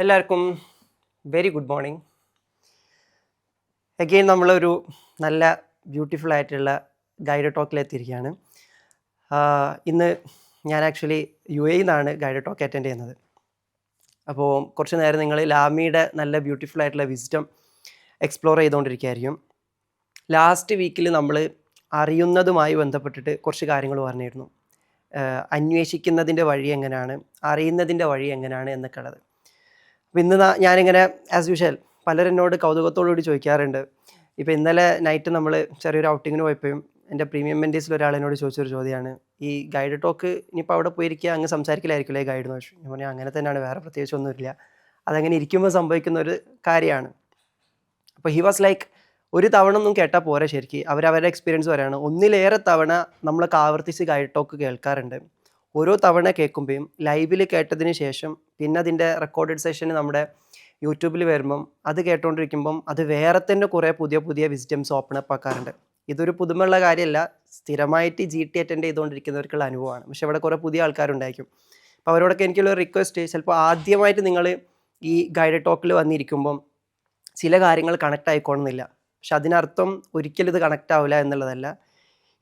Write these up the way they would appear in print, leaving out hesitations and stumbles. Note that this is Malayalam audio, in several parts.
എല്ലാവർക്കും വെരി ഗുഡ് മോർണിംഗ്. അഗെയിൻ നമ്മളൊരു നല്ല ബ്യൂട്ടിഫുൾ ആയിട്ടുള്ള ഗൈഡ് ടോക്കിലെത്തിയിരിക്കുകയാണ്. ഇന്ന് ഞാൻ ആക്ച്വലി UAE നിന്നാണ് ഗൈഡ് ടോക്ക് അറ്റൻഡ് ചെയ്യുന്നത്. അപ്പോൾ കുറച്ച് നേരം നിങ്ങൾ ലാമിയുടെ നല്ല ബ്യൂട്ടിഫുൾ ആയിട്ടുള്ള വിസ്ഡം എക്സ്പ്ലോർ ചെയ്തുകൊണ്ടിരിക്കുകയായിരിക്കും. ലാസ്റ്റ് വീക്കിൽ നമ്മൾ അറിയുന്നതുമായി ബന്ധപ്പെട്ടിട്ട് കുറച്ച് കാര്യങ്ങൾ പറഞ്ഞിരുന്നു. അന്വേഷിക്കുന്നതിൻ്റെ വഴി എങ്ങനെയാണ്, അറിയുന്നതിൻ്റെ വഴി എങ്ങനെയാണ് എന്നൊക്കെ ഉള്ളത്. അപ്പോൾ ഇന്ന് ഞാനിങ്ങനെ ആസ് യൂഷ്വൽ പലരെന്നോട് കൗതുകത്തോടുകൂടി ചോദിക്കാറുണ്ട്. ഇപ്പോൾ ഇന്നലെ നൈറ്റ് നമ്മൾ ചെറിയൊരു ഔട്ടിങ്ങിന് പോയപ്പോഴും എൻ്റെ പ്രീമിയം മെൻറ്റീസിൽ ഒരാളെന്നോട് ചോദിച്ചൊരു ചോദ്യമാണ്, ഈ ഗൈഡ് ടോക്ക് ഇനിയിപ്പോൾ അവിടെ പോയിരിക്കുക അങ്ങ് സംസാരിക്കലായിരിക്കില്ലേ ഗൈഡ് എന്ന് ചോദിച്ചു. ഞാൻ പറഞ്ഞു അങ്ങനെ തന്നെയാണ്, വേറെ പ്രത്യേകിച്ചൊന്നുമില്ല, അതങ്ങനെ ഇരിക്കുമ്പോൾ സംഭവിക്കുന്ന ഒരു കാര്യമാണ്. അപ്പോൾ ഹി വാസ് ലൈക്ക്, ഒരു തവണ ഒന്നും കേട്ടാൽ പോരാ, ശരിക്കും അവരവരുടെ എക്സ്പീരിയൻസ് പറയുകയാണ്. ഒന്നിലേറെ തവണ നമ്മളൊക്കെ ആവർത്തിച്ച് ഗൈഡ് ടോക്ക് കേൾക്കാറുണ്ട്. ഓരോ തവണ കേൾക്കുമ്പോഴും ലൈവിൽ കേട്ടതിന് ശേഷം പിന്നെ അതിൻ്റെ റെക്കോർഡഡ് സെഷൻ നമ്മുടെ യൂട്യൂബിൽ വരുമ്പം അത് കേട്ടുകൊണ്ടിരിക്കുമ്പം അത് വേറെ തന്നെ കുറേ പുതിയ പുതിയ വിസ്ഡംസ് ഓപ്പൺ അപ്പ് ആക്കാറുണ്ട്. ഇതൊരു പുതുമയുള്ള കാര്യമല്ല, സ്ഥിരമായിട്ട് GT അറ്റൻഡ് ചെയ്തുകൊണ്ടിരിക്കുന്നവർക്കുള്ള അനുഭവമാണ്. പക്ഷെ ഇവിടെ കുറേ പുതിയ ആൾക്കാരുണ്ടായിരിക്കും. അപ്പോൾ അവരോടൊക്കെ എനിക്കുള്ള റിക്വസ്റ്റ്, ചിലപ്പോൾ ആദ്യമായിട്ട് നിങ്ങൾ ഈ ഗൈഡ് ടോക്കിൽ വന്നിരിക്കുമ്പം ചില കാര്യങ്ങൾ കണക്റ്റ് ആയിക്കോണമെന്നില്ല. പക്ഷെ അതിനർത്ഥം ഒരിക്കലും ഇത് കണക്റ്റ് ആവില്ല എന്നുള്ളതല്ല.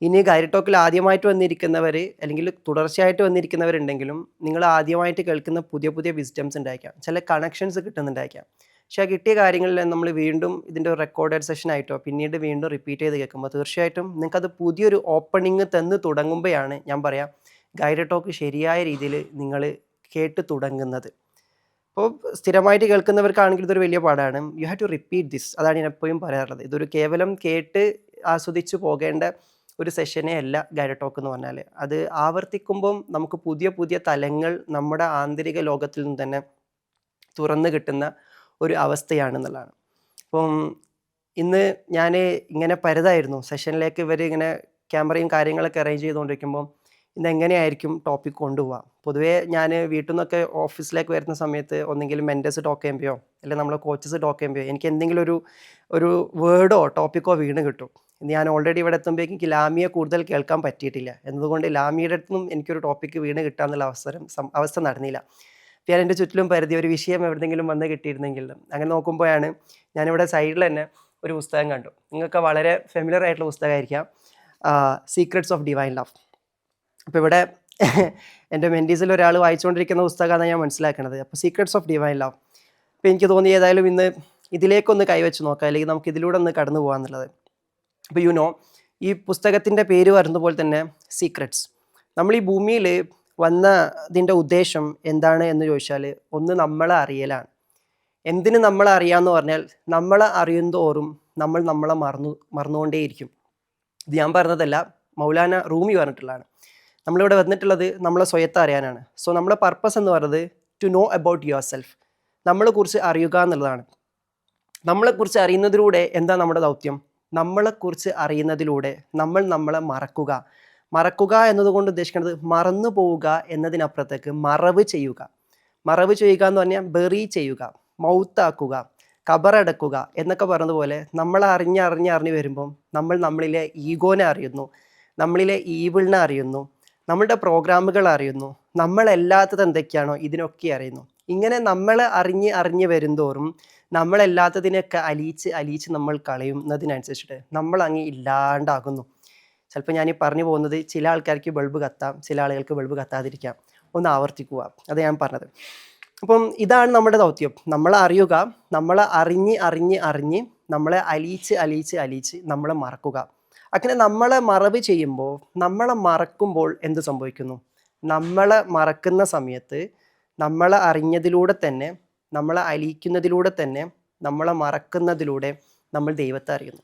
ഇനി ഗൈഡ് ടോക്കിൽ ആദ്യമായിട്ട് വന്നിരിക്കുന്നവർ അല്ലെങ്കിൽ തുടർച്ചയായിട്ട് വന്നിരിക്കുന്നവരുണ്ടെങ്കിലും നിങ്ങൾ ആദ്യമായിട്ട് കേൾക്കുന്ന പുതിയ പുതിയ വിസ്ഡംസ് ഉണ്ടായിരിക്കാം, ചില കണക്ഷൻസ് കിട്ടുന്നുണ്ടായിരിക്കാം. പക്ഷേ ആ കിട്ടിയ കാര്യങ്ങളിൽ നമ്മൾ വീണ്ടും ഇതിൻ്റെ ഒരു റെക്കോർഡഡ് സെഷൻ ആയിട്ടോ പിന്നീട് വീണ്ടും റിപ്പീറ്റ് ചെയ്ത് കേൾക്കുമ്പോൾ തീർച്ചയായിട്ടും നിങ്ങൾക്കത് പുതിയൊരു ഓപ്പണിങ് തന്ന് തുടങ്ങുമ്പോഴാണ് ഞാൻ പറയാം ഗൈഡ് ടോക്ക് ശരിയായ രീതിയിൽ നിങ്ങൾ കേട്ട് തുടങ്ങുന്നത്. അപ്പോൾ സ്ഥിരമായിട്ട് കേൾക്കുന്നവർക്കാണെങ്കിൽ ഇതൊരു വലിയ പാടാണ്. You have to repeat this. അതാണ് ഞാൻ എപ്പോഴും പറയാറുള്ളത്. ഇതൊരു കേവലം കേട്ട് ആസ്വദിച്ച് പോകേണ്ട ഒരു സെഷനേ അല്ല ഗൈഡ് ടോക്ക് എന്ന് പറഞ്ഞാൽ. അത് ആവർത്തിക്കുമ്പം നമുക്ക് പുതിയ പുതിയ തലങ്ങൾ നമ്മുടെ ആന്തരിക ലോകത്തിൽ നിന്ന് തന്നെ തുറന്നു കിട്ടുന്ന ഒരു അവസ്ഥയാണെന്നുള്ളതാണ്. അപ്പം ഇന്ന് ഞാൻ ഇങ്ങനെ പരതായിരുന്നു സെഷനിലേക്ക്, ഇവർ ഇങ്ങനെ ക്യാമറയും കാര്യങ്ങളൊക്കെ അറേഞ്ച് ചെയ്തുകൊണ്ടിരിക്കുമ്പം ഇന്ന് എങ്ങനെയായിരിക്കും ടോപ്പിക് കൊണ്ടുപോകുക. പൊതുവേ ഞാൻ വീട്ടിൽ നിന്നൊക്കെ ഓഫീസിലേക്ക് വരുന്ന സമയത്ത് ഒന്നെങ്കിൽ മെൻറ്റേഴ്സ് ടോക്ക് ചെയ്യുമ്പോഴോ അല്ലെങ്കിൽ നമ്മളെ കോച്ചസ് ടോക്ക് ചെയ്യുമ്പോഴോ എനിക്ക് എന്തെങ്കിലും ഒരു വേർഡോ ടോപ്പിക്കോ വീണ് കിട്ടും. ഞാൻ ഓൾറെഡി ഇവിടെ എത്തുമ്പോഴേക്കും എനിക്ക് ലാമിയെ കൂടുതൽ കേൾക്കാൻ പറ്റിയിട്ടില്ല എന്നതുകൊണ്ട് ലാമിയുടെ അടുത്തും എനിക്കൊരു ടോപ്പിക്ക് വീണ് കിട്ടാമെന്നുള്ള അവസ്ഥ നടന്നില്ല. ഞാൻ എൻ്റെ ചുറ്റിലും പരിധി ഒരു വിഷയം എവിടെയെങ്കിലും വന്ന് കിട്ടിയിരുന്നെങ്കിൽ. അങ്ങനെ നോക്കുമ്പോഴാണ് ഞാനിവിടെ സൈഡിൽ തന്നെ ഒരു പുസ്തകം കണ്ടു. നിങ്ങൾക്ക് വളരെ ഫെമിലിയർ ആയിട്ടുള്ള പുസ്തകമായിരിക്കാം, സീക്രട്സ് ഓഫ് ഡിവൈൻ ലവ്. അപ്പോൾ ഇവിടെ എൻ്റെ മെൻറ്റീസിൽ ഒരാൾ വായിച്ചുകൊണ്ടിരിക്കുന്ന പുസ്തകമാണ് ഞാൻ മനസ്സിലാക്കുന്നത്. അപ്പോൾ സീക്രട്സ് ഓഫ് ഡിവൈൻ ലവ്. അപ്പോൾ എനിക്ക് തോന്നി ഏതായാലും ഇന്ന് ഇതിലേക്കൊന്ന് കൈവച്ച് നോക്കാം, അല്ലെങ്കിൽ നമുക്ക് ഇതിലൂടെ ഒന്ന് കടന്നു പോകാമെന്നുള്ളത്. അപ്പോൾ ഈ പുസ്തകത്തിൻ്റെ പേര് വരുന്ന പോലെ തന്നെ സീക്രട്സ്. നമ്മൾ ഈ ഭൂമിയിൽ വന്നതിൻ്റെ ഉദ്ദേശം എന്താണ് എന്ന് ചോദിച്ചാൽ, ഒന്ന് നമ്മളെ അറിയലാണ്. എന്തിന് നമ്മളെ അറിയാമെന്ന് പറഞ്ഞാൽ, നമ്മളെ അറിയുന്തോറും നമ്മളെ മറന്നുകൊണ്ടേയിരിക്കും. ഇത് ഞാൻ പറഞ്ഞതല്ല, മൗലാന റൂമി പറഞ്ഞിട്ടുള്ളതാണ്. നമ്മളിവിടെ വന്നിട്ടുള്ളത് നമ്മളെ സ്വയത്തെ അറിയാനാണ്. സോ നമ്മുടെ പർപ്പസ് എന്ന് പറയുന്നത് to know about yourself, നമ്മളെക്കുറിച്ച് അറിയുക എന്നുള്ളതാണ്. നമ്മളെക്കുറിച്ച് അറിയുന്നതിലൂടെ എന്താ നമ്മുടെ ദൗത്യം? നമ്മളെക്കുറിച്ച് അറിയുന്നതിലൂടെ നമ്മളെ മറക്കുക എന്നതുകൊണ്ട് ഉദ്ദേശിക്കുന്നത് മറന്നു പോവുക എന്നതിനപ്പുറത്തേക്ക് മറവ് ചെയ്യുക എന്ന് പറഞ്ഞാൽ ബെറി ചെയ്യുക, മൗത്താക്കുക, കബറടക്കുക എന്നൊക്കെ പറഞ്ഞതുപോലെ നമ്മളെ അറിഞ്ഞ് വരുമ്പം നമ്മളിലെ ഈഗോനെ അറിയുന്നു, നമ്മളിലെ ഈവിളിനെ അറിയുന്നു, നമ്മളുടെ പ്രോഗ്രാമുകൾ അറിയുന്നു, നമ്മളല്ലാത്തത് എന്തൊക്കെയാണോ ഇതിനൊക്കെ അറിയുന്നു. ഇങ്ങനെ നമ്മളെ അറിഞ്ഞ് വരുന്തോറും നമ്മളല്ലാത്തതിനൊക്കെ അലിയിച്ച് നമ്മൾ കളയുന്നതിനനുസരിച്ചിട്ട് നമ്മൾ അങ്ങ് ഇല്ലാണ്ടാകുന്നു. ചിലപ്പോൾ ഞാൻ ഈ പറഞ്ഞു പോകുന്നത് ചില ആൾക്കാർക്ക് ബൾബ് കത്താം, ചില ആളുകൾക്ക് ബൾബ് കത്താതിരിക്കാം. ഒന്ന് ആവർത്തിക്കുക, അത് ഞാൻ പറഞ്ഞത്. അപ്പം ഇതാണ് നമ്മുടെ ദൗത്യം, നമ്മളെ അറിയുക, നമ്മളെ അറിഞ്ഞ് നമ്മളെ അലിയിച്ച് നമ്മളെ മറക്കുക. അങ്ങനെ നമ്മളെ മറവ് ചെയ്യുമ്പോൾ, നമ്മളെ മറക്കുമ്പോൾ എന്ത് സംഭവിക്കുന്നു? നമ്മളെ മറക്കുന്ന സമയത്ത് നമ്മളെ അറിഞ്ഞതിലൂടെ തന്നെ, നമ്മളെ അലിയിക്കുന്നതിലൂടെ തന്നെ, നമ്മളെ മറക്കുന്നതിലൂടെ നമ്മൾ ദൈവത്തെ അറിയുന്നു.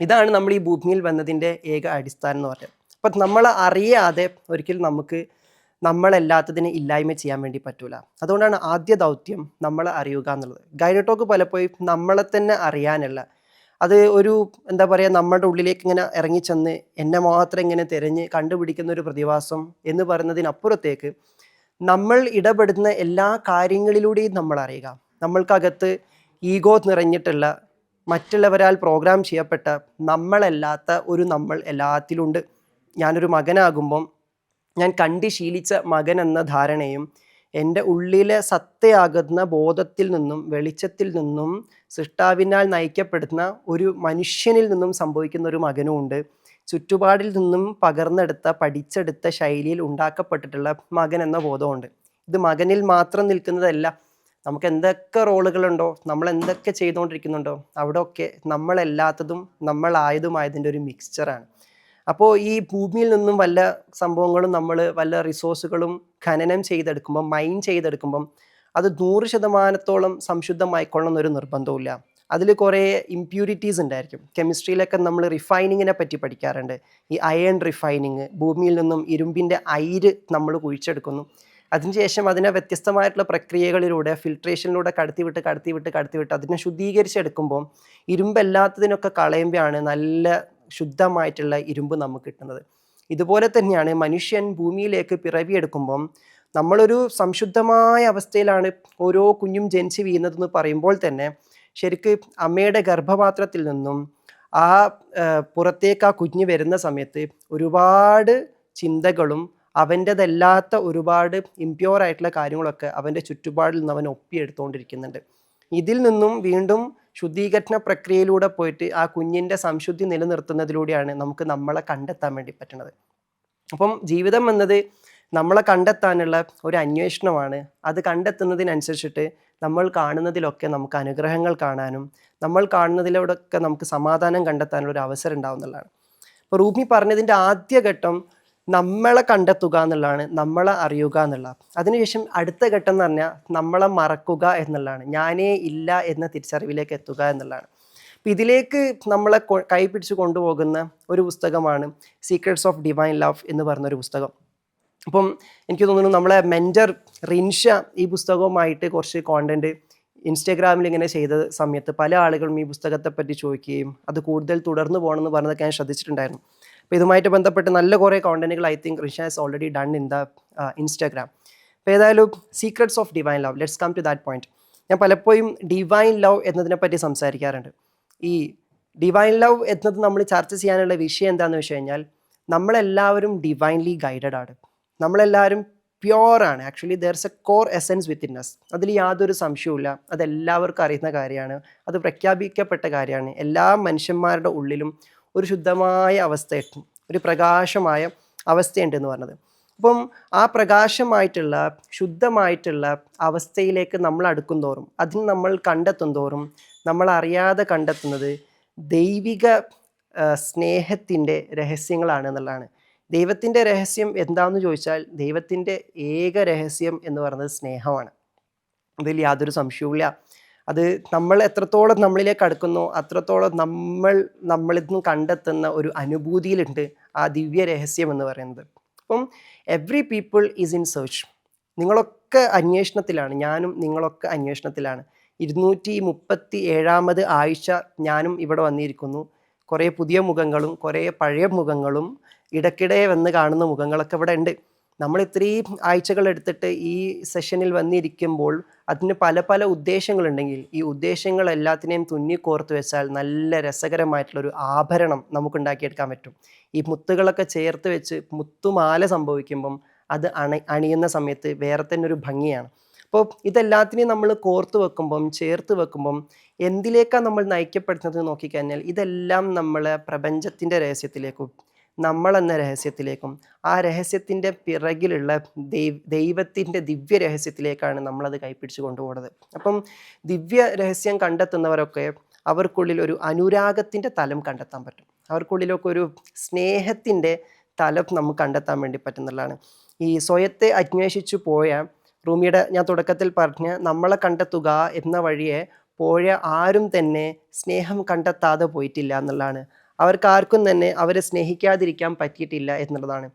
ഇതാണ് നമ്മൾ ഈ ഭൂമിയിൽ വന്നതിൻ്റെ ഏക അടിസ്ഥാനം എന്ന് പറയുന്നത്. അപ്പം നമ്മളെ അറിയാതെ ഒരിക്കലും നമുക്ക് നമ്മളല്ലാത്തതിനെ ഇല്ലായ്മ ചെയ്യാൻ വേണ്ടി പറ്റൂല. അതുകൊണ്ടാണ് ആദ്യ ദൗത്യം നമ്മളെ അറിയുക എന്നുള്ളത്. ഗൈഡ് ടോക്ക് പലപ്പോഴും നമ്മളെ തന്നെ അറിയാനല്ല, അത് ഒരു എന്താ പറയുക, നമ്മുടെ ഉള്ളിലേക്ക് ഇങ്ങനെ ഇറങ്ങിച്ചെന്ന് എന്നെ മാത്രം ഇങ്ങനെ തിരഞ്ഞ് കണ്ടുപിടിക്കുന്ന ഒരു പ്രതിഭാസം എന്ന് പറയുന്നതിനപ്പുറത്തേക്ക് നമ്മൾ ഇടപെടുന്ന എല്ലാ കാര്യങ്ങളിലൂടെയും നമ്മൾ അറിയുക. നമ്മൾക്കകത്ത് ഈഗോ നിറഞ്ഞിട്ടുള്ള, മറ്റുള്ളവരാൽ പ്രോഗ്രാം ചെയ്യപ്പെട്ട നമ്മളല്ലാത്ത ഒരു നമ്മൾ എല്ലാത്തിലുണ്ട്. ഞാനൊരു മകനാകുമ്പം ഞാൻ കണ്ട് ശീലിച്ച മകൻ എന്ന ധാരണയും എൻ്റെ ഉള്ളിലെ സത്തയാകുന്ന ബോധത്തിൽ നിന്നും വെളിച്ചത്തിൽ നിന്നും സൃഷ്ടാവിനാൽ നയിക്കപ്പെടുന്ന ഒരു മനുഷ്യനിൽ നിന്നും സംഭവിക്കുന്ന ഒരു മകനുമുണ്ട്. ചുറ്റുപാടിൽ നിന്നും പകർന്നെടുത്ത പഠിച്ചെടുത്ത ശൈലിയിൽ ഉണ്ടാക്കപ്പെട്ടിട്ടുള്ള മകൻ എന്ന ബോധമുണ്ട്. ഇത് മകനിൽ മാത്രം നിൽക്കുന്നതല്ല. നമുക്ക് എന്തൊക്കെ റോളുകളുണ്ടോ, നമ്മൾ എന്തൊക്കെ ചെയ്തുകൊണ്ടിരിക്കുന്നുണ്ടോ, അവിടെയൊക്കെ നമ്മളല്ലാത്തതും നമ്മളായതുമായതിൻ്റെ ഒരു മിക്സ്ചറാണ്. അപ്പോൾ ഈ ഭൂമിയിൽ നിന്നും വല്ല സംഭവങ്ങളും നമ്മൾ വല്ല റിസോഴ്സുകളും ഖനനം ചെയ്തെടുക്കുമ്പം, മൈൻ ചെയ്തെടുക്കുമ്പം അത് 100% സംശുദ്ധമായിക്കൊള്ളണം എന്നൊരു നിർബന്ധവുമില്ല. അതിൽ കുറേ ഇംപ്യൂരിറ്റീസ് ഉണ്ടായിരിക്കും. കെമിസ്ട്രിയിലൊക്കെ നമ്മൾ റിഫൈനിങ്ങിനെ പറ്റി പഠിക്കാറുണ്ട്. ഈ അയൺ റിഫൈനിങ്, ഭൂമിയിൽ നിന്നും ഇരുമ്പിൻ്റെ അയിര് നമ്മൾ കുഴിച്ചെടുക്കുന്നു. അതിനുശേഷം അതിനെ വ്യത്യസ്തമായിട്ടുള്ള പ്രക്രിയകളിലൂടെ ഫിൽട്രേഷനിലൂടെ കടത്തിവിട്ട് അതിനെ ശുദ്ധീകരിച്ചെടുക്കുമ്പോൾ ഇരുമ്പല്ലാത്തതിനൊക്കെ കളയുമ്പോഴാണ് നല്ല ശുദ്ധമായിട്ടുള്ള ഇരുമ്പ് നമുക്ക് കിട്ടുന്നത്. ഇതുപോലെ തന്നെയാണ് മനുഷ്യൻ ഭൂമിയിലേക്ക് പിറവിയെടുക്കുമ്പം നമ്മളൊരു സംശുദ്ധമായ അവസ്ഥയിലാണ് ഓരോ കുഞ്ഞും ജനിച്ച് വീഴുന്നതെന്ന് പറയുമ്പോൾ തന്നെ ശരിക്ക് അമ്മയുടെ ഗർഭപാത്രത്തിൽ നിന്നും ആ പുറത്തേക്ക് ആ കുഞ്ഞ് വരുന്ന സമയത്ത് ഒരുപാട് ചിന്തകളും അവൻ്റെതല്ലാത്ത ഒരുപാട് ഇംപ്യൂർ ആയിട്ടുള്ള കാര്യങ്ങളൊക്കെ അവൻ്റെ ചുറ്റുപാടിൽ നിന്ന് അവൻ ഒപ്പിയെടുത്തുകൊണ്ടിരിക്കുന്നുണ്ട്. ഇതിൽ നിന്നും വീണ്ടും ശുദ്ധീകരണ പ്രക്രിയയിലൂടെ പോയിട്ട് ആ കുഞ്ഞിൻ്റെ സംശുദ്ധി നിലനിർത്തുന്നതിലൂടെയാണ് നമുക്ക് നമ്മളെ കണ്ടെത്താൻ വേണ്ടി പറ്റുന്നത്. അപ്പം ജീവിതം എന്നത് നമ്മളെ കണ്ടെത്താനുള്ള ഒരു അന്വേഷണമാണ്. അത് കണ്ടെത്തുന്നതിനനുസരിച്ചിട്ട് നമ്മൾ കാണുന്നതിലൊക്കെ നമുക്ക് അനുഗ്രഹങ്ങൾ കാണാനും നമ്മൾ കാണുന്നതിലൂടെയൊക്കെ നമുക്ക് സമാധാനം കണ്ടെത്താനുള്ള ഒരു അവസരം ഉണ്ടാവുന്നതാണ്. അപ്പോൾ റൂമി പറഞ്ഞതിൻ്റെ ആദ്യ ഘട്ടം നമ്മളെ കണ്ടെത്തുക എന്നുള്ളതാണ്, നമ്മളെ അറിയുക എന്നുള്ളത്. അതിനുശേഷം അടുത്ത ഘട്ടം എന്ന് പറഞ്ഞാൽ നമ്മളെ മറക്കുക എന്നുള്ളതാണ്, ഞാനേ ഇല്ല എന്ന തിരിച്ചറിവിലേക്ക് എത്തുക എന്നുള്ളതാണ്. അപ്പം ഇതിലേക്ക് നമ്മളെ കൈപിടിച്ച് കൊണ്ടുപോകുന്ന ഒരു പുസ്തകമാണ് സീക്രട്സ് ഓഫ് ഡിവൈൻ ലവ് എന്ന് പറഞ്ഞൊരു പുസ്തകം. അപ്പം എനിക്ക് തോന്നുന്നു നമ്മളെ മെൻറ്റർ റിൻഷ ഈ പുസ്തകവുമായിട്ട് കുറച്ച് കോണ്ടൻറ്റ് ഇൻസ്റ്റാഗ്രാമിൽ ഇങ്ങനെ ചെയ്ത സമയത്ത് പല ആളുകളും ഈ പുസ്തകത്തെ പറ്റി ചോദിക്കുകയും അത് കൂടുതൽ തുടർന്ന് പോകണമെന്ന് പറഞ്ഞതൊക്കെ ഞാൻ ശ്രദ്ധിച്ചിട്ടുണ്ടായിരുന്നു. അപ്പോൾ ഇതുമായിട്ട് ബന്ധപ്പെട്ട് നല്ല കുറേ കോണ്ടന്റുകൾ I think Rinsha has already done in the Instagram. അപ്പോൾ ഏതായാലും secrets of divine love, let's come to that point. ഞാൻ പലപ്പോഴും ഡിവൈൻ ലവ് എന്നതിനെ പറ്റി സംസാരിക്കാറുണ്ട്. ഈ ഡിവൈൻ ലവ് എന്നത് നമ്മൾ ചർച്ച ചെയ്യാനുള്ള വിഷയം എന്താണെന്ന് വെച്ച് കഴിഞ്ഞാൽ നമ്മളെല്ലാവരും ഡിവൈൻലി ഗൈഡഡ് ആണ്. നമ്മളെല്ലാവരും പ്യോറാണ്. Actually there's a core essence within us. അതിൽ യാതൊരു സംശയവുമില്ല. അതെല്ലാവർക്കും അറിയുന്ന കാര്യമാണ്. അത് പ്രഖ്യാപിക്കപ്പെട്ട കാര്യമാണ്. എല്ലാ മനുഷ്യന്മാരുടെ ഉള്ളിലും ഒരു ശുദ്ധമായ അവസ്ഥയുണ്ട്, ഒരു പ്രകാശമായ അവസ്ഥയുണ്ട് എന്ന് പറഞ്ഞത്. അപ്പം ആ പ്രകാശമായിട്ടുള്ള ശുദ്ധമായിട്ടുള്ള അവസ്ഥയിലേക്ക് നമ്മൾ അടുക്കും തോറും, അതിന് നമ്മൾ കണ്ടെത്തും തോറും നമ്മൾ അറിയാതെ കണ്ടെത്തുന്നത് ദൈവിക സ്നേഹത്തിൻ്റെ രഹസ്യങ്ങളാണ് എന്നുള്ളതാണ്. ദൈവത്തിൻ്റെ രഹസ്യം എന്താണെന്ന് ചോദിച്ചാൽ ദൈവത്തിൻ്റെ ഏക രഹസ്യം എന്ന് പറയുന്നത് സ്നേഹമാണ്. അതിൽ യാതൊരു സംശയവുമില്ല. അത് നമ്മൾ എത്രത്തോളം നമ്മളിലേക്ക് അടുക്കുന്നോ അത്രത്തോളം നമ്മളിൽ നിന്ന് കണ്ടെത്തുന്ന ഒരു അനുഭൂതിയിലുണ്ട് ആ ദിവ്യ രഹസ്യം എന്ന് പറയുന്നത്. അപ്പം every people is in search. നിങ്ങളൊക്കെ അന്വേഷണത്തിലാണ്, ഞാനും നിങ്ങളൊക്കെ അന്വേഷണത്തിലാണ്. 237 ആഴ്ച ഞാനും ഇവിടെ വന്നിരിക്കുന്നു. കുറേ പുതിയ മുഖങ്ങളും കുറേ പഴയ മുഖങ്ങളും ഇടയ്ക്കിടെ വന്ന് കാണുന്ന മുഖങ്ങളൊക്കെ ഇവിടെ ഉണ്ട്. നമ്മൾ ഇത്രയും ആഴ്ചകൾ എടുത്തിട്ട് ഈ സെഷനിൽ വന്നിരിക്കുമ്പോൾ അതിന് പല പല ഉദ്ദേശങ്ങളുണ്ടെങ്കിൽ ഈ ഉദ്ദേശങ്ങളെല്ലാത്തിനെയും തുന്നിക്കോർത്ത് വെച്ചാൽ നല്ല രസകരമായിട്ടുള്ളൊരു ആഭരണം നമുക്ക് ഉണ്ടാക്കിയെടുക്കാൻ പറ്റും. ഈ മുത്തുകളൊക്കെ ചേർത്ത് വെച്ച് മുത്തുമാല സംഭവിക്കുമ്പം അത് അണിയുന്ന സമയത്ത് വേറെ തന്നെ ഒരു ഭംഗിയാണ്. അപ്പോൾ ഇതെല്ലാത്തിനെയും നമ്മൾ കോർത്ത് വെക്കുമ്പം ചേർത്ത് വെക്കുമ്പം എന്തിലേക്കാണ് നമ്മൾ നയിക്കപ്പെടുന്നത് നോക്കിക്കഴിഞ്ഞാൽ ഇതെല്ലാം നമ്മളെ പ്രപഞ്ചത്തിൻ്റെ രഹസ്യത്തിലേക്കും നമ്മളെന്ന രഹസ്യത്തിലേക്കും ആ രഹസ്യത്തിൻ്റെ പിറകിലുള്ള ദൈവത്തിൻ്റെ ദിവ്യ രഹസ്യത്തിലേക്കാണ് നമ്മളത് കൈപ്പിടിച്ച് കൊണ്ടുപോകുന്നത്. അപ്പം ദിവ്യ രഹസ്യം കണ്ടെത്തുന്നവരൊക്കെ അവർക്കുള്ളിൽ ഒരു അനുരാഗത്തിൻ്റെ തലം കണ്ടെത്താൻ പറ്റും. അവർക്കുള്ളിലൊക്കെ ഒരു സ്നേഹത്തിൻ്റെ തലം നമുക്ക് കണ്ടെത്താൻ വേണ്ടി പറ്റുന്നതാണ്. ഈ സ്വയത്തെ അന്വേഷിച്ചു പോയ റൂമിയുടെ ഞാൻ തുടക്കത്തിൽ പറഞ്ഞ നമ്മളെ കണ്ടെത്തുക എന്ന വഴിയെ പോയ ആരും തന്നെ സ്നേഹം കണ്ടെത്താതെ പോയിട്ടില്ല എന്നുള്ളതാണ്. അവർക്കാർക്കും തന്നെ അവരെ സ്നേഹിക്കാതിരിക്കാൻ പറ്റിയിട്ടില്ല എന്നുള്ളതാണ്.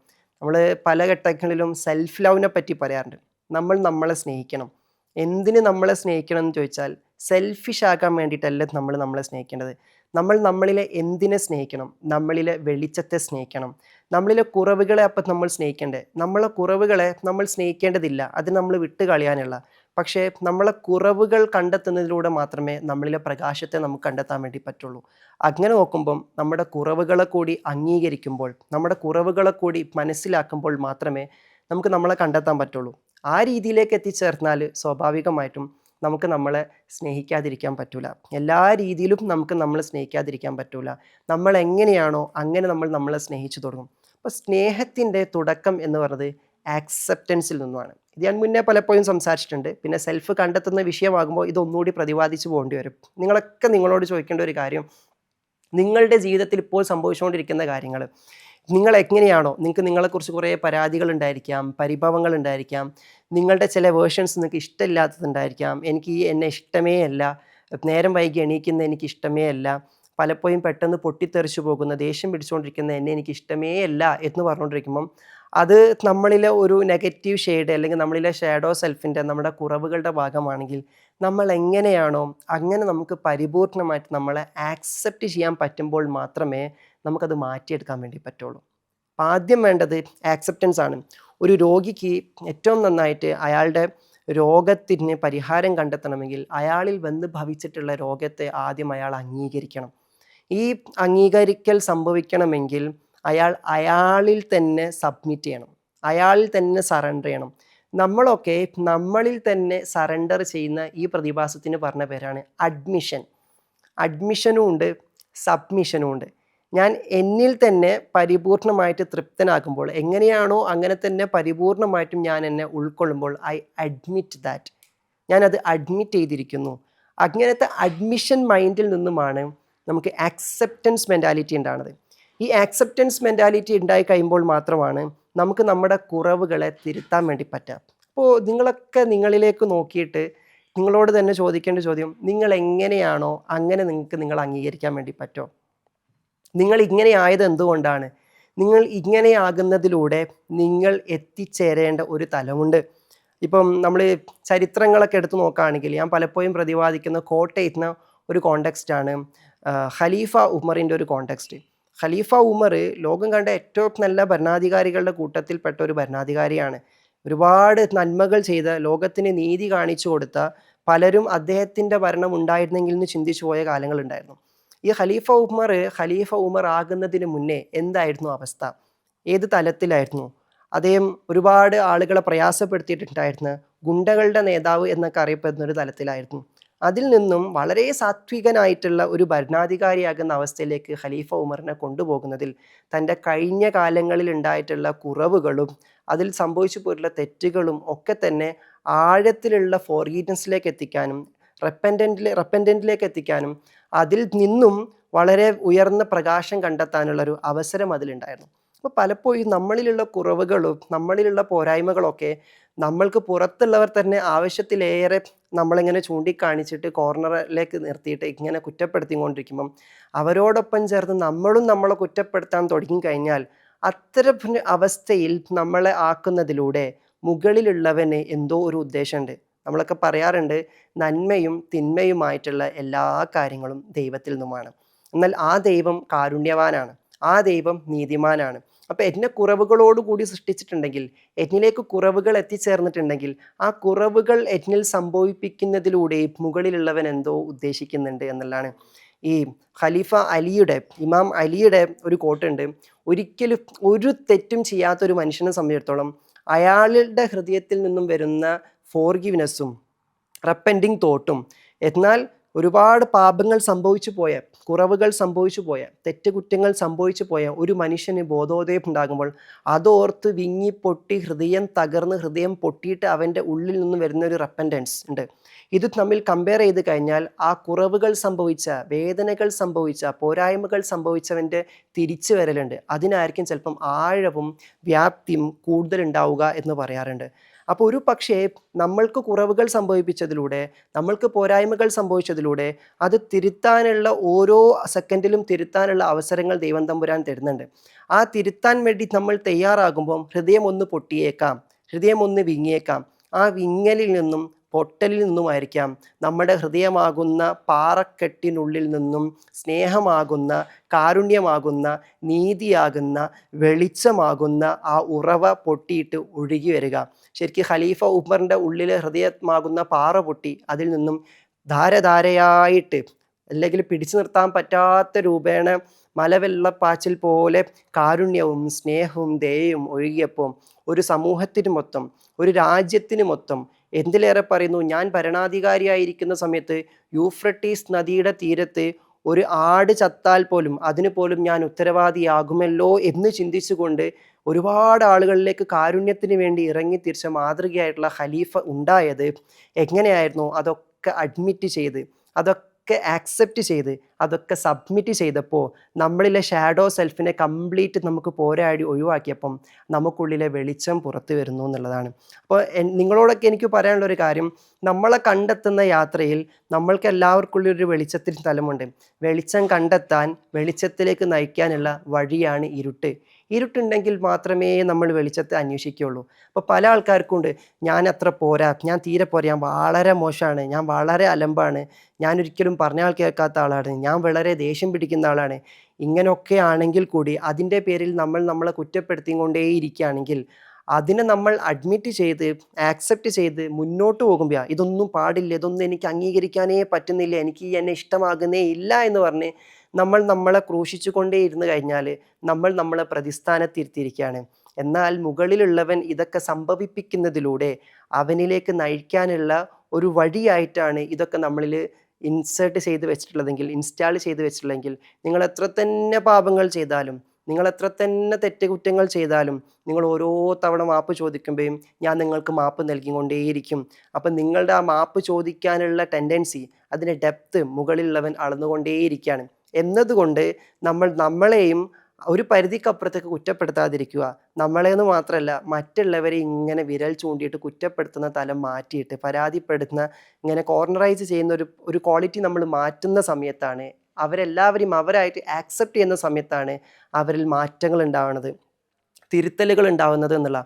നമ്മൾ പല ഘട്ടങ്ങളിലും സെൽഫ് ലവിനെ പറ്റി പറയാറുണ്ട്. നമ്മൾ നമ്മളെ സ്നേഹിക്കണം. എന്തിന് നമ്മളെ സ്നേഹിക്കണം എന്ന് ചോദിച്ചാൽ സെൽഫിഷ് ആക്കാൻ വേണ്ടിയിട്ടല്ല നമ്മളെ സ്നേഹിക്കേണ്ടത്. നമ്മളിലെ എന്തിനെ സ്നേഹിക്കണം? നമ്മളിലെ വെളിച്ചത്തെ സ്നേഹിക്കണം. നമ്മളിലെ കുറവുകളെ അപ്പം നമ്മൾ സ്നേഹിക്കേണ്ടത്. നമ്മളെ കുറവുകളെ നമ്മൾ സ്നേഹിക്കേണ്ടതില്ല, അത് നമ്മൾ വിട്ട് കളയാനുള്ള. പക്ഷേ നമ്മളെ കുറവുകൾ കണ്ടെത്തുന്നതിലൂടെ മാത്രമേ നമ്മളിലെ പ്രകാശത്തെ നമുക്ക് കണ്ടെത്താൻ വേണ്ടി പറ്റുള്ളൂ. അങ്ങനെ നോക്കുമ്പം നമ്മുടെ കുറവുകളെ കൂടി അംഗീകരിക്കുമ്പോൾ, നമ്മുടെ കുറവുകളെ കൂടി മനസ്സിലാക്കുമ്പോൾ മാത്രമേ നമുക്ക് നമ്മളെ കണ്ടെത്താൻ പറ്റുള്ളൂ. ആ രീതിയിലേക്ക് എത്തിച്ചേർന്നാൽ സ്വാഭാവികമായിട്ടും നമുക്ക് നമ്മളെ സ്നേഹിക്കാതിരിക്കാൻ പറ്റൂല. എല്ലാ രീതിയിലും നമുക്ക് നമ്മളെ സ്നേഹിക്കാതിരിക്കാൻ പറ്റൂല. നമ്മൾ എങ്ങനെയാണോ അങ്ങനെ നമ്മൾ നമ്മളെ സ്നേഹിച്ചു തുടങ്ങും. അപ്പോൾ സ്നേഹത്തിൻ്റെ തുടക്കം എന്ന് പറയുന്നത് ആക്സെപ്റ്റൻസിൽ നിന്നുമാണ്. ഇത് ഞാൻ മുന്നേ പലപ്പോഴും സംസാരിച്ചിട്ടുണ്ട്. പിന്നെ സെൽഫ് കണ്ടെത്തുന്ന വിഷയമാകുമ്പോൾ ഇതൊന്നുകൂടി പ്രതിപാദിച്ചു പോകേണ്ടി വരും. നിങ്ങളൊക്കെ നിങ്ങളോട് ചോദിക്കേണ്ട ഒരു കാര്യം, നിങ്ങളുടെ ജീവിതത്തിൽ ഇപ്പോൾ സംഭവിച്ചുകൊണ്ടിരിക്കുന്ന കാര്യങ്ങൾ നിങ്ങൾ എങ്ങനെയാണോ, നിങ്ങൾക്ക് നിങ്ങളെക്കുറിച്ച് കുറേ പരാതികൾ ഉണ്ടായിരിക്കാം, പരിഭവങ്ങൾ ഉണ്ടായിരിക്കാം, നിങ്ങളുടെ ചില വേർഷൻസ് നിങ്ങൾക്ക് ഇഷ്ടമില്ലാത്തതുണ്ടായിരിക്കാം. എന്നെ ഇഷ്ടമേ അല്ല, നേരം വൈകി എണീക്കുന്ന എനിക്ക് ഇഷ്ടമേ അല്ല, പലപ്പോഴും പെട്ടെന്ന് പൊട്ടിത്തെറിച്ചു പോകുന്ന, ദേഷ്യം പിടിച്ചുകൊണ്ടിരിക്കുന്ന എന്നെ എനിക്ക് ഇഷ്ടമേ അല്ല എന്ന് പറഞ്ഞുകൊണ്ടിരിക്കുമ്പം അത് നമ്മളിലെ ഒരു നെഗറ്റീവ് ഷെയ്ഡ് അല്ലെങ്കിൽ നമ്മളിലെ ഷാഡോ സെൽഫിൻ്റെ നമ്മുടെ കുറവുകളുടെ ഭാഗമാണെങ്കിൽ നമ്മൾ എങ്ങനെയാണോ അങ്ങനെ നമുക്ക് പരിപൂർണമായിട്ട് നമ്മളെ ആക്സെപ്റ്റ് ചെയ്യാൻ പറ്റുമ്പോൾ മാത്രമേ നമുക്കത് മാറ്റിയെടുക്കാൻ വേണ്ടി പറ്റുള്ളൂ. ആദ്യം വേണ്ടത് ആക്സെപ്റ്റൻസ് ആണ്. ഒരു രോഗിക്ക് ഏറ്റവും നന്നായിട്ട് അയാളുടെ രോഗത്തിന് പരിഹാരം കണ്ടെത്തണമെങ്കിൽ അയാളിൽ വന്ന് ഭവിച്ചിട്ടുള്ള രോഗത്തെ ആദ്യം അയാൾ അംഗീകരിക്കണം. ഈ അംഗീകരിക്കൽ സംഭവിക്കണമെങ്കിൽ അയാളിൽ തന്നെ സബ്മിറ്റ് ചെയ്യണം, അയാളിൽ തന്നെ സറണ്ടർ ചെയ്യണം. നമ്മളൊക്കെ നമ്മളിൽ തന്നെ സറണ്ടർ ചെയ്യുന്ന ഈ പ്രതിഭാസത്തിന് പറഞ്ഞ പേരാണ് അഡ്മിഷൻ. അഡ്മിഷനും ഉണ്ട്, സബ്മിഷനും ഉണ്ട്. ഞാൻ എന്നിൽ തന്നെ പരിപൂർണമായിട്ട് തൃപ്തനാക്കുമ്പോൾ, എങ്ങനെയാണോ അങ്ങനെ തന്നെ പരിപൂർണമായിട്ടും ഞാൻ എന്നെ ഉൾക്കൊള്ളുമ്പോൾ, ഐ അഡ്മിറ്റ് ദാറ്റ്, ഞാനത് അഡ്മിറ്റ് ചെയ്തിരിക്കുന്നു. അങ്ങനത്തെ അഡ്മിഷൻ മൈൻഡിൽ നിന്നുമാണ് നമുക്ക് ആക്സെപ്റ്റൻസ് മെൻറ്റാലിറ്റി ഉണ്ടാകുന്നത്. ഈ ആക്സെപ്റ്റൻസ് മെൻറ്റാലിറ്റി ഉണ്ടായി കഴിയുമ്പോൾ മാത്രമാണ് നമുക്ക് നമ്മുടെ കുറവുകളെ തിരുത്താൻ വേണ്ടി പറ്റുക. അപ്പോൾ നിങ്ങളൊക്കെ നിങ്ങളിലേക്ക് നോക്കിയിട്ട് നിങ്ങളോട് തന്നെ ചോദിക്കേണ്ട ചോദ്യം, നിങ്ങൾ എങ്ങനെയാണോ അങ്ങനെ നിങ്ങൾക്ക് നിങ്ങൾ അംഗീകരിക്കാൻ വേണ്ടി പറ്റുമോ? നിങ്ങൾ ഇങ്ങനെ ആയത് എന്തുകൊണ്ടാണ്? നിങ്ങൾ ഇങ്ങനെയാകുന്നതിലൂടെ നിങ്ങൾ എത്തിച്ചേരേണ്ട ഒരു തലമുണ്ട്. ഇപ്പം നമ്മൾ ചരിത്രങ്ങളൊക്കെ എടുത്ത് നോക്കുകയാണെങ്കിൽ ഞാൻ പലപ്പോഴും പ്രതിപാദിക്കുന്ന കോട്ടയത്തുന്ന ഒരു കോണ്ടെക്സ്റ്റാണ് ഖലീഫ ഉമറിൻ്റെ ഒരു കോണ്ടെക്സ്റ്റ്. ഖലീഫ ഉമർ ലോകം കണ്ട ഏറ്റവും നല്ല ഭരണാധികാരികളുടെ കൂട്ടത്തിൽപ്പെട്ട ഒരു ഭരണാധികാരിയാണ്. ഒരുപാട് നന്മകൾ ചെയ്ത, ലോകത്തിന് നീതി കാണിച്ചു കൊടുത്ത, പലരും അദ്ദേഹത്തിൻ്റെ ഭരണം ഉണ്ടായിരുന്നെങ്കിൽ എന്ന് ചിന്തിച്ചു പോയ കാലങ്ങളുണ്ടായിരുന്നു. ഈ ഖലീഫ ഉമർ ആകുന്നതിന് മുന്നേ എന്തായിരുന്നു അവസ്ഥ? ഏത് തലത്തിലായിരുന്നു? അദ്ദേഹം ഒരുപാട് ആളുകളെ പ്രയാസപ്പെടുത്തിയിട്ടുണ്ടായിരുന്നു. ഗുണ്ടകളുടെ നേതാവ് എന്നൊക്കെ അറിയപ്പെടുന്ന ഒരു തലത്തിലായിരുന്നു. അതിൽ നിന്നും വളരെ സാത്വികനായിട്ടുള്ള ഒരു ഭരണാധികാരിയാകുന്ന അവസ്ഥയിലേക്ക് ഖലീഫ ഉമറിനെ കൊണ്ടുപോകുന്നതിൽ തൻ്റെ കഴിഞ്ഞ കാലങ്ങളിൽ ഉണ്ടായിട്ടുള്ള കുറവുകളും അതിൽ സംഭവിച്ചു പോയിട്ടുള്ള തെറ്റുകളും ഒക്കെ തന്നെ ആഴത്തിലുള്ള ഫോർഗീവ്നെസ്സിലേക്ക് എത്തിക്കാനും റെപ്പൻറ്റൻറ്റിലേക്ക് എത്തിക്കാനും അതിൽ നിന്നും വളരെ ഉയർന്ന പ്രകാശം കണ്ടെത്താനുള്ളൊരു അവസരം അതിലുണ്ടായിരുന്നു. അപ്പോൾ പലപ്പോഴും നമ്മളിലുള്ള കുറവുകളും നമ്മളിലുള്ള പോരായ്മകളൊക്കെ നമ്മൾക്ക് പുറത്തുള്ളവർ തന്നെ ആവശ്യത്തിലേറെ നമ്മളിങ്ങനെ ചൂണ്ടിക്കാണിച്ചിട്ട് കോർണറിലേക്ക് നിർത്തിയിട്ട് ഇങ്ങനെ കുറ്റപ്പെടുത്തിക്കൊണ്ടിരിക്കുമ്പം അവരോടൊപ്പം ചേർന്ന് നമ്മളും നമ്മളെ കുറ്റപ്പെടുത്താൻ തുടങ്ങിക്കഴിഞ്ഞാൽ അത്തരം അവസ്ഥയിൽ നമ്മളെ ആക്കുന്നതിലൂടെ മുകളിലുള്ളവന് എന്തോ ഒരു ഉദ്ദേശമുണ്ട്. നമ്മളൊക്കെ പറയാറുണ്ട്, നന്മയും തിന്മയുമായിട്ടുള്ള എല്ലാ കാര്യങ്ങളും ദൈവത്തിൽ നിന്നുമാണ്. എന്നാൽ ആ ദൈവം കാരുണ്യവാനാണ്, ആ ദൈവം നീതിമാനാണ്. അപ്പോൾ എന്നെ കുറവുകളോടുകൂടി സൃഷ്ടിച്ചിട്ടുണ്ടെങ്കിൽ, എന്നിലേക്ക് കുറവുകൾ എത്തിച്ചേർന്നിട്ടുണ്ടെങ്കിൽ ആ കുറവുകൾ എന്നിൽ സംഭവിപ്പിക്കുന്നതിലൂടെ മുകളിലുള്ളവൻ എന്തോ ഉദ്ദേശിക്കുന്നുണ്ട് എന്നുള്ളതാണ്. ഈ ഇമാം അലിയുടെ ഒരു കോട്ടുണ്ട്, ഒരിക്കലും ഒരു തെറ്റും ചെയ്യാത്തൊരു മനുഷ്യനെ സംബന്ധിച്ചിടത്തോളം അയാളുടെ ഹൃദയത്തിൽ നിന്നും വരുന്ന ഫോർഗിവ്നെസ്സും റെപ്പൻറ്റിങ് തോട്ടും, എന്നാൽ ഒരുപാട് പാപങ്ങൾ സംഭവിച്ചു പോയ, കുറവുകൾ സംഭവിച്ചു പോയ, തെറ്റുകുറ്റങ്ങൾ സംഭവിച്ചു പോയ ഒരു മനുഷ്യന് ബോധോദയം ഉണ്ടാകുമ്പോൾ അതോർത്ത് വിങ്ങിപ്പൊട്ടി ഹൃദയം തകർന്ന് ഹൃദയം പൊട്ടിയിട്ട് അവൻ്റെ ഉള്ളിൽ നിന്ന് വരുന്ന ഒരു റെപ്പൻറ്റൻസ് ഉണ്ട്. ഇത് തമ്മിൽ കമ്പയർ ചെയ്ത് കഴിഞ്ഞാൽ ആ കുറവുകൾ സംഭവിച്ച, വേദനകൾ സംഭവിച്ച, പോരായ്മകൾ സംഭവിച്ചവൻ്റെ തിരിച്ചു വരലുണ്ട്. അതിനായിരിക്കും ചിലപ്പം ആഴവും വ്യാപ്തിയും കൂടുതലുണ്ടാവുക എന്ന് പറയാറുണ്ട്. അപ്പോൾ ഒരു പക്ഷേ നമ്മൾക്ക് കുറവുകൾ സംഭവിപ്പിച്ചതിലൂടെ, നമ്മൾക്ക് പോരായ്മകൾ സംഭവിച്ചതിലൂടെ അത് തിരുത്താനുള്ള ഓരോ സെക്കൻഡിലും തിരുത്താനുള്ള അവസരങ്ങൾ ദൈവം തമ്പുരാൻ തരുന്നുണ്ട്. ആ തിരുത്താൻ വേണ്ടി നമ്മൾ തയ്യാറാകുമ്പം ഹൃദയം ഒന്ന് പൊട്ടിയേക്കാം, ഹൃദയം ഒന്ന് വിങ്ങിയേക്കാം. ആ വിങ്ങലിൽ നിന്നും പൊട്ടലിൽ നിന്നുമായിരിക്കാം നമ്മുടെ ഹൃദയമാകുന്ന പാറക്കെട്ടിനുള്ളിൽ നിന്നും സ്നേഹമാകുന്ന, കാരുണ്യമാകുന്ന, നീതിയാകുന്ന, വെളിച്ചമാകുന്ന ആ ഉറവ പൊട്ടിയിട്ട് ഒഴുകി വരിക. ശരിക്കും ഖലീഫ ഉമറിൻ്റെ ഉള്ളിലെ ഹൃദയമാകുന്ന പാറ പൊട്ടി അതിൽ നിന്നും ധാരധാരയായിട്ട്, അല്ലെങ്കിൽ പിടിച്ചു നിർത്താൻ പറ്റാത്ത രൂപേണ മലവെള്ളപ്പാച്ചിൽ പോലെ കാരുണ്യവും സ്നേഹവും ദയയും ഒഴുകിയപ്പോൾ ഒരു സമൂഹത്തിന് മൊത്തം, ഒരു രാജ്യത്തിന് മൊത്തം, എന്തിലേറെ പറയുന്നു, ഞാൻ ഭരണാധികാരിയായിരിക്കുന്ന സമയത്ത് യൂഫ്രട്ടീസ് നദിയുടെ തീരത്ത് ഒരു ആട് ചത്താൽ പോലും അതിന് പോലും ഞാൻ ഉത്തരവാദിയാകുമല്ലോ എന്ന് ചിന്തിച്ചുകൊണ്ട് ഒരുപാട് ആളുകളിലേക്ക് കാരുണ്യത്തിന് വേണ്ടി ഇറങ്ങി തിരിച്ച മാതൃകയായിട്ടുള്ള ഖലീഫ ഉണ്ടായത് എങ്ങനെയായിരുന്നു? അതൊക്കെ അഡ്മിറ്റ് ചെയ്ത്, അതൊക്കെ ആക്സെപ്റ്റ് ചെയ്ത്, അതൊക്കെ സബ്മിറ്റ് ചെയ്തപ്പോൾ നമ്മളിലെ ഷാഡോ സെൽഫിനെ കംപ്ലീറ്റ് നമുക്ക് പോരാടി ഒഴിവാക്കിയപ്പം നമുക്കുള്ളിലെ വെളിച്ചം പുറത്തു വരുന്നു എന്നുള്ളതാണ്. അപ്പോൾ നിങ്ങളോടൊക്കെ എനിക്ക് പറയാനുള്ള ഒരു കാര്യം, നമ്മളെ കണ്ടെത്തുന്ന യാത്രയിൽ നമ്മൾക്ക് എല്ലാവർക്കുള്ള ഒരു വെളിച്ചത്തിന് സ്ഥലമുണ്ട്. വെളിച്ചം കണ്ടെത്താൻ, വെളിച്ചത്തിലേക്ക് നയിക്കാനുള്ള വഴിയാണ് ഇരുട്ട്. ഇരുട്ടുണ്ടെങ്കിൽ മാത്രമേ നമ്മൾ വെളിച്ചത്തെ അന്വേഷിക്കുകയുള്ളൂ. അപ്പോൾ പല ആൾക്കാർക്കും ഉണ്ട്, ഞാൻ അത്ര പോരാ, ഞാൻ തീരെ പോരാ, ഞാൻ വളരെ മോശമാണ്, ഞാൻ വളരെ അലമ്പാണ്, ഞാൻ ഒരിക്കലും പറഞ്ഞാൽ കേൾക്കാത്ത ആളാണ്, ഞാൻ വളരെ ദേഷ്യം പിടിക്കുന്ന ആളാണ്. ഇങ്ങനെയൊക്കെ ആണെങ്കിൽ കൂടി അതിൻ്റെ പേരിൽ നമ്മൾ നമ്മളെ കുറ്റപ്പെടുത്തിക്കൊണ്ടേയിരിക്കുകയാണെങ്കിൽ അതിനെ നമ്മൾ അഡ്മിറ്റ് ചെയ്ത് ആക്സെപ്റ്റ് ചെയ്ത് മുന്നോട്ട് പോകുമ്പോൾ ഇതൊന്നും പാടില്ല, ഇതൊന്നും എനിക്ക് അംഗീകരിക്കാനേ പറ്റുന്നില്ല, എനിക്ക് എന്നെ ഇഷ്ടമാകുന്നേ ഇല്ല എന്ന് പറഞ്ഞ് നമ്മൾ നമ്മളെ ക്രൂശിച്ചു കൊണ്ടേ ഇരുന്ന് കഴിഞ്ഞാൽ നമ്മൾ നമ്മളെ പ്രതിസ്ഥാനത്തിരുത്തിയിരിക്കുകയാണ്. എന്നാൽ മുകളിലുള്ളവൻ ഇതൊക്കെ സംഭവിപ്പിക്കുന്നതിലൂടെ അവനിലേക്ക് നയിക്കാനുള്ള ഒരു വഴിയായിട്ടാണ് ഇതൊക്കെ നമ്മളിൽ ഇൻസേർട്ട് ചെയ്ത് വെച്ചിട്ടുള്ളതെങ്കിൽ, ഇൻസ്റ്റാൾ ചെയ്ത് വെച്ചിട്ടുള്ളതെങ്കിൽ, നിങ്ങൾ എത്ര തന്നെ പാപങ്ങൾ ചെയ്താലും, നിങ്ങൾ എത്ര തന്നെ തെറ്റുകുറ്റങ്ങൾ ചെയ്താലും, നിങ്ങൾ ഓരോ തവണ മാപ്പ് ചോദിക്കുമ്പോഴും ഞാൻ നിങ്ങൾക്ക് മാപ്പ് നൽകിക്കൊണ്ടേയിരിക്കും. അപ്പം നിങ്ങളുടെ ആ മാപ്പ് ചോദിക്കാനുള്ള ടെൻഡൻസി, അതിൻ്റെ ഡെപ്ത് മുകളിലുള്ളവൻ അളന്നുകൊണ്ടേയിരിക്കുകയാണ് എന്നതുകൊണ്ട് നമ്മൾ നമ്മളെയും ഒരു പരിധിക്കപ്പുറത്തേക്ക് കുറ്റപ്പെടുത്താതിരിക്കുക. നമ്മളെന്ന് മാത്രമല്ല മറ്റുള്ളവരെ ഇങ്ങനെ വിരൽ ചൂണ്ടിയിട്ട് കുറ്റപ്പെടുത്തുന്ന തലം മാറ്റിയിട്ട് പരാതിപ്പെടുന്ന, ഇങ്ങനെ കോർണറൈസ് ചെയ്യുന്ന ഒരു ക്വാളിറ്റി നമ്മൾ മാറ്റുന്ന സമയത്താണ്, അവരെല്ലാവരെയും അവരായിട്ട് ആക്സെപ്റ്റ് ചെയ്യുന്ന സമയത്താണ് അവരിൽ മാറ്റങ്ങൾ ഉണ്ടാവുന്നത്, തിരുത്തലുകൾ ഉണ്ടാവുന്നത് എന്നുള്ള.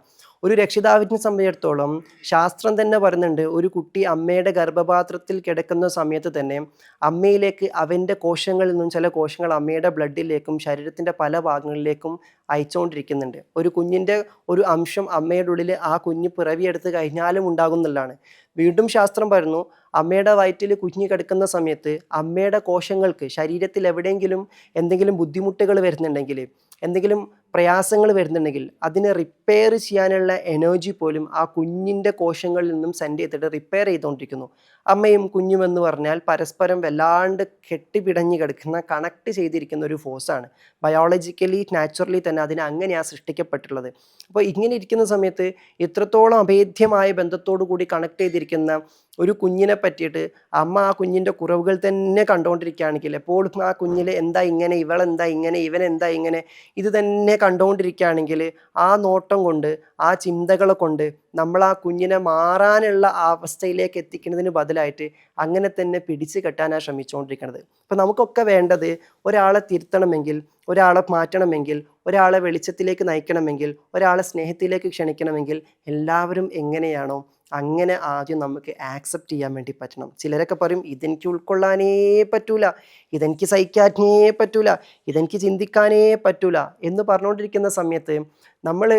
ഒരു രക്ഷിതാവിനെ സംബന്ധിച്ചിടത്തോളം ശാസ്ത്രം തന്നെ പറയുന്നുണ്ട്, ഒരു കുട്ടി അമ്മയുടെ ഗർഭപാത്രത്തിൽ കിടക്കുന്ന സമയത്ത് തന്നെ അമ്മയിലേക്ക് അവൻ്റെ കോശങ്ങളിൽ നിന്നും ചില കോശങ്ങൾ അമ്മയുടെ ബ്ലഡിലേക്കും ശരീരത്തിൻ്റെ പല ഭാഗങ്ങളിലേക്കും അയച്ചുകൊണ്ടിരിക്കുന്നുണ്ട്. ഒരു കുഞ്ഞിൻ്റെ ഒരു അംശം അമ്മയുടെ ഉള്ളിൽ ആ കുഞ്ഞ് പിറവിയെടുത്ത് കഴിഞ്ഞാലും ഉണ്ടാകുന്നതാണ്. വീണ്ടും ശാസ്ത്രം പറയുന്നു, അമ്മയുടെ വയറ്റിൽ കുഞ്ഞ് കിടക്കുന്ന സമയത്ത് അമ്മയുടെ കോശങ്ങൾക്ക് ശരീരത്തിൽ എവിടെയെങ്കിലും എന്തെങ്കിലും ബുദ്ധിമുട്ടുകൾ വരുന്നുണ്ടെങ്കിൽ, എന്തെങ്കിലും പ്രയാസങ്ങൾ വരുന്നുണ്ടെങ്കിൽ അതിനെ റിപ്പയർ ചെയ്യാനുള്ള എനർജി പോലും ആ കുഞ്ഞിൻ്റെ കോശങ്ങളിൽ നിന്നും സെൻഡ് ചെയ്തിട്ട് റിപ്പയർ ചെയ്തുകൊണ്ടിരിക്കുന്നു. അമ്മയും കുഞ്ഞും എന്ന് പറഞ്ഞാൽ പരസ്പരം വല്ലാണ്ട് കെട്ടിപ്പിടഞ്ഞ് കിടക്കുന്ന, കണക്ട് ചെയ്തിരിക്കുന്ന ഒരു ഫോഴ്സാണ്. ബയോളജിക്കലി നാച്ചുറലി തന്നെ അതിനെ അങ്ങനെയാണ് സൃഷ്ടിക്കപ്പെട്ടുള്ളത്. അപ്പോൾ ഇങ്ങനെ ഇരിക്കുന്ന സമയത്ത് ഇത്രത്തോളം അഭേദ്യമായ ബന്ധത്തോടു കൂടി കണക്ട് ചെയ്തിരിക്കുന്ന ഒരു കുഞ്ഞിനെ പറ്റിയിട്ട് അമ്മ ആ കുഞ്ഞിൻ്റെ കുറവുകൾ തന്നെ കണ്ടുകൊണ്ടിരിക്കുകയാണെങ്കിൽ, എപ്പോഴും ആ കുഞ്ഞിൽ എന്താ ഇങ്ങനെ, ഇവളെന്താ ഇങ്ങനെ, ഇവനെന്താ ഇങ്ങനെ, ഇത് തന്നെ കണ്ടുകൊണ്ടിരിക്കുകയാണെങ്കിൽ ആ നോട്ടം കൊണ്ട്, ആ ചിന്തകളെ കൊണ്ട് നമ്മൾ ആ കുഞ്ഞിനെ മാറാനുള്ള അവസ്ഥയിലേക്ക് എത്തിക്കുന്നതിന് ബദലായിട്ട് അങ്ങനെ തന്നെ പിടിച്ചു കെട്ടാനാണ് ശ്രമിച്ചുകൊണ്ടിരിക്കുന്നത്. അപ്പം നമുക്കൊക്കെ വേണ്ടത്, ഒരാളെ തിരുത്തണമെങ്കിൽ, ഒരാളെ മാറ്റണമെങ്കിൽ, ഒരാളെ വെളിച്ചത്തിലേക്ക് നയിക്കണമെങ്കിൽ, ഒരാളെ സ്നേഹത്തിലേക്ക് ക്ഷണിക്കണമെങ്കിൽ എല്ലാവരും എങ്ങനെയാണോ അങ്ങനെ ആദ്യം നമുക്ക് ആക്സെപ്റ്റ് ചെയ്യാൻ വേണ്ടി പറ്റണം. ചിലരൊക്കെ പറയും, ഇതെനിക്ക് ഉൾക്കൊള്ളാനേ പറ്റൂല, ഇതെനിക്ക് സഹിക്കാനേ പറ്റൂല, ഇതെനിക്ക് ചിന്തിക്കാനേ പറ്റൂല എന്ന് പറഞ്ഞുകൊണ്ടിരിക്കുന്ന സമയത്ത് നമ്മൾ,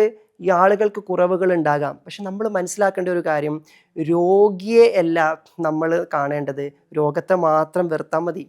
ഈ ആളുകൾക്ക് കുറവുകൾ ഉണ്ടാകാം, പക്ഷെ നമ്മൾ മനസ്സിലാക്കേണ്ട ഒരു കാര്യം, രോഗിയെ അല്ല നമ്മൾ കാണേണ്ടത്, രോഗത്തെ മാത്രം വെറുത്താൽ മതി,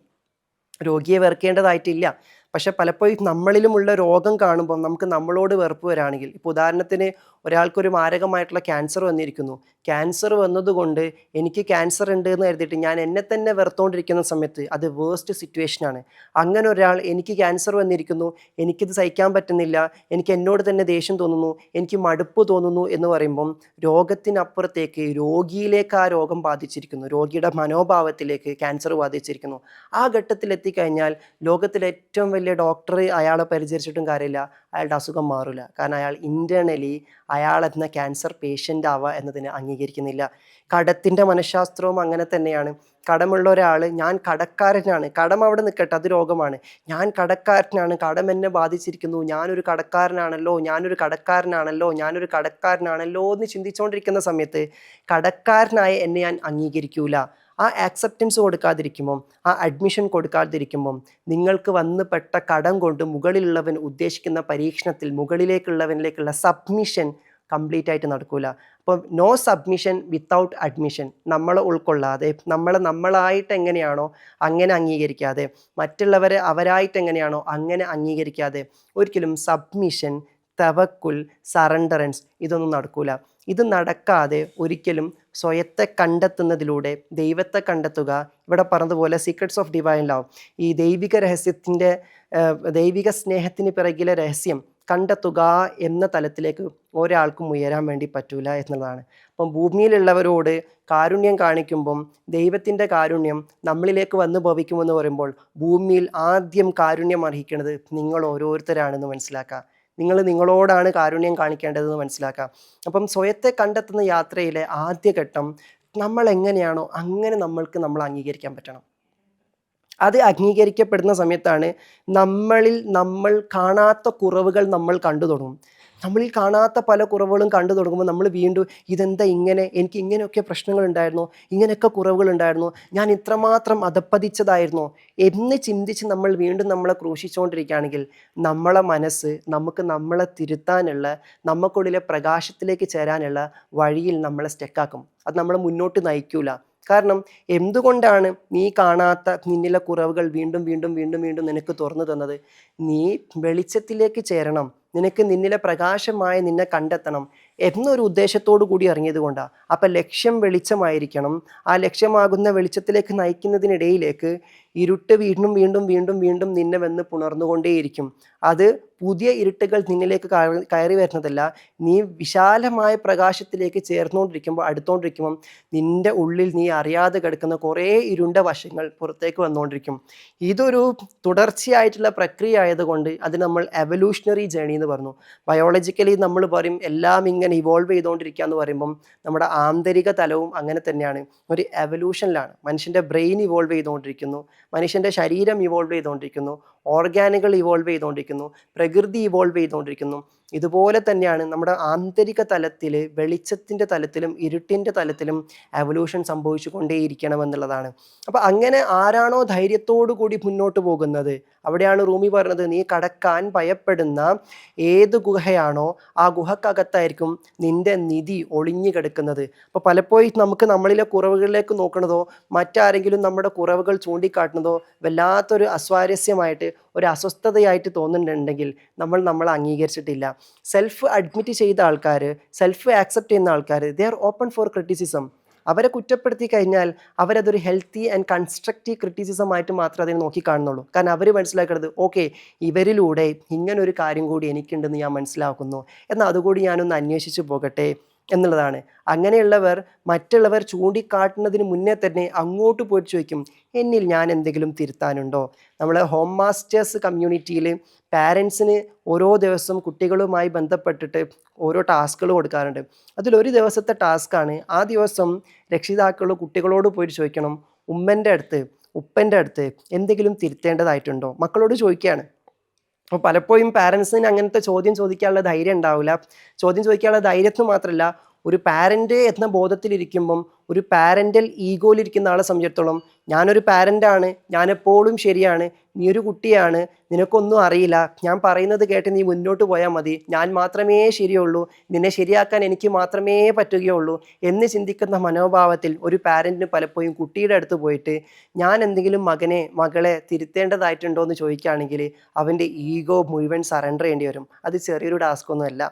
രോഗിയെ വെറുക്കേണ്ടതായിട്ടില്ല. പക്ഷെ പലപ്പോഴും നമ്മളിലുമുള്ള രോഗം കാണുമ്പോൾ നമുക്ക് നമ്മളോട് വെറുപ്പ് വരാണെങ്കിൽ, ഇപ്പോൾ ഉദാഹരണത്തിന് ഒരാൾക്കൊരു മാരകമായിട്ടുള്ള ക്യാൻസർ വന്നിരിക്കുന്നു, ക്യാൻസർ വന്നതുകൊണ്ട് എനിക്ക് ക്യാൻസർ ഉണ്ട് എന്ന് കരുതിയിട്ട് ഞാൻ എന്നെ തന്നെ വെറുത്തുകൊണ്ടിരിക്കുന്ന സമയത്ത് അത് വേസ്റ്റ് സിറ്റുവേഷനാണ്. അങ്ങനെ ഒരാൾ, എനിക്ക് ക്യാൻസർ വന്നിരിക്കുന്നു, എനിക്കിത് സഹിക്കാൻ പറ്റുന്നില്ല, എനിക്ക് എന്നോട് തന്നെ ദേഷ്യം തോന്നുന്നു, എനിക്ക് മടുപ്പ് തോന്നുന്നു എന്ന് പറയുമ്പം രോഗത്തിനപ്പുറത്തേക്ക് രോഗിയിലേക്ക് ആ രോഗം ബാധിച്ചിരിക്കുന്നു, രോഗിയുടെ മനോഭാവത്തിലേക്ക് ക്യാൻസർ ബാധിച്ചിരിക്കുന്നു. ആ ഘട്ടത്തിൽ എത്തിക്കഴിഞ്ഞാൽ ലോകത്തിലെ ഏറ്റവും വലിയ ഡോക്ടർ അയാളെ പരിചരിച്ചിട്ടും കാര്യമില്ല, അയാളുടെ അസുഖം മാറില്ല. കാരണം അയാൾ ഇൻറ്റേർണലി അയാളെന്ന ക്യാൻസർ പേഷ്യൻ്റ് ആവുക എന്നതിനെ അംഗീകരിക്കുന്നില്ല. കടത്തിൻ്റെ മനഃശാസ്ത്രവും അങ്ങനെ തന്നെയാണ്. കടമുള്ള ഒരാൾ, ഞാൻ കടക്കാരനാണ്, കടം അവിടെ നിൽക്കട്ടെ, അത് രോഗമാണ്, ഞാൻ കടക്കാരനാണ്, കടം എന്നെ ബാധിച്ചിരിക്കുന്നു, ഞാനൊരു കടക്കാരനാണല്ലോ, ഞാനൊരു കടക്കാരനാണല്ലോ, ഞാനൊരു കടക്കാരനാണല്ലോ എന്ന് ചിന്തിച്ചുകൊണ്ടിരിക്കുന്ന സമയത്ത് കടക്കാരനായ എന്നെ ഞാൻ അംഗീകരിക്കൂല. ആ ആക്സെപ്റ്റൻസ് കൊടുക്കാതിരിക്കുമ്പം, ആ അഡ്മിഷൻ കൊടുക്കാതിരിക്കുമ്പം നിങ്ങൾക്ക് വന്ന് പെട്ട കടം കൊണ്ട് മുകളിലുള്ളവൻ ഉദ്ദേശിക്കുന്ന പരീക്ഷണത്തിൽ മുകളിലേക്കുള്ളവനിലേക്കുള്ള സബ്മിഷൻ കംപ്ലീറ്റ് ആയിട്ട് നടക്കൂല. അപ്പോൾ നോ സബ്മിഷൻ വിത്തൗട്ട് അഡ്മിഷൻ. നമ്മളെ ഉൾക്കൊള്ളാതെ, നമ്മളായിട്ട് എങ്ങനെയാണോ അങ്ങനെ അംഗീകരിക്കാതെ, മറ്റുള്ളവരെ അവരായിട്ട് എങ്ങനെയാണോ അങ്ങനെ അംഗീകരിക്കാതെ ഒരിക്കലും സബ്മിഷൻ തവക്കുൽ, സറണ്ടറൻസ് ഇതൊന്നും നടക്കൂല. ഇത് നടക്കാതെ ഒരിക്കലും സ്വയത്തെ കണ്ടെത്തുന്നതിലൂടെ ദൈവത്തെ കണ്ടെത്തുക, ഇവിടെ പറഞ്ഞതുപോലെ സീക്രട്സ് ഓഫ് ഡിവൈൻ ലവ്, ഈ ദൈവിക രഹസ്യത്തിൻ്റെ ദൈവിക സ്നേഹത്തിന് പിറകിലെ രഹസ്യം കണ്ടെത്തുക എന്ന തലത്തിലേക്ക് ഒരാൾക്കും ഉയരാൻ വേണ്ടി പറ്റൂല എന്നുള്ളതാണ്. അപ്പം ഭൂമിയിലുള്ളവരോട് കാരുണ്യം കാണിക്കുമ്പം ദൈവത്തിൻ്റെ കാരുണ്യം നമ്മളിലേക്ക് വന്നു ഭവിക്കുമെന്ന് പറയുമ്പോൾ ഭൂമിയിൽ ആദ്യം കാരുണ്യം അർഹിക്കുന്നത് നിങ്ങൾ ഓരോരുത്തരാണെന്ന് മനസ്സിലാക്കുക. നിങ്ങളോടാണ് കാരുണ്യം കാണിക്കേണ്ടതെന്ന് മനസ്സിലാക്കുക. അപ്പം സ്വയത്തെ കണ്ടെത്തുന്ന യാത്രയിലെ ആദ്യഘട്ടം നമ്മൾ എങ്ങനെയാണോ അങ്ങനെ നമ്മൾ അംഗീകരിക്കാൻ പറ്റണം. അത് അംഗീകരിക്കപ്പെടുന്ന സമയത്താണ് നമ്മൾ കാണാത്ത കുറവുകൾ നമ്മൾ കണ്ടു തുടങ്ങും. നമ്മളിൽ കാണാത്ത പല കുറവുകളും കണ്ടു തുടങ്ങുമ്പോൾ നമ്മൾ വീണ്ടും ഇതെന്താ ഇങ്ങനെ, എനിക്ക് ഇങ്ങനെയൊക്കെ പ്രശ്നങ്ങളുണ്ടായിരുന്നോ, ഇങ്ങനെയൊക്കെ കുറവുകളുണ്ടായിരുന്നോ, ഞാൻ ഇത്രമാത്രം അധപ്പതിച്ചതായിരുന്നോ എന്ന് ചിന്തിച്ച് നമ്മൾ വീണ്ടും നമ്മളെ ക്രൂശിച്ചുകൊണ്ടിരിക്കുകയാണെങ്കിൽ നമ്മളെ മനസ്സ് നമ്മളെ തിരുത്താനുള്ള, നമുക്കുള്ളിലെ പ്രകാശത്തിലേക്ക് ചേരാനുള്ള വഴിയിൽ നമ്മളെ സ്റ്റക്കാക്കും. അത് നമ്മളെ മുന്നോട്ട് നയിക്കൂല. കാരണം എന്തുകൊണ്ടാണ് നീ കാണാത്ത നിന്നിലെ കുറവുകൾ വീണ്ടും വീണ്ടും വീണ്ടും വീണ്ടും നിനക്ക് തുറന്നു തന്നത്? നീ വെളിച്ചത്തിലേക്ക് ചേരണം, നിനക്ക് നിന്നിലെ പ്രകാശമായ നിന്നെ കണ്ടെത്തണം എന്നൊരു ഉദ്ദേശത്തോടു കൂടി ഇറങ്ങിയത് കൊണ്ടാണ്. അപ്പം ലക്ഷ്യം വെളിച്ചമായിരിക്കണം. ആ ലക്ഷ്യമാകുന്ന വെളിച്ചത്തിലേക്ക് നയിക്കുന്നതിനിടയിലേക്ക് ഇരുട്ട് വീണ്ടും വീണ്ടും വീണ്ടും വീണ്ടും നിന്നെ വന്ന് പുണർന്നുകൊണ്ടേയിരിക്കും. അത് പുതിയ ഇരുട്ടുകൾ നിന്നിലേക്ക് കയറി വരുന്നതല്ല, നീ വിശാലമായ പ്രകാശത്തിലേക്ക് അടുത്തോണ്ടിരിക്കുമ്പം നിന്റെ ഉള്ളിൽ നീ അറിയാതെ കിടക്കുന്ന കുറേ ഇരുണ്ട വശങ്ങൾ പുറത്തേക്ക് വന്നുകൊണ്ടിരിക്കും. ഇതൊരു തുടർച്ചയായിട്ടുള്ള പ്രക്രിയ ആയതുകൊണ്ട് അത് നമ്മൾ എവല്യൂഷണറി ജേണി എന്ന് പറഞ്ഞു. ബയോളജിക്കലി നമ്മൾ പറയും എല്ലാം ഇങ്ങനെ ഇവോൾവ് ചെയ്തുകൊണ്ടിരിക്കുക എന്ന് പറയുമ്പം നമ്മുടെ ആന്തരിക തലവും അങ്ങനെ തന്നെയാണ്, ഒരു എവല്യൂഷനിലാണ്. മനുഷ്യൻ്റെ ബ്രെയിൻ ഇവോൾവ് ചെയ്തുകൊണ്ടിരിക്കുന്നു, മനുഷ്യൻ്റെ ശരീരം ഇവോൾവ് ചെയ്തുകൊണ്ടിരിക്കുന്നു, ഓർഗാനുകൾ ഇവോൾവ് ചെയ്തുകൊണ്ടിരിക്കുന്നു, പ്രകൃതി ഇവോൾവ് ചെയ്തുകൊണ്ടിരിക്കുന്നു. ഇതുപോലെ തന്നെയാണ് നമ്മുടെ ആന്തരിക തലത്തിൽ, വെളിച്ചത്തിൻ്റെ തലത്തിലും ഇരുട്ടിൻ്റെ തലത്തിലും എവല്യൂഷൻ സംഭവിച്ചു കൊണ്ടേയിരിക്കണമെന്നുള്ളതാണ്. അപ്പോൾ അങ്ങനെ ആരാണോ ധൈര്യത്തോടു കൂടി മുന്നോട്ട് പോകുന്നത്, അവിടെയാണ് റൂമി പറഞ്ഞത്, നീ കടക്കാൻ ഭയപ്പെടുന്ന ഏത് ഗുഹയാണോ ആ ഗുഹക്കകത്തായിരിക്കും നിന്റെ നിധി ഒളിഞ്ഞു കിടക്കുന്നത്. അപ്പോൾ പലപ്പോഴും നമുക്ക് നമ്മളിലെ കുറവുകളിലേക്ക് നോക്കണതോ മറ്റാരെങ്കിലും നമ്മുടെ കുറവുകൾ ചൂണ്ടിക്കാട്ടുന്നതോ വല്ലാത്തൊരു അസ്വാരസ്യമായിട്ട്, ഒരു അസ്വസ്ഥതയായിട്ട് തോന്നുന്നുണ്ടെങ്കിൽ നമ്മളെ അംഗീകരിച്ചിട്ടില്ല. സെൽഫ് അഡ്മിറ്റ് ചെയ്ത ആൾക്കാർ, സെൽഫ് ആക്സെപ്റ്റ് ചെയ്യുന്ന ആൾക്കാർ, they are open four criticism. അവരെ കുറ്റപ്പെടുത്തി കഴിഞ്ഞാൽ അവരതൊരു ഹെൽത്തി ആൻഡ് കൺസ്ട്രക്റ്റീവ് ക്രിറ്റിസിസം ആയിട്ട് മാത്രമേ അതിനെ നോക്കിക്കാണുന്നുള്ളൂ. കാരണം അവർ മനസ്സിലാക്കുന്നത് ഓക്കെ, ഇവരിലൂടെ ഇങ്ങനൊരു കാര്യം കൂടി എനിക്കുണ്ടെന്ന് ഞാൻ മനസ്സിലാക്കുന്നു, എന്നാൽ അതുകൂടി ഞാനൊന്ന് അന്വേഷിച്ച് പോകട്ടെ എന്നുള്ളതാണ്. അങ്ങനെയുള്ളവർ മറ്റുള്ളവർ ചൂണ്ടിക്കാട്ടുന്നതിന് മുന്നേ തന്നെ അങ്ങോട്ട് പോയിട്ട് ചോദിക്കും, എന്നിൽ ഞാൻ എന്തെങ്കിലും തിരുത്താനുണ്ടോ? നമ്മൾ ഹോം മാസ്റ്റേഴ്സ് കമ്മ്യൂണിറ്റിയിൽ പാരൻസിന് ഓരോ ദിവസം കുട്ടികളുമായി ബന്ധപ്പെട്ടിട്ട് ഓരോ ടാസ്കുകൾ കൊടുക്കാറുണ്ട്. അതിലൊരു ദിവസത്തെ ടാസ്ക്കാണ്, ആ ദിവസം രക്ഷിതാക്കൾ കുട്ടികളോട് പോയിട്ട് ചോദിക്കണം, ഉമ്മൻ്റെ അടുത്ത് ഉപ്പൻ്റെ അടുത്ത് എന്തെങ്കിലും തിരുത്തേണ്ടതായിട്ടുണ്ടോ? മക്കളോട് ചോദിക്കുകയാണ്. അപ്പോൾ പലപ്പോഴും പാരൻസിന് അങ്ങനത്തെ ചോദ്യം ചോദിക്കാനുള്ള ധൈര്യം ഉണ്ടാവില്ല. ചോദ്യം ചോദിക്കാനുള്ള ധൈര്യത്തിന് മാത്രമല്ല, ഒരു പാരൻ്റ് എന്ന ബോധത്തിലിരിക്കുമ്പം, ഒരു പാരൻ്റൽ ഈഗോയിലിരിക്കുന്ന ആളെ സംബന്ധിച്ചിടത്തോളം, ഞാനൊരു പാരൻ്റാണ്, ഞാനെപ്പോഴും ശരിയാണ്, നീ ഒരു കുട്ടിയാണ്, നിനക്കൊന്നും അറിയില്ല, ഞാൻ പറയുന്നത് കേട്ട് നീ മുന്നോട്ട് പോയാൽ മതി, ഞാൻ മാത്രമേ ശരിയുള്ളൂ, നിന്നെ ശരിയാക്കാൻ എനിക്ക് മാത്രമേ പറ്റുകയുള്ളൂ എന്ന് ചിന്തിക്കുന്ന മനോഭാവത്തിൽ ഒരു പാരൻറ്റിന് പലപ്പോഴും കുട്ടിയുടെ അടുത്ത് പോയിട്ട് ഞാൻ എന്തെങ്കിലും മകളെ തിരുത്തേണ്ടതായിട്ടുണ്ടോ എന്ന് ചോദിക്കുകയാണെങ്കിൽ അവൻ്റെ ഈഗോ മുഴുവൻ സറണ്ടർ ചെയ്യേണ്ടി വരും. അത് ചെറിയൊരു ടാസ്കൊന്നുമല്ല.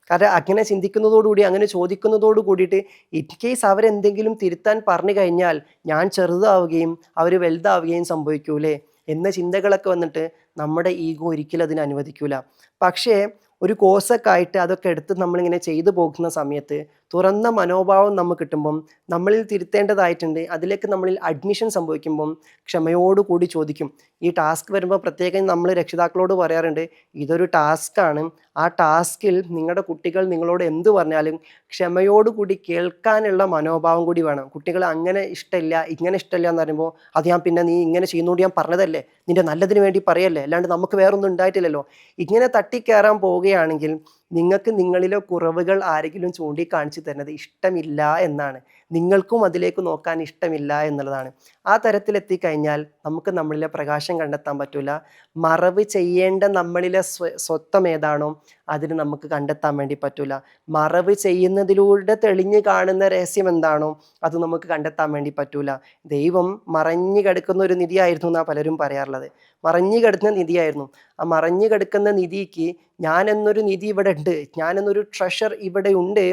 കാരണം അങ്ങനെ ചിന്തിക്കുന്നതോടുകൂടി, അങ്ങനെ ചോദിക്കുന്നതോട് കൂടിയിട്ട് ഇൻ കേസ് അവരെന്തെങ്കിലും തിരുത്താൻ പറഞ്ഞു കഴിഞ്ഞാൽ ഞാൻ ചെറുതാവുകയും അവർ വലുതാവുകയും സംഭവിക്കൂലേ എന്ന ചിന്തകളൊക്കെ വന്നിട്ട് നമ്മുടെ ഈഗോ ഒരിക്കലും അതിന് അനുവദിക്കൂല. പക്ഷേ ഒരു കോഴ്സൊക്കെ ആയിട്ട് അതൊക്കെ എടുത്ത് നമ്മളിങ്ങനെ ചെയ്തു പോകുന്ന സമയത്ത് തുറന്ന മനോഭാവം നമുക്ക് കിട്ടുമ്പം, നമ്മളിൽ തിരുത്തേണ്ടതായിട്ടുണ്ട്, അതിലേക്ക് നമ്മളിൽ അഡ്മിഷൻ സംഭവിക്കുമ്പം ക്ഷമയോടുകൂടി ചോദിക്കും. ഈ ടാസ്ക് വരുമ്പോൾ പ്രത്യേകം നമ്മൾ രക്ഷിതാക്കളോട് പറയാറുണ്ട്, ഇതൊരു ടാസ്ക്കാണ്, ആ ടാസ്കിൽ നിങ്ങളുടെ കുട്ടികൾ നിങ്ങളോട് എന്ത് പറഞ്ഞാലും ക്ഷമയോടുകൂടി കേൾക്കാനുള്ള മനോഭാവം കൂടി വേണം. കുട്ടികൾ അങ്ങനെ ഇഷ്ടമില്ല, ഇങ്ങനെ ഇഷ്ടമില്ല എന്ന് പറയുമ്പോൾ അത് നീ ഇങ്ങനെ ചെയ്യുന്നതുകൊണ്ട് ഞാൻ പറഞ്ഞതല്ലേ, നിൻ്റെ നല്ലതിന് വേണ്ടി പറയല്ലേ, അല്ലാണ്ട് നമുക്ക് വേറൊന്നും ഉണ്ടായിട്ടില്ലല്ലോ. ഇങ്ങനെ തട്ടിക്കയറാൻ പോവുകയാണെങ്കിൽ നിങ്ങൾക്ക് നിങ്ങളിലെ കുറവുകൾ ആരെങ്കിലും ചൂണ്ടിക്കാണിച്ച് തരുന്നത് ഇഷ്ടമില്ല എന്നാണ്. നിങ്ങൾക്കും അതിലേക്ക് നോക്കാൻ ഇഷ്ടമില്ല എന്നുള്ളതാണ്. ആ തരത്തിലെത്തിക്കഴിഞ്ഞാൽ നമുക്ക് നമ്മളിലെ പ്രകാശം കണ്ടെത്താൻ പറ്റില്ല. മറവ് ചെയ്യേണ്ട നമ്മളിലെ സ്വത്വം ഏതാണോ അതിന് നമുക്ക് കണ്ടെത്താൻ വേണ്ടി പറ്റില്ല. മറവ് ചെയ്യുന്നതിലൂടെ തെളിഞ്ഞു കാണുന്ന രഹസ്യം എന്താണോ അത് നമുക്ക് കണ്ടെത്താൻ വേണ്ടി പറ്റില്ല. ദൈവം മറഞ്ഞു കിടക്കുന്ന ഒരു നിധിയായിരുന്നു എന്നാണ് പലരും പറയാറുള്ളത്. മറഞ്ഞു കിടക്കുന്ന നിധിയായിരുന്നു. ആ മറഞ്ഞു കിടക്കുന്ന നിധിക്ക് ഞാൻ എന്നൊരു നിധി ഇവിടെ ഉണ്ട്, ഞാൻ എന്നൊരു ട്രഷർ ഇവിടെ ഉണ്ട്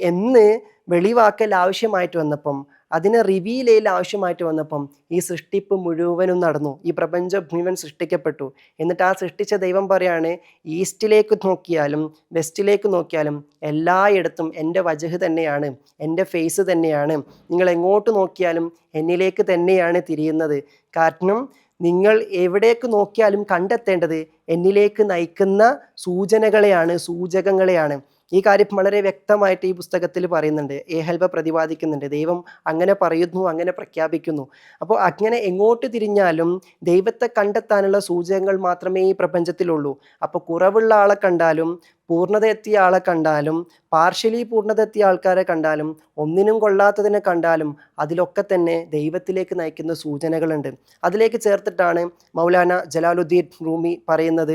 എന്ന് വെളിവാക്കൽ ആവശ്യമായിട്ട് വന്നപ്പം, അതിനെ റിവീൽ ചെയ്യൽ ആവശ്യമായിട്ട് വന്നപ്പം ഈ സൃഷ്ടിപ്പ് മുഴുവനും നടന്നു. ഈ പ്രപഞ്ചം മുഴുവൻ സൃഷ്ടിക്കപ്പെട്ടു. എന്നിട്ട് ആ സൃഷ്ടിച്ച ദൈവം പറയാണ്, ഈസ്റ്റിലേക്ക് നോക്കിയാലും വെസ്റ്റിലേക്ക് നോക്കിയാലും എല്ലായിടത്തും എൻ്റെ വജഹ് തന്നെയാണ്, എൻ്റെ ഫേസ് തന്നെയാണ്. നിങ്ങൾ എങ്ങോട്ട് നോക്കിയാലും എന്നിലേക്ക് തന്നെയാണ് തിരിയുന്നത്. കാരണം നിങ്ങൾ എവിടേക്ക് നോക്കിയാലും കണ്ടെത്തേണ്ടത് എന്നിലേക്ക് നയിക്കുന്ന സൂചകങ്ങളെയാണ്. ഈ കാര്യം വളരെ വ്യക്തമായിട്ട് ഈ പുസ്തകത്തിൽ പറയുന്നുണ്ട്. ഏഹൽവ പ്രതിപാദിക്കുന്നുണ്ട്. ദൈവം അങ്ങനെ പറയുന്നു, അങ്ങനെ പ്രഖ്യാപിക്കുന്നു. അപ്പോൾ അങ്ങനെ എങ്ങോട്ട് തിരിഞ്ഞാലും ദൈവത്തെ കണ്ടെത്താനുള്ള സൂചകങ്ങൾ മാത്രമേ ഈ പ്രപഞ്ചത്തിലുള്ളൂ. അപ്പോൾ കുറവുള്ള ആളെ കണ്ടാലും പൂർണ്ണത എത്തിയ ആളെ കണ്ടാലും പാർഷ്യലി പൂർണ്ണത എത്തിയ ആൾക്കാരെ കണ്ടാലും ഒന്നിനും കൊള്ളാത്തതിനെ കണ്ടാലും അതിലൊക്കെ തന്നെ ദൈവത്തിലേക്ക് നയിക്കുന്ന സൂചനകളുണ്ട്. അതിലേക്ക് ചേർത്തിട്ടാണ് മൗലാന ജലാലുദ്ദീൻ റൂമി പറയുന്നത്,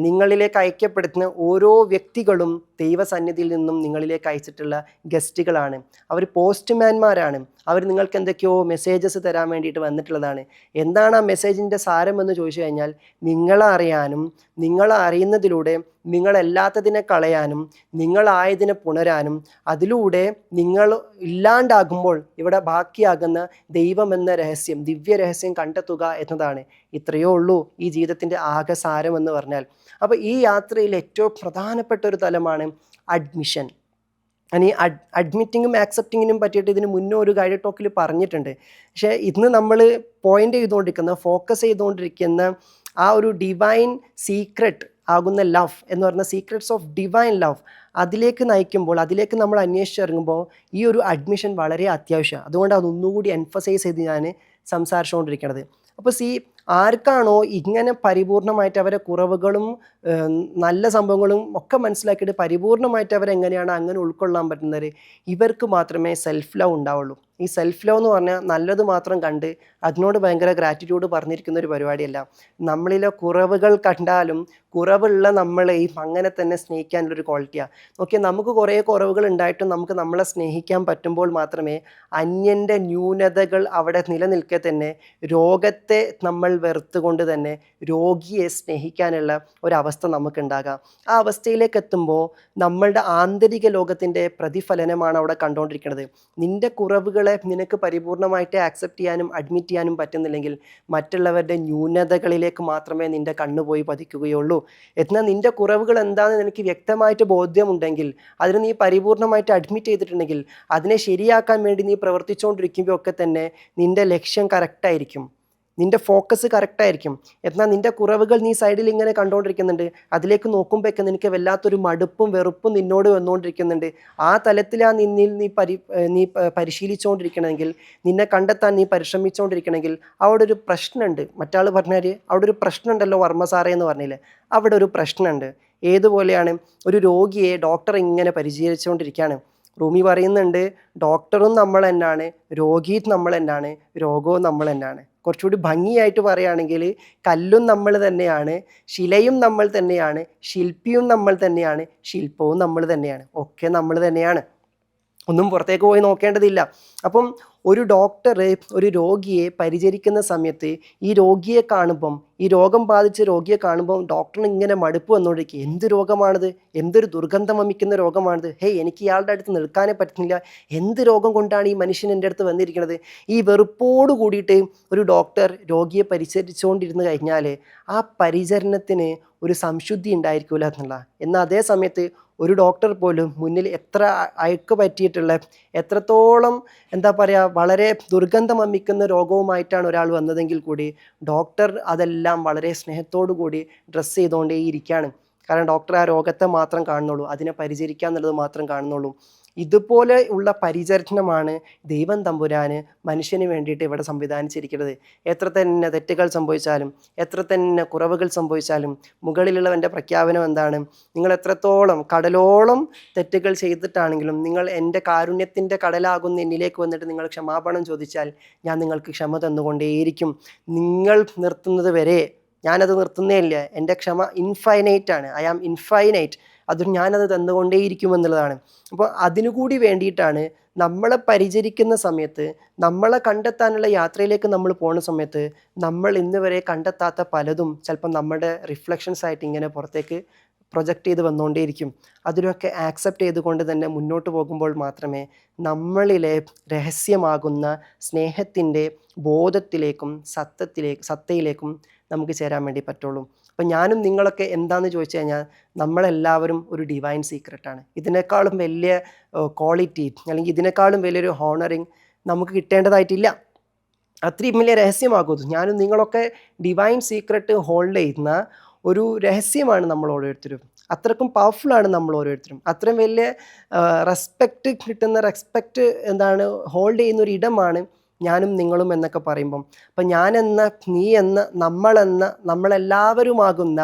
നിങ്ങളിലേക്ക് അയക്കപ്പെടുന്ന ഓരോ വ്യക്തികളും ദൈവസന്നിധിയിൽ നിന്നും നിങ്ങളിലേക്ക് അയച്ചിട്ടുള്ള ഗസ്റ്റുകളാണ്. അവർ പോസ്റ്റ്മാൻമാരാണ്. അവർ നിങ്ങൾക്ക് എന്തൊക്കെയോ മെസ്സേജസ് തരാൻ വേണ്ടിയിട്ട് വന്നിട്ടുള്ളതാണ്. എന്താണ് ആ മെസ്സേജിൻ്റെ സാരമെന്ന് ചോദിച്ചു കഴിഞ്ഞാൽ, നിങ്ങളെ അറിയാനും നിങ്ങളെ അറിയുന്നതിലൂടെ നിങ്ങളല്ലാത്തതിനെ കളയാനും നിങ്ങളായതിനെ പുണരാനും അതിലൂടെ നിങ്ങൾ ഇല്ലാണ്ടാകുമ്പോൾ ഇവിടെ ബാക്കിയാകുന്ന ദൈവമെന്ന രഹസ്യം, ദിവ്യ രഹസ്യം കണ്ടെത്തുക എന്നതാണ്. ഇത്രയേ ഉള്ളൂ ഈ ജീവിതത്തിൻ്റെ ആകെ സാരം എന്ന് പറഞ്ഞാൽ. അപ്പോൾ ഈ യാത്രയിൽ ഏറ്റവും പ്രധാനപ്പെട്ട ഒരു തലമാണ് അഡ്മിഷൻ. ഞാൻ ഈ അഡ്മിറ്റിങ്ങും ആക്സെപ്റ്റിങ്ങിനും പറ്റിയിട്ട് ഇതിന് മുന്നേ ഒരു ഗൈഡഡ് ടോക്കിൽ പറഞ്ഞിട്ടുണ്ട്. പക്ഷേ ഇന്ന് നമ്മൾ ഫോക്കസ് ചെയ്തുകൊണ്ടിരിക്കുന്ന ആ ഒരു ഡിവൈൻ സീക്രട്ട് ആകുന്ന ലവ് എന്ന് പറഞ്ഞ സീക്രട്സ് ഓഫ് ഡിവൈൻ ലവ്, അതിലേക്ക് നയിക്കുമ്പോൾ, അതിലേക്ക് നമ്മൾ അന്വേഷിച്ചിറങ്ങുമ്പോൾ ഈ ഒരു അഡ്മിഷൻ വളരെ അത്യാവശ്യമാണ്. അതുകൊണ്ട് അതൊന്നുകൂടി എംഫസൈസ് ചെയ്ത് ഞാൻ സംസാരിച്ചുകൊണ്ടിരിക്കുന്നത്. അപ്പോൾ ആർക്കാണോ ഇങ്ങനെ പരിപൂർണമായിട്ട് അവരെ കുറവുകളും നല്ല സംഭവങ്ങളും ഒക്കെ മനസ്സിലാക്കിയിട്ട് പരിപൂർണമായിട്ട് അവരെങ്ങനെയാണ് അങ്ങനെ ഉൾക്കൊള്ളാൻ പറ്റുന്നത്, ഇവർക്ക് മാത്രമേ സെൽഫ് ലവ് ഉണ്ടാവുള്ളൂ. ഈ സെൽഫ് ലവ് എന്ന് പറഞ്ഞാൽ നല്ലത് മാത്രം കണ്ട് അതിനോട് ഭയങ്കര ഗ്രാറ്റിറ്റ്യൂഡ് പറഞ്ഞിരിക്കുന്ന ഒരു പരിപാടിയല്ല. നമ്മളിലെ കുറവുകൾ കണ്ടാലും കുറവുള്ള നമ്മളെയും അങ്ങനെ തന്നെ സ്നേഹിക്കാനുള്ളൊരു ക്വാളിറ്റിയാണ്. നോക്കിയാൽ നമുക്ക് കുറേ കുറവുകൾ ഉണ്ടായിട്ടും നമുക്ക് നമ്മളെ സ്നേഹിക്കാൻ പറ്റുമ്പോൾ മാത്രമേ അന്യൻ്റെ ന്യൂനതകൾ അവിടെ നിലനിൽക്കെ തന്നെ രോഗത്തെ നമ്മൾ വെറുത്തുകൊണ്ട് തന്നെ രോഗിയെ സ്നേഹിക്കാനുള്ള ഒരവസ്ഥ നമുക്കുണ്ടാകാം. ആ അവസ്ഥയിലേക്ക് എത്തുമ്പോൾ നമ്മളുടെ ആന്തരിക ലോകത്തിൻ്റെ പ്രതിഫലനമാണ് അവിടെ കണ്ടുകൊണ്ടിരിക്കുന്നത്. നിൻ്റെ കുറവുകളെ നിനക്ക് പരിപൂർണമായിട്ട് ആക്സെപ്റ്റ് ചെയ്യാനും അഡ്മിറ്റ് ചെയ്യാനും പറ്റുന്നില്ലെങ്കിൽ മറ്റുള്ളവരുടെ ന്യൂനതകളിലേക്ക് മാത്രമേ നിൻ്റെ കണ്ണുപോയി പതിക്കുകയുള്ളൂ. എന്നാൽ നിൻ്റെ കുറവുകൾ എന്താണെന്ന് നിനക്ക് വ്യക്തമായിട്ട് ബോധ്യമുണ്ടെങ്കിൽ, അതിന് നീ പരിപൂർണമായിട്ട് അഡ്മിറ്റ് ചെയ്തിട്ടുണ്ടെങ്കിൽ, അതിനെ ശരിയാക്കാൻ വേണ്ടി നീ പ്രവർത്തിച്ചുകൊണ്ടിരിക്കുമ്പോൾ ഒക്കെ തന്നെ നിൻ്റെ ലക്ഷ്യം കറക്റ്റായിരിക്കും, നിൻ്റെ ഫോക്കസ് കറക്റ്റായിരിക്കും. എന്നാൽ നിൻ്റെ കുറവുകൾ നീ സൈഡിൽ ഇങ്ങനെ കണ്ടുകൊണ്ടിരിക്കുന്നുണ്ട്, അതിലേക്ക് നോക്കുമ്പോഴൊക്കെ നിനക്ക് വല്ലാത്തൊരു മടുപ്പും വെറുപ്പും നിന്നോട് വന്നുകൊണ്ടിരിക്കുന്നുണ്ട്. ആ തലത്തിലാണ് നിന്നിൽ നീ പരിശീലിച്ചുകൊണ്ടിരിക്കണമെങ്കിൽ, നിന്നെ കണ്ടെത്താൻ നീ പരിശ്രമിച്ചുകൊണ്ടിരിക്കണമെങ്കിൽ അവിടെ ഒരു പ്രശ്നമുണ്ട്. മറ്റാൾ പറഞ്ഞാൽ അവിടെ ഒരു പ്രശ്നമുണ്ടല്ലോ വർമ്മ സാറേ എന്ന് പറഞ്ഞില്ലേ, അവിടെ ഒരു പ്രശ്നമുണ്ട്. ഏതുപോലെയാണ്, ഒരു രോഗിയെ ഡോക്ടർ ഇങ്ങനെ പരിചരിച്ചുകൊണ്ടിരിക്കുകയാണ്. റൂമി പറയുന്നുണ്ട്, ഡോക്ടറും നമ്മൾ തന്നെയാണ്, രോഗിയും നമ്മൾ തന്നെയാണ്, രോഗവും നമ്മൾ തന്നെയാണ്. കുറച്ചുകൂടി ഭംഗിയായിട്ട് പറയുകയാണെങ്കിൽ കല്ലും നമ്മൾ തന്നെയാണ്, ശിലയും നമ്മൾ തന്നെയാണ്, ശില്പിയും നമ്മൾ തന്നെയാണ്, ശില്പവും നമ്മൾ തന്നെയാണ്, ഒക്കെ നമ്മൾ തന്നെയാണ്. ഒന്നും പുറത്തേക്ക് പോയി നോക്കേണ്ടതില്ല. അപ്പം ഒരു ഡോക്ടർ ഒരു രോഗിയെ പരിചരിക്കുന്ന സമയത്ത് ഈ രോഗിയെ കാണുമ്പം, ഈ രോഗം ബാധിച്ച രോഗിയെ കാണുമ്പം ഡോക്ടറിന് ഇങ്ങനെ മടുപ്പ് വന്നുകൊണ്ടിരിക്കുക. എന്ത് രോഗമാണിത്, എന്തൊരു ദുർഗന്ധം വമിക്കുന്ന രോഗമാണിത്, എനിക്ക് ഇയാളുടെ അടുത്ത് നിൽക്കാനേ പറ്റുന്നില്ല, എന്ത് രോഗം കൊണ്ടാണ് ഈ മനുഷ്യൻ എൻ്റെ അടുത്ത് വന്നിരിക്കുന്നത്. ഈ വെറുപ്പോട് കൂടിയിട്ട് ഒരു ഡോക്ടർ രോഗിയെ പരിചരിച്ചുകൊണ്ടിരുന്ന് കഴിഞ്ഞാൽ ആ പരിചരണത്തിന് ഒരു സംശുദ്ധി ഉണ്ടായിരിക്കില്ല എന്നുള്ള. എന്നാൽ അതേ സമയത്ത് ഒരു ഡോക്ടർ പോലും മുന്നിൽ എത്ര അയക്ക് പറ്റിയിട്ടുള്ള, എത്രത്തോളം എന്താ പറയുക, വളരെ ദുർഗന്ധം വമിക്കുന്ന രോഗവുമായിട്ടാണ് ഒരാൾ വന്നതെങ്കിൽ കൂടി ഡോക്ടർ അതെല്ലാം വളരെ സ്നേഹത്തോടു കൂടി ഡ്രസ്സ് ചെയ്തുകൊണ്ടേ ഇരിക്കുകയാണ്. കാരണം ഡോക്ടർ ആ രോഗത്തെ മാത്രം കാണുന്നുള്ളൂ, അതിനെ പരിചരിക്കുക എന്നുള്ളത് മാത്രം കാണുന്നുള്ളൂ. ഇതുപോലെ ഉള്ള പരിചരണമാണ് ദൈവം തമ്പുരാന് മനുഷ്യന് വേണ്ടിയിട്ട് ഇവിടെ സംവിധാനിച്ചിരിക്കുന്നത്. എത്ര തന്നെ തെറ്റുകൾ സംഭവിച്ചാലും, എത്ര തന്നെ കുറവുകൾ സംഭവിച്ചാലും, മുകളിലുള്ളവൻ്റെ പ്രഖ്യാപനം എന്താണ്? നിങ്ങൾ എത്രത്തോളം കടലോളം തെറ്റുകൾ ചെയ്തിട്ടാണെങ്കിലും നിങ്ങൾ എൻ്റെ കാരുണ്യത്തിൻ്റെ കടലാകുന്ന എന്നിലേക്ക് വന്നിട്ട് നിങ്ങൾ ക്ഷമാപണം ചോദിച്ചാൽ ഞാൻ നിങ്ങൾക്ക് ക്ഷമ തന്നുകൊണ്ടേയിരിക്കും. നിങ്ങൾ നിർത്തുന്നത് വരെ ഞാനത് നിർത്തുന്നേ ഇല്ല. എൻ്റെ ക്ഷമ ഇൻഫൈനൈറ്റ് ആണ്. I am infinite. അതും ഞാനത് തന്നുകൊണ്ടേയിരിക്കും എന്നുള്ളതാണ്. അപ്പോൾ അതിനുകൂടി വേണ്ടിയിട്ടാണ് നമ്മളെ പരിചരിക്കുന്ന സമയത്ത്, നമ്മളെ കണ്ടെത്താനുള്ള യാത്രയിലേക്ക് നമ്മൾ പോകുന്ന സമയത്ത് നമ്മൾ ഇന്ന് വരെ കണ്ടെത്താത്ത പലതും ചിലപ്പോൾ നമ്മുടെ റിഫ്ലക്ഷൻസ് ആയിട്ട് ഇങ്ങനെ പുറത്തേക്ക് പ്രൊജക്റ്റ് ചെയ്ത് വന്നുകൊണ്ടേയിരിക്കും. അതിനൊക്കെ ആക്സെപ്റ്റ് ചെയ്തുകൊണ്ട് തന്നെ മുന്നോട്ട് പോകുമ്പോൾ മാത്രമേ നമ്മളിലെ രഹസ്യമാകുന്ന സ്നേഹത്തിൻ്റെ ബോധത്തിലേക്കും സത്തയിലേക്കും നമുക്ക് ചേരാൻ വേണ്ടി പറ്റുള്ളൂ. അപ്പം ഞാനും നിങ്ങളൊക്കെ എന്താണെന്ന് ചോദിച്ചു കഴിഞ്ഞാൽ നമ്മളെല്ലാവരും ഒരു ഡിവൈൻ സീക്രട്ടാണ്. ഇതിനേക്കാളും വലിയ ക്വാളിറ്റി അല്ലെങ്കിൽ ഇതിനേക്കാളും വലിയൊരു ഹോണറിങ് നമുക്ക് കിട്ടേണ്ടതായിട്ടില്ല. അത്രയും വലിയ രഹസ്യമാകും. ഞാനും നിങ്ങളൊക്കെ ഡിവൈൻ സീക്രട്ട് ഹോൾഡ് ചെയ്യുന്ന ഒരു രഹസ്യമാണ് നമ്മൾ ഓരോരുത്തരും. അത്രക്കും പവർഫുള്ളാണ് നമ്മൾ ഓരോരുത്തരും. അത്രയും വലിയ റെസ്പെക്റ്റ് കിട്ടുന്ന ഹോൾഡ് ചെയ്യുന്ന ഒരു ഇടമാണ് ഞാനും നിങ്ങളും എന്നൊക്കെ പറയുമ്പം. അപ്പം ഞാനെന്ന, നീ എന്ന, നമ്മളെന്ന, നമ്മളെല്ലാവരുമാകുന്ന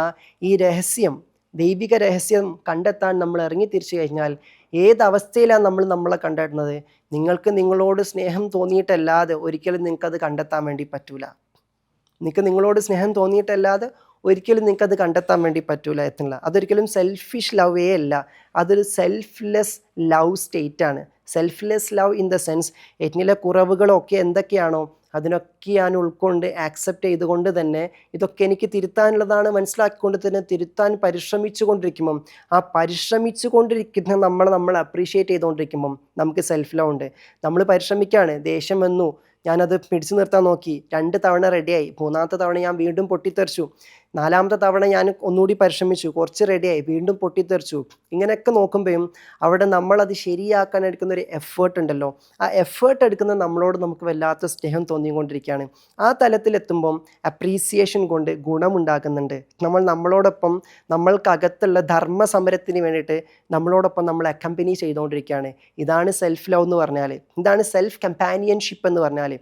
ഈ രഹസ്യം, ദൈവിക രഹസ്യം കണ്ടെത്താൻ നമ്മൾ ഇറങ്ങി തിരിച്ചു കഴിഞ്ഞാൽ ഏതവസ്ഥയിലാണ് നമ്മളെ കണ്ടെത്തുന്നത്? നിങ്ങൾക്ക് നിങ്ങളോട് സ്നേഹം തോന്നിയിട്ടല്ലാതെ ഒരിക്കലും നിങ്ങൾക്കത് കണ്ടെത്താൻ വേണ്ടി പറ്റൂല. നിങ്ങളോട് സ്നേഹം തോന്നിയിട്ടല്ലാതെ ഒരിക്കലും നിങ്ങൾക്കത് കണ്ടെത്താൻ വേണ്ടി പറ്റൂല എന്നുള്ള. അതൊരിക്കലും സെൽഫിഷ് ലവേ അല്ല, അതൊരു സെൽഫ്ലെസ് ലവ് സ്റ്റേറ്റാണ്. Selfless love in the sense എന്നിലെ കുറവുകളൊക്കെ എന്തൊക്കെയാണോ അതിനൊക്കെ ഞാൻ ഉൾക്കൊണ്ട് ആക്സെപ്റ്റ് ചെയ്തുകൊണ്ട് തന്നെ ഇതൊക്കെ എനിക്ക് തിരുത്താനുള്ളതാണ് മനസ്സിലാക്കിക്കൊണ്ട് തന്നെ തിരുത്താൻ പരിശ്രമിച്ചു കൊണ്ടിരിക്കുമ്പം, ആ പരിശ്രമിച്ചു കൊണ്ടിരിക്കുന്ന നമ്മൾ അപ്രീഷിയേറ്റ് ചെയ്തുകൊണ്ടിരിക്കുമ്പം നമുക്ക് സെൽഫ് ലവ് ഉണ്ട്. നമ്മൾ പരിശ്രമിക്കുകയാണ്, ദേഷ്യം വന്നു, ഞാനത് പിടിച്ചു നിർത്താൻ നോക്കി, 2 തവണ റെഡിയായി, 3-ാമത്തെ തവണ ഞാൻ വീണ്ടും പൊട്ടിത്തെറിച്ചു, 4-ാമത്തെ തവണ ഞാൻ ഒന്നുകൂടി പരിശ്രമിച്ചു, കുറച്ച് റെഡിയായി, വീണ്ടും പൊട്ടിത്തെറിച്ചു. ഇങ്ങനെയൊക്കെ നോക്കുമ്പോഴും അവിടെ നമ്മളത് ശരിയാക്കാൻ എടുക്കുന്ന ഒരു എഫേർട്ട് ഉണ്ടല്ലോ, ആ എഫേർട്ട് എടുക്കുന്ന നമ്മളോട് നമുക്ക് വല്ലാത്ത സ്നേഹം തോന്നിക്കൊണ്ടിരിക്കുകയാണ്. ആ തലത്തിലെത്തുമ്പം അപ്രീസിയേഷൻ കൊണ്ട് ഗുണമുണ്ടാകുന്നുണ്ട്. നമ്മളോടൊപ്പം നമ്മൾക്കകത്തുള്ള ധർമ്മ സമരത്തിന് വേണ്ടിയിട്ട് നമ്മളോടൊപ്പം നമ്മൾ അക്കമ്പനി ചെയ്തുകൊണ്ടിരിക്കുകയാണ്. ഇതാണ് സെൽഫ് ലവ് എന്ന് പറഞ്ഞാൽ, ഇതാണ് സെൽഫ് കമ്പാനിയൻഷിപ്പ് എന്ന് പറഞ്ഞാൽ.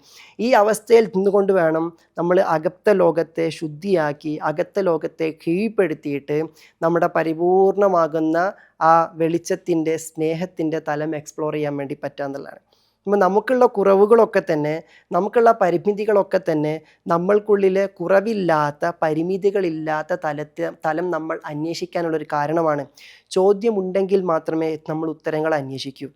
ഈ അവസ്ഥയിൽ നിന്നുകൊണ്ട് വേണം നമ്മൾ അകത്ത ലോകത്തെ ശുദ്ധിയാക്കി, അകത്ത ലോകത്തെ കീഴ്പ്പെടുത്തിയിട്ട് നമ്മുടെ പരിപൂർണമാകുന്ന ആ വെളിച്ചത്തിൻ്റെ സ്നേഹത്തിൻ്റെ തലം എക്സ്പ്ലോർ ചെയ്യാൻ വേണ്ടി പറ്റുക എന്നുള്ളതാണ്. അപ്പോൾ നമുക്കുള്ള കുറവുകളൊക്കെ തന്നെ, നമുക്കുള്ള പരിമിതികളൊക്കെ തന്നെ നമ്മൾക്കുള്ളിൽ കുറവില്ലാത്ത, പരിമിതികളില്ലാത്ത തലം നമ്മൾ അന്വേഷിക്കാനുള്ളൊരു കാരണമാണ്. ചോദ്യമുണ്ടെങ്കിൽ മാത്രമേ നമ്മൾ ഉത്തരങ്ങൾ അന്വേഷിക്കൂ.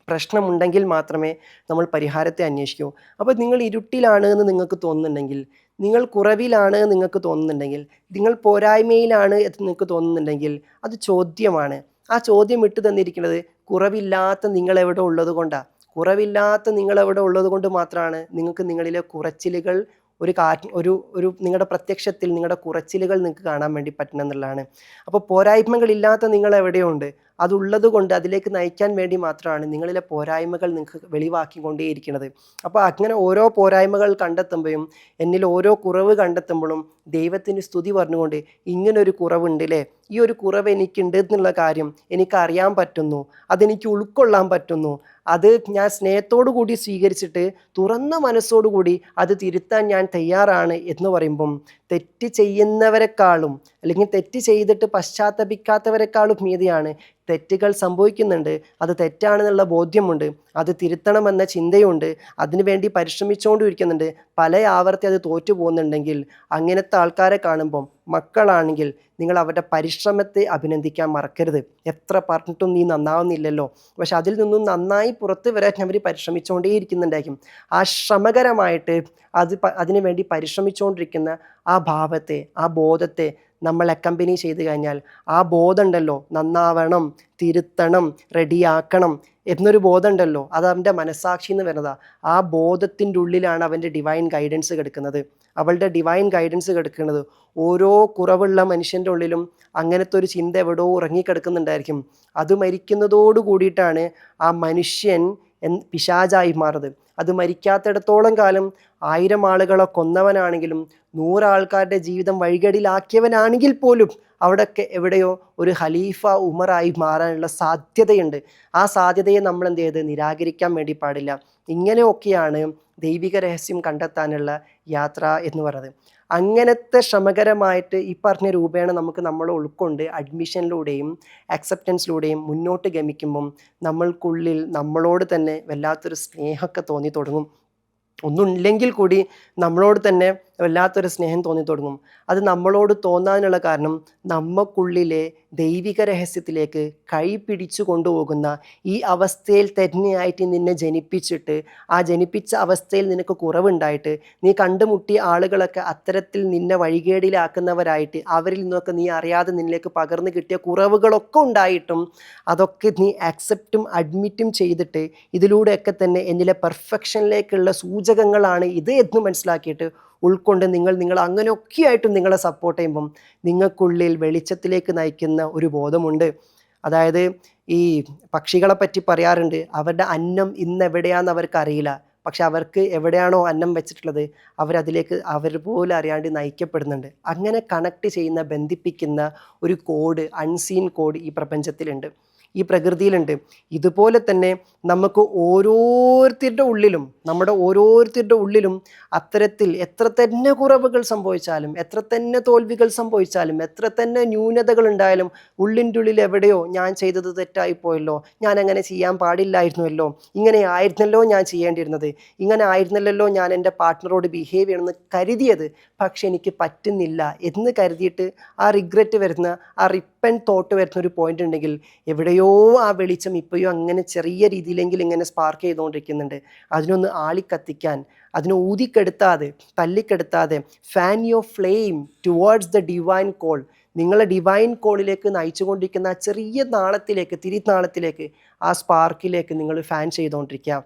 പ്രശ്നമുണ്ടെങ്കിൽ മാത്രമേ നമ്മൾ പരിഹാരത്തെ അന്വേഷിക്കൂ. അപ്പോൾ നിങ്ങൾ ഇരുട്ടിലാണ് എന്ന് നിങ്ങൾക്ക് തോന്നുന്നുണ്ടെങ്കിൽ, നിങ്ങൾ കുറവിലാണ് നിങ്ങൾക്ക് തോന്നുന്നുണ്ടെങ്കിൽ, നിങ്ങൾ പോരായ്മയിലാണ് എന്ന് നിങ്ങൾക്ക് തോന്നുന്നുണ്ടെങ്കിൽ അത് ചോദ്യമാണ്. ആ ചോദ്യം ഇട്ട് തന്നിരിക്കുന്നത് കുറവില്ലാത്ത നിങ്ങളെവിടെ ഉള്ളത് കൊണ്ടാണ്. കുറവില്ലാത്ത നിങ്ങളെവിടെ ഉള്ളത് കൊണ്ട് മാത്രമാണ് നിങ്ങൾക്ക് നിങ്ങളിലെ കുറച്ചിലുകൾ ഒരു നിങ്ങളുടെ പ്രത്യക്ഷത്തിൽ നിങ്ങളുടെ കുറച്ചിലുകൾ നിങ്ങൾക്ക് കാണാൻ വേണ്ടി പറ്റണം എന്നുള്ളതാണ്. അപ്പോൾ പോരായ്മകളില്ലാത്ത നിങ്ങൾ എവിടെയുണ്ട്, അതുള്ളത് കൊണ്ട് അതിലേക്ക് നയിക്കാൻ വേണ്ടി മാത്രമാണ് നിങ്ങളിലെ പോരായ്മകൾ നിങ്ങൾക്ക് വെളിവാക്കിക്കൊണ്ടേയിരിക്കുന്നത്. അപ്പോൾ അങ്ങനെ ഓരോ പോരായ്മകൾ കണ്ടെത്തുമ്പോഴും, എന്നിൽ ഓരോ കുറവ് കണ്ടെത്തുമ്പോഴും ദൈവത്തിന് സ്തുതി പറഞ്ഞുകൊണ്ട് ഇങ്ങനൊരു കുറവുണ്ട് അല്ലേ, ഈ ഒരു കുറവ് എനിക്കുണ്ട് എന്നുള്ള കാര്യം എനിക്കറിയാൻ പറ്റുന്നു, അതെനിക്ക് ഉൾക്കൊള്ളാൻ പറ്റുന്നു, അത് ഞാൻ സ്നേഹത്തോടു കൂടി സ്വീകരിച്ചിട്ട് തുറന്ന മനസ്സോടുകൂടി അത് തിരുത്താൻ ഞാൻ തയ്യാറാണ് എന്ന് പറയുമ്പം, തെറ്റ് ചെയ്യുന്നവരെക്കാളും അല്ലെങ്കിൽ തെറ്റ് ചെയ്തിട്ട് പശ്ചാത്തപിക്കാത്തവരെക്കാളും മീതിയാണ് തെറ്റുകൾ സംഭവിക്കുന്നുണ്ട്, അത് തെറ്റാണെന്നുള്ള ബോധ്യമുണ്ട്, അത് തിരുത്തണമെന്ന ചിന്തയുണ്ട്, അതിനുവേണ്ടി പരിശ്രമിച്ചുകൊണ്ടിരിക്കുന്നുണ്ട്, പല ആവർത്തി അത് തോറ്റു പോകുന്നുണ്ടെങ്കിൽ അങ്ങനത്തെ ആൾക്കാരെ കാണുമ്പം മക്കളാണെങ്കിൽ നിങ്ങൾ അവരുടെ പരിശ്രമത്തെ അഭിനന്ദിക്കാൻ മറക്കരുത്. എത്ര പറഞ്ഞിട്ടും നീ നന്നാവുന്നില്ലല്ലോ, പക്ഷെ അതിൽ നിന്നും നന്നായി പുറത്ത് വരാൻ അവർ പരിശ്രമിച്ചുകൊണ്ടേയിരിക്കുന്നുണ്ടായിരിക്കും. ആ ശ്രമകരമായിട്ട് അതിനു വേണ്ടി പരിശ്രമിച്ചുകൊണ്ടിരിക്കുന്ന ആ ഭാവത്തെ, ആ ബോധത്തെ നമ്മൾ അക്കമ്പനി ചെയ്ത് കഴിഞ്ഞാൽ ആ ബോധമുണ്ടല്ലോ, നന്നാവണം, തിരുത്തണം, റെഡിയാക്കണം എന്നൊരു ബോധമുണ്ടല്ലോ, അത് അവൻ്റെ മനസ്സാക്ഷി എന്ന് വരുന്നതാണ്. ആ ബോധത്തിൻ്റെ ഉള്ളിലാണ് അവൻ്റെ ഡിവൈൻ ഗൈഡൻസ് കിടക്കുന്നത്, അവളുടെ ഡിവൈൻ ഗൈഡൻസ് കിടക്കുന്നത്. ഓരോ കുറവുള്ള മനുഷ്യൻ്റെ ഉള്ളിലും അങ്ങനത്തെ ഒരു ചിന്ത എവിടെയോ ഉറങ്ങിക്കിടക്കുന്നുണ്ടായിരിക്കും. അത് മരിക്കുന്നതോടു കൂടിയിട്ടാണ് ആ മനുഷ്യൻ പിശാചായി മാറുന്നത്. അത് മരിക്കാത്തിടത്തോളം കാലം 1000 ആളുകളെ കൊന്നവനാണെങ്കിലും 100 ആൾക്കാരുടെ ജീവിതം വഴികേടിലാക്കിയവനാണെങ്കിൽ പോലും അവിടെയൊക്കെ എവിടെയോ ഒരു ഖലീഫ ഉമറായി മാറാനുള്ള സാധ്യതയുണ്ട്. ആ സാധ്യതയെ നമ്മൾ എന്ത് ചെയ്ത് നിരാകരിക്കാൻ വേണ്ടി പാടില്ല. ഇങ്ങനെയൊക്കെയാണ് ദൈവിക രഹസ്യം കണ്ടെത്താനുള്ള യാത്ര എന്ന് പറയുന്നത്. അങ്ങനത്തെ ശ്രമകരമായിട്ട് ഈ പറഞ്ഞ രൂപേണ നമുക്ക് നമ്മൾ ഉൾക്കൊണ്ട് അഡ്മിഷനിലൂടെയും അക്സെപ്റ്റൻസിലൂടെയും മുന്നോട്ട് ഗമിക്കുമ്പം നമ്മൾക്കുള്ളിൽ നമ്മളോട് തന്നെ വല്ലാത്തൊരു സ്നേഹമൊക്കെ തോന്നി തുടങ്ങും. ഒന്നുമില്ലെങ്കിൽ കൂടി നമ്മളോട് തന്നെ വല്ലാത്തൊരു സ്നേഹം തോന്നി തുടങ്ങും. അത് നമ്മളോട് തോന്നാനുള്ള കാരണം നമുക്കുള്ളിലെ ദൈവിക രഹസ്യത്തിലേക്ക് കൈ പിടിച്ചു കൊണ്ടുപോകുന്ന ഈ അവസ്ഥയിൽ തന്നെയായിട്ട് നിന്നെ ജനിപ്പിച്ചിട്ട് ആ ജനിപ്പിച്ച അവസ്ഥയിൽ നിനക്ക് കുറവുണ്ടായിട്ട് നീ കണ്ടുമുട്ടിയ ആളുകളൊക്കെ അത്തരത്തിൽ നിന്നെ വഴികേടിലാക്കുന്നവരായിട്ട് അവരിൽ നിന്നൊക്കെ നീ അറിയാതെ നിന്നിലേക്ക് പകർന്നു കിട്ടിയ കുറവുകളൊക്കെ ഉണ്ടായിട്ടും അതൊക്കെ നീ ആക്സെപ്റ്റും അഡ്മിറ്റും ചെയ്തിട്ട് ഇതിലൂടെയൊക്കെ തന്നെ എന്നിലെ പെർഫെക്ഷനിലേക്കുള്ള സൂചകങ്ങളാണ് ഇത് എന്ന് മനസ്സിലാക്കിയിട്ട് ഉൾക്കൊണ്ട് നിങ്ങൾ അങ്ങനെയൊക്കെയായിട്ടും നിങ്ങളെ സപ്പോർട്ട് ചെയ്യുമ്പം നിങ്ങൾക്കുള്ളിൽ വെളിച്ചത്തിലേക്ക് നയിക്കുന്ന ഒരു ബോധമുണ്ട്. അതായത് ഈ പക്ഷികളെ പറ്റി പറയാറുണ്ട്, അവരുടെ അന്നം ഇന്നെവിടെയാണെന്ന് അവർക്കറിയില്ല, പക്ഷെ അവർക്ക് എവിടെയാണോ അന്നം വെച്ചിട്ടുള്ളത് അവരതിലേക്ക് അവർ പോലും അറിയാണ്ട് നയിക്കപ്പെടുന്നുണ്ട്. അങ്ങനെ കണക്ട് ചെയ്യുന്ന ബന്ധിപ്പിക്കുന്ന ഒരു കോഡ്, അൺസീൻ കോഡ് ഈ പ്രപഞ്ചത്തിലുണ്ട്, ഈ പ്രകൃതിയിലുണ്ട്. ഇതുപോലെ തന്നെ നമുക്ക് ഓരോരുത്തരുടെ ഉള്ളിലും നമ്മുടെ ഓരോരുത്തരുടെ ഉള്ളിലും അത്തരത്തിൽ എത്ര തന്നെ കുറവുകൾ സംഭവിച്ചാലും എത്ര തന്നെ തോൽവികൾ സംഭവിച്ചാലും എത്ര തന്നെ ന്യൂനതകൾ ഉണ്ടായാലും ഉള്ളിൻ്റെ ഉള്ളിൽ എവിടെയോ ഞാൻ ചെയ്തത് തെറ്റായിപ്പോയല്ലോ, ഞാൻ അങ്ങനെ ചെയ്യാൻ പാടില്ലായിരുന്നുവല്ലോ, ഇങ്ങനെ ആയിരുന്നല്ലോ ഞാൻ ചെയ്യേണ്ടിയിരുന്നത്, ഇങ്ങനെ ആയിരുന്നല്ലോ ഞാൻ എൻ്റെ പാർട്ട്ണറോട് ബിഹേവ് ചെയ്യണമെന്ന് കരുതിയത്, പക്ഷെ എനിക്ക് പറ്റുന്നില്ല എന്ന് കരുതിയിട്ട് ആ റിഗ്രറ്റ് വരുന്ന ആ റിപ്പൻ തോട്ട് വരുന്ന ഒരു പോയിന്റ് ഉണ്ടെങ്കിൽ എവിടെയോ ആ വെളിച്ചം ഇപ്പോഴും അങ്ങനെ ചെറിയ രീതിയിലെങ്കിലും ഇങ്ങനെ സ്പാർക്ക് ചെയ്തുകൊണ്ടിരിക്കുന്നുണ്ട്. അതിനൊന്ന് ആളിക്കത്തിക്കാൻ, അതിനെ ഊതിക്കെടുത്താതെ തല്ലിക്കെടുത്താതെ fan your flame towards the divine call, നിങ്ങളെ ഡിവൈൻ കോളിലേക്ക് നയിച്ചുകൊണ്ടിരിക്കുന്ന ആ ചെറിയ നാളത്തിലേക്ക്, തിരിനാളത്തിലേക്ക്, ആ സ്പാർക്കിലേക്ക് നിങ്ങൾ ഫാൻ ചെയ്തുകൊണ്ടിരിക്കുക.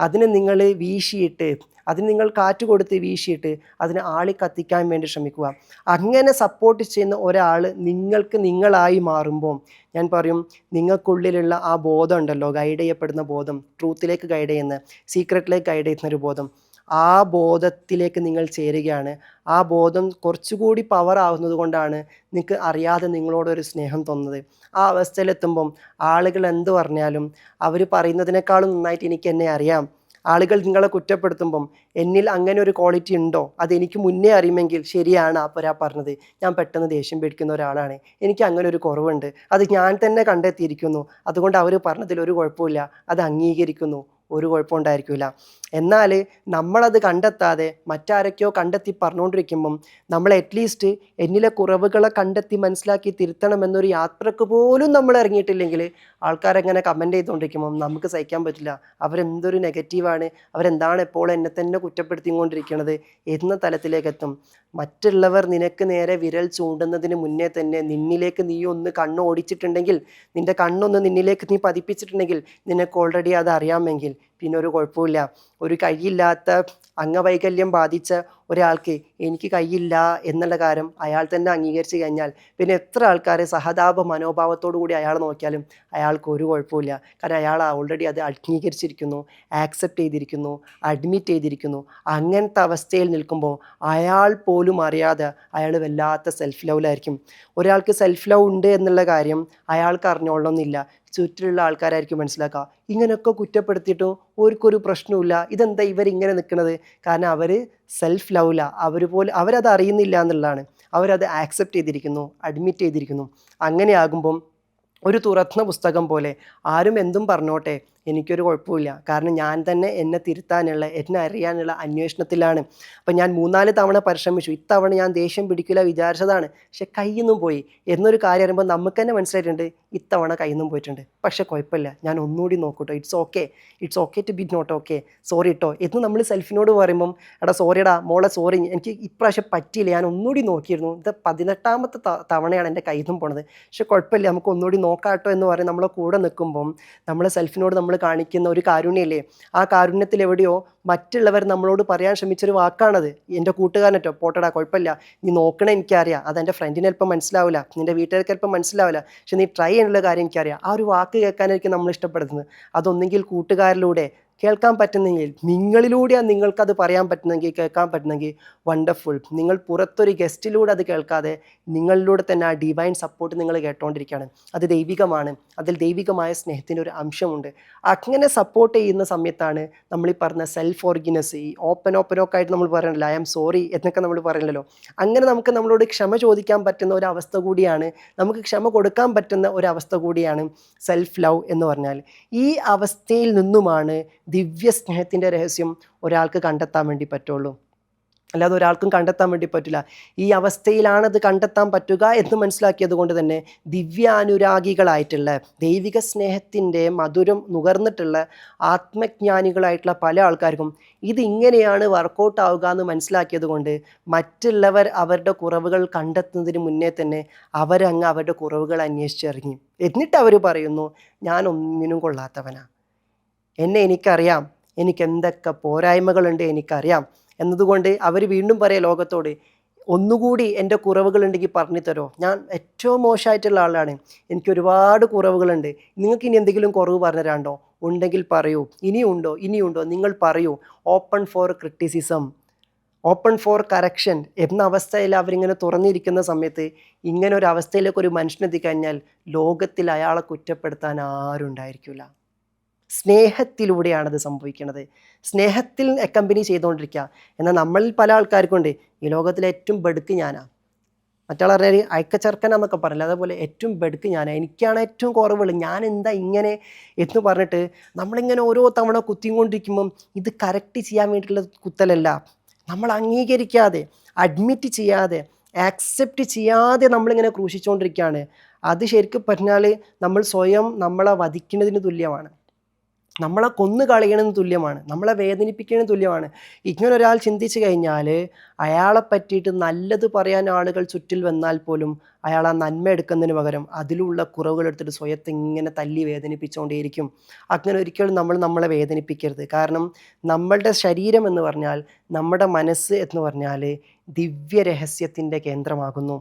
അതിന് നിങ്ങൾ വീശിയിട്ട്, അതിന് നിങ്ങൾ കാറ്റ് കൊടുത്ത് വീശിയിട്ട് അതിനെ ആളിക്കത്തിക്കാൻ വേണ്ടി ശ്രമിക്കുക. അങ്ങനെ സപ്പോർട്ട് ചെയ്യുന്ന ഒരാൾ നിങ്ങൾക്ക് നിങ്ങളായി മാറുമ്പോൾ ഞാൻ പറയും, നിങ്ങൾക്കുള്ളിലുള്ള ആ ബോധം ഉണ്ടല്ലോ, ഗൈഡ് ചെയ്യപ്പെടുന്ന ബോധം, ട്രൂത്തിലേക്ക് ഗൈഡ് ചെയ്യുന്ന, സീക്രട്ടിലേക്ക് ഗൈഡ് ചെയ്യുന്ന ഒരു ബോധം, ആ ബോധത്തിലേക്ക് നിങ്ങൾ ചേരുകയാണ്. ആ ബോധം കുറച്ചുകൂടി പവർ ആവുന്നത് കൊണ്ടാണ് നിങ്ങൾക്ക് അറിയാതെ നിങ്ങളോടൊരു സ്നേഹം തോന്നുന്നത്. ആ അവസ്ഥയിലെത്തുമ്പം ആളുകൾ എന്ത് പറഞ്ഞാലും അവർ പറയുന്നതിനേക്കാളും നന്നായിട്ട് എനിക്ക് എന്നെ അറിയാം. ആളുകൾ നിങ്ങളെ കുറ്റപ്പെടുത്തുമ്പം എന്നിൽ അങ്ങനെ ഒരു ക്വാളിറ്റി ഉണ്ടോ, അതെനിക്ക് മുന്നേ അറിയുമെങ്കിൽ ശരിയാണ് ആ പറഞ്ഞത്, ഞാൻ പെട്ടെന്ന് ദേഷ്യം പിടിക്കുന്ന ഒരാളാണ്, എനിക്ക് അങ്ങനെ ഒരു കുറവുണ്ട്, അത് ഞാൻ തന്നെ കണ്ടെത്തിയിരിക്കുന്നു, അതുകൊണ്ട് അവർ പറഞ്ഞതിൽ ഒരു കുഴപ്പമില്ല, അത് അംഗീകരിക്കുന്നു, ഒരു കുഴപ്പമുണ്ടായിരിക്കില്ല. എന്നാൽ നമ്മളത് കണ്ടെത്താതെ മറ്റാരൊക്കെയോ കണ്ടെത്തി പറഞ്ഞുകൊണ്ടിരിക്കുമ്പം നമ്മൾ അറ്റ്ലീസ്റ്റ് എന്നിലെ കുറവുകളെ കണ്ടെത്തി മനസ്സിലാക്കി തിരുത്തണമെന്നൊരു യാത്രക്ക് പോലും നമ്മൾ ഇറങ്ങിയിട്ടില്ലെങ്കിൽ ആൾക്കാരെങ്ങനെ കമൻറ്റ് ചെയ്തുകൊണ്ടിരിക്കുമ്പം നമുക്ക് സഹിക്കാൻ പറ്റില്ല. അവരെന്തൊരു നെഗറ്റീവാണ്, അവരെന്താണ് എപ്പോൾ എന്നെ തന്നെ കുറ്റപ്പെടുത്തിക്കൊണ്ടിരിക്കുന്നത് എന്ന തലത്തിലേക്ക് എത്തും. മറ്റുള്ളവർ നിനക്ക് നേരെ വിരൽ ചൂണ്ടുന്നതിന് മുന്നേ തന്നെ നിന്നിലേക്ക് നീ ഒന്ന് കണ്ണ് ഓടിച്ചിട്ടുണ്ടെങ്കിൽ, നിൻ്റെ കണ്ണൊന്ന് നിന്നിലേക്ക് നീ പതിപ്പിച്ചിട്ടുണ്ടെങ്കിൽ, നിനക്ക് ഓൾറെഡി അത് അറിയാമെങ്കിൽ പിന്നെ ഒരു കുഴപ്പമില്ല. ഒരു കൈയില്ലാത്ത അംഗവൈകല്യം ബാധിച്ച ഒരാൾക്ക് എനിക്ക് കൈയില്ല എന്നുള്ള കാര്യം അയാൾ തന്നെ അംഗീകരിച്ച് കഴിഞ്ഞാൽ പിന്നെ എത്ര ആൾക്കാരെ സഹതാപ മനോഭാവത്തോടു കൂടി അയാൾ നോക്കിയാലും അയാൾക്ക് ഒരു കുഴപ്പമില്ല. കാരണം അയാൾ ഓൾറെഡി അത് അംഗീകരിച്ചിരിക്കുന്നു, ആക്സെപ്റ്റ് ചെയ്തിരിക്കുന്നു, അഡ്മിറ്റ് ചെയ്തിരിക്കുന്നു. അങ്ങനത്തെ അവസ്ഥയിൽ നിൽക്കുമ്പോൾ അയാൾ പോലും അറിയാതെ അയാൾ വല്ലാത്ത സെൽഫ് ലവിലായിരിക്കും. ഒരാൾക്ക് സെൽഫ് ലവ് ഉണ്ട് എന്നുള്ള കാര്യം അയാൾക്ക് അറിഞ്ഞോളണമെന്നില്ല, ചുറ്റിലുള്ള ആൾക്കാരായിരിക്കും മനസ്സിലാക്കുക. ഇങ്ങനെയൊക്കെ കുറ്റപ്പെടുത്തിയിട്ടും അവർക്കൊരു പ്രശ്നമില്ല, ഇതെന്താ ഇവരിങ്ങനെ നിൽക്കുന്നത്, കാരണം അവർ സെൽഫ് ലവില, അവരത് അറിയുന്നില്ല എന്നുള്ളതാണ്. അവരത് ആക്സെപ്റ്റ് ചെയ്തിരിക്കുന്നു, അഡ്മിറ്റ് ചെയ്തിരിക്കുന്നു. അങ്ങനെയാകുമ്പം ഒരു തുറന്ന പുസ്തകം പോലെ ആരും എന്തും പറഞ്ഞോട്ടെ, എനിക്കൊരു കുഴപ്പമില്ല, കാരണം ഞാൻ തന്നെ എന്നെ തിരുത്താനുള്ള, എന്നെ അറിയാനുള്ള അന്വേഷണത്തിലാണ്. അപ്പം ഞാൻ 3-4 തവണ പരിശ്രമിച്ചു, ഇത്തവണ ഞാൻ ദേഷ്യം പിടിക്കില്ല വിചാരിച്ചതാണ്, പക്ഷെ കയ്യിൽ നിന്നും പോയി എന്നൊരു കാര്യം അറിയുമ്പോൾ നമുക്ക് തന്നെ മനസ്സിലായിട്ടുണ്ട് ഇത്തവണ കയ്യിൽ നിന്നും പോയിട്ടുണ്ട്, പക്ഷെ കുഴപ്പമില്ല, ഞാൻ ഒന്നുകൂടി നോക്കൂട്ടോ, it's okay to be not okay, sorry കേട്ടോ എന്ന് നമ്മൾ സെൽഫിനോട് പറയുമ്പം, എടാ സോറിയടാ മോളെ, സോറി എനിക്ക് ഇപ്രാവശ്യം പറ്റിയില്ല, ഞാൻ ഒന്നുകൂടി നോക്കിയിരുന്നു, ഇത് 18ാമത്തെ തവണയാണ് എൻ്റെ കയ്യിൽ നിന്നും പോണത്, പക്ഷെ കുഴപ്പമില്ല നമുക്ക് ഒന്നുകൂടി നോക്കാട്ടോ എന്ന് പറയും. നമ്മളെ കൂടെ നിൽക്കുമ്പം നമ്മളെ സെൽഫിനോട് നമ്മൾ കാണിക്കുന്ന ഒരു കാരുണ്യമില്ലേ, ആ കാരുണ്യത്തിൽ എവിടെയോ മറ്റുള്ളവർ നമ്മളോട് പറയാൻ ശ്രമിച്ചൊരു വാക്കാണത്. എൻ്റെ കൂട്ടുകാരനട്ടോ, പോട്ടടാ കുഴപ്പമില്ല, നീ നോക്കണേ എനിക്കറിയാം, അതെൻ്റെ ഫ്രണ്ടിന് ചിലപ്പോൾ മനസ്സിലാവില്ല, നിൻ്റെ വീട്ടുകാർക്ക് ചിലപ്പോൾ മനസ്സിലാവില്ല, പക്ഷെ നീ ട്രൈ ചെയ്യാനുള്ള കാര്യം എനിക്കറിയാം. ആ ഒരു വാക്ക് കേൾക്കാനായിരിക്കും നമ്മൾ ഇഷ്ടപ്പെടുന്നത്. അതൊന്നെങ്കിൽ കൂട്ടുകാരിലൂടെ കേൾക്കാൻ പറ്റുന്നെങ്കിൽ, നിങ്ങളിലൂടെയാണ് നിങ്ങൾക്കത് പറയാൻ പറ്റുന്നെങ്കിൽ, കേൾക്കാൻ പറ്റുന്നെങ്കിൽ വണ്ടർഫുൾ. നിങ്ങൾ പുറത്തൊരു ഗസ്റ്റിലൂടെ അത് കേൾക്കാതെ നിങ്ങളിലൂടെ തന്നെ ആ ഡിവൈൻ സപ്പോർട്ട് നിങ്ങൾ കേട്ടുകൊണ്ടിരിക്കുകയാണ്. അത് ദൈവികമാണ്. അതിൽ ദൈവികമായ സ്നേഹത്തിൻ്റെ ഒരു അംശമുണ്ട്. അങ്ങനെ സപ്പോർട്ട് ചെയ്യുന്ന സമയത്താണ് നമ്മൾ ഈ പറഞ്ഞ സെൽഫ് ഫോർഗിവ്നെസ്, ഈ ഓപ്പനൊക്കെ ആയിട്ട് നമ്മൾ പറയണല്ലോ, ഐ ആം സോറി എന്നൊക്കെ നമ്മൾ പറയണല്ലോ, അങ്ങനെ നമുക്ക് നമ്മളോട് ക്ഷമ ചോദിക്കാൻ പറ്റുന്ന ഒരവസ്ഥ കൂടിയാണ്, നമുക്ക് ക്ഷമ കൊടുക്കാൻ പറ്റുന്ന ഒരവസ്ഥ കൂടിയാണ് സെൽഫ് ലവ് എന്ന് പറഞ്ഞാൽ. ഈ അവസ്ഥയിൽ നിന്നുമാണ് ദിവ്യ സ്നേഹത്തിൻ്റെ രഹസ്യം ഒരാൾക്ക് കണ്ടെത്താൻ വേണ്ടി പറ്റുള്ളൂ. അല്ലാതെ ഒരാൾക്കും കണ്ടെത്താൻ വേണ്ടി പറ്റില്ല. ഈ അവസ്ഥയിലാണത് കണ്ടെത്താൻ പറ്റുക എന്ന് മനസ്സിലാക്കിയത് കൊണ്ട് തന്നെ ദിവ്യാനുരാഗികളായിട്ടുള്ള, ദൈവിക സ്നേഹത്തിൻ്റെ മധുരം നുകർന്നിട്ടുള്ള ആത്മജ്ഞാനികളായിട്ടുള്ള പല ആൾക്കാർക്കും ഇതിങ്ങനെയാണ് വർക്കൗട്ട് ആവുക എന്ന് മനസ്സിലാക്കിയത് കൊണ്ട് മറ്റുള്ളവർ അവരുടെ കുറവുകൾ കണ്ടെത്തുന്നതിന് മുന്നേ തന്നെ അവരങ്ങ് അവരുടെ കുറവുകൾ അന്വേഷിച്ചിറങ്ങി. എന്നിട്ട് അവർ പറയുന്നു, ഞാൻ ഒന്നിനും കൊള്ളാത്തവനാണ്, എനിക്കറിയാം, എനിക്ക് എന്തൊക്കെ പോരായ്മകളുണ്ട് എനിക്കറിയാം എന്നതുകൊണ്ട് അവർ വീണ്ടും പറയാം ലോകത്തോട്, ഒന്നുകൂടി എൻ്റെ കുറവുകളുണ്ടെങ്കിൽ പറഞ്ഞു തരോ, ഞാൻ ഏറ്റവും മോശമായിട്ടുള്ള ആളാണ്, എനിക്ക് ഒരുപാട് കുറവുകളുണ്ട്, നിങ്ങൾക്ക് ഇനി എന്തെങ്കിലും കുറവ് പറഞ്ഞു തരാണ്ടോ, ഉണ്ടെങ്കിൽ പറയൂ, ഇനിയുണ്ടോ നിങ്ങൾ പറയൂ. Open four criticism, open four correction എന്ന അവസ്ഥയിൽ അവരിങ്ങനെ തുറന്നിരിക്കുന്ന സമയത്ത് ഇങ്ങനെ ഒരു അവസ്ഥയിലേക്ക് ഒരു മനുഷ്യനെത്തിക്കഴിഞ്ഞാൽ ലോകത്തിൽ അയാളെ കുറ്റപ്പെടുത്താൻ ആരും ഉണ്ടായിരിക്കില്ല. സ്നേഹത്തിലൂടെയാണത് സംഭവിക്കുന്നത്. സ്നേഹത്തിൽ അക്കമ്പനി ചെയ്തുകൊണ്ടിരിക്കുക. എന്നാൽ നമ്മളിൽ പല ആൾക്കാർക്കുണ്ട് ഈ ലോകത്തിലെ ഏറ്റവും ബെടുക്ക് ഞാനാണ്, മറ്റാൾ പറഞ്ഞാൽ അയക്കച്ചെറുക്കനാന്നൊക്കെ പറയില്ല, അതേപോലെ ഏറ്റവും ബെടുക്ക് ഞാനാണ്, എനിക്കാണ് ഏറ്റവും കുറവുകൾ, ഞാൻ എന്താ ഇങ്ങനെ എന്ന് പറഞ്ഞിട്ട് നമ്മളിങ്ങനെ ഓരോ തവണ കുത്തിക്കൊണ്ടിരിക്കുമ്പം ഇത് കറക്റ്റ് ചെയ്യാൻ വേണ്ടിയിട്ടുള്ള കുത്തലല്ല, നമ്മൾ അംഗീകരിക്കാതെ, അഡ്മിറ്റ് ചെയ്യാതെ, ആക്സെപ്റ്റ് ചെയ്യാതെ നമ്മളിങ്ങനെ ക്രൂശിച്ചുകൊണ്ടിരിക്കുകയാണ്. അത് ശരിക്കും പറഞ്ഞാൽ നമ്മൾ സ്വയം നമ്മളെ വധിക്കുന്നതിന് തുല്യമാണ്, നമ്മളെ കൊന്നു കളയണമെന്ന് തുല്യമാണ്, നമ്മളെ വേദനിപ്പിക്കുന്നതിന് തുല്യമാണ്. ഇങ്ങനെ ഒരാൾ ചിന്തിച്ചു കഴിഞ്ഞാൽ അയാളെ പറ്റിയിട്ട് നല്ലത് പറയാൻ ആളുകൾ ചുറ്റിൽ വന്നാൽ പോലും അയാൾ ആ നന്മ എടുക്കുന്നതിന് പകരം അതിലുള്ള കുറവുകൾ എടുത്തിട്ട് സ്വയത്തെ ഇങ്ങനെ തല്ലി വേദനിപ്പിച്ചുകൊണ്ടേയിരിക്കും. അങ്ങനെ ഒരിക്കലും നമ്മളെ വേദനിപ്പിക്കരുത്. കാരണം നമ്മളുടെ ശരീരം എന്ന് പറഞ്ഞാൽ, നമ്മുടെ മനസ്സ് എന്ന് പറഞ്ഞാൽ ദിവ്യരഹസ്യത്തിൻ്റെ കേന്ദ്രമാകുന്നു.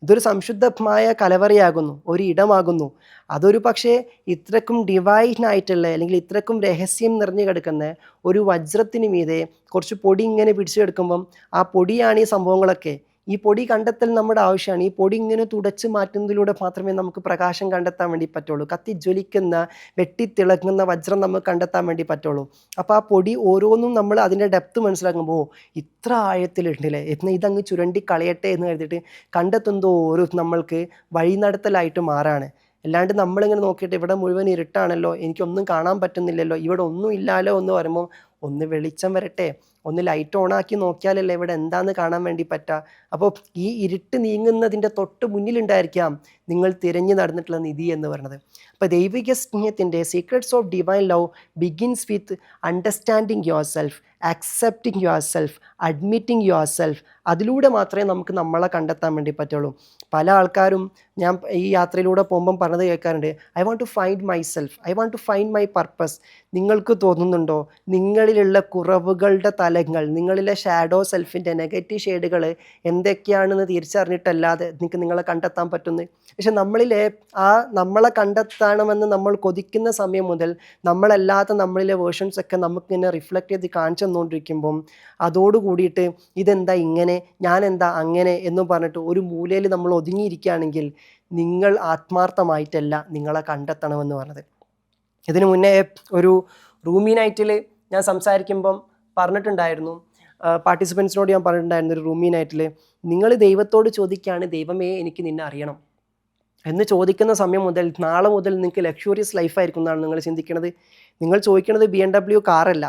ഇതൊരു സംശുദ്ധമായ കലവറയാകുന്നു, ഒരു ഇടമാകുന്നു. അതൊരു പക്ഷേ ഇത്രക്കും ഡിവൈനായിട്ടുള്ള അല്ലെങ്കിൽ ഇത്രക്കും രഹസ്യം നിറഞ്ഞു കിടക്കുന്ന ഒരു വജ്രത്തിന് മീതെ കുറച്ച് പൊടി ഇങ്ങനെ പിടിച്ചെടുക്കുമ്പം ആ പൊടിയാണ് ഈ സംഭവങ്ങളൊക്കെ. ഈ പൊടി കണ്ടെത്തൽ നമ്മുടെ ആവശ്യമാണ്. ഈ പൊടി ഇങ്ങനെ തുടച്ച് മാറ്റുന്നതിലൂടെ മാത്രമേ നമുക്ക് പ്രകാശം കണ്ടെത്താൻ വേണ്ടി പറ്റുള്ളൂ. കത്തിജ്വലിക്കുന്ന, വെട്ടിത്തിളങ്ങുന്ന വജ്രം നമുക്ക് കണ്ടെത്താൻ വേണ്ടി പറ്റുള്ളൂ. അപ്പോൾ ആ പൊടി ഓരോന്നും നമ്മൾ അതിൻ്റെ ഡെപ്ത് മനസ്സിലാക്കുമ്പോൾ ഇത്ര ആഴത്തിലുണ്ടല്ലേ എന്ന് ഇതങ്ങ് ചുരണ്ടി കളയട്ടെ എന്ന് കരുതിയിട്ട് കണ്ടെത്തുന്തോറും നമ്മൾക്ക് വഴി നടത്തലായിട്ട് മാറാണ്. അല്ലാണ്ട് നമ്മളിങ്ങനെ നോക്കിയിട്ട് ഇവിടെ മുഴുവൻ ഇരുട്ടാണല്ലോ, എനിക്കൊന്നും കാണാൻ പറ്റുന്നില്ലല്ലോ, ഇവിടെ ഒന്നും ഇല്ലാലോ എന്ന് പറയുമ്പോൾ ഒന്ന് വെളിച്ചം വരട്ടെ, ഒന്ന് ലൈറ്റ് ഓണാക്കി നോക്കിയാലല്ലേ ഇവിടെ എന്താന്ന് കാണാൻ വേണ്ടി പറ്റുക. അപ്പോൾ ഈ ഇരുട്ട് നീങ്ങുന്നതിൻ്റെ തൊട്ട് മുന്നിലുണ്ടായിരിക്കാം നിങ്ങൾ തിരഞ്ഞു നടന്നിട്ടുള്ള നിധി എന്ന് പറയുന്നത്. അപ്പോൾ ദൈവിക സ്നേഹത്തിൻ്റെ secrets of divine love begins with understanding your self, accepting your self, admitting your self. അതിലൂടെ മാത്രമേ നമുക്ക് നമ്മളെ കണ്ടെത്താൻ വേണ്ടി പറ്റുള്ളൂ. പല ആൾക്കാരും ഞാൻ ഈ യാത്രയിലൂടെ പോകുമ്പം പറഞ്ഞത് കേൾക്കാറുണ്ട്, I want to find myself, I want to find myself. നിങ്ങൾക്ക് തോന്നുന്നുണ്ടോ നിങ്ങളിലുള്ള കുറവുകളുടെ തലങ്ങൾ, നിങ്ങളിലെ ഷാഡോ സെൽഫിൻ്റെ നെഗറ്റീവ് ഷെയ്ഡുകൾ എന്തൊക്കെയാണെന്ന് തിരിച്ചറിഞ്ഞിട്ടല്ലാതെ നിങ്ങൾക്ക് നിങ്ങളെ കണ്ടെത്താൻ പറ്റുന്നത്? പക്ഷെ നമ്മളിലെ നമ്മളെ കണ്ടെത്തണമെന്ന് നമ്മൾ കൊതിക്കുന്ന സമയം മുതൽ നമ്മളല്ലാത്ത നമ്മളിലെ വേർഷൻസ് ഒക്കെ നമുക്കിങ്ങനെ റിഫ്ലക്റ്റ് ചെയ്ത് കാണിച്ചു തന്നുകൊണ്ടിരിക്കുമ്പം അതോട് കൂടിയിട്ട് ഇതെന്താ ഇങ്ങനെ, ഞാൻ എന്താ അങ്ങനെ എന്നും പറഞ്ഞിട്ട് ഒരു മൂലയിൽ നമ്മൾ ഒതുങ്ങിയിരിക്കുകയാണെങ്കിൽ നിങ്ങൾ ആത്മാർത്ഥമായിട്ടല്ല നിങ്ങളെ കണ്ടെത്തണമെന്ന് പറഞ്ഞത്. ഇതിനു മുന്നേ ഒരു റൂമി നൈറ്റിൽ ഞാൻ സംസാരിക്കുമ്പം പറഞ്ഞിട്ടുണ്ടായിരുന്നു, പാർട്ടിസിപ്പൻസിനോട് ഞാൻ പറഞ്ഞിട്ടുണ്ടായിരുന്നു, ഒരു റൂമി നൈറ്റിൽ നിങ്ങൾ ദൈവത്തോട് ചോദിക്കുകയാണ്, ദൈവമേ എനിക്ക് നിന്നെ അറിയണം എന്ന് ചോദിക്കുന്ന സമയം മുതൽ നാളെ മുതൽ നിങ്ങൾക്ക് ലക്ഷൂറിയസ് ലൈഫായിരിക്കും എന്നാണ് നിങ്ങൾ ചിന്തിക്കുന്നത്. നിങ്ങൾ ചോദിക്കുന്നത് BMW കാറല്ല,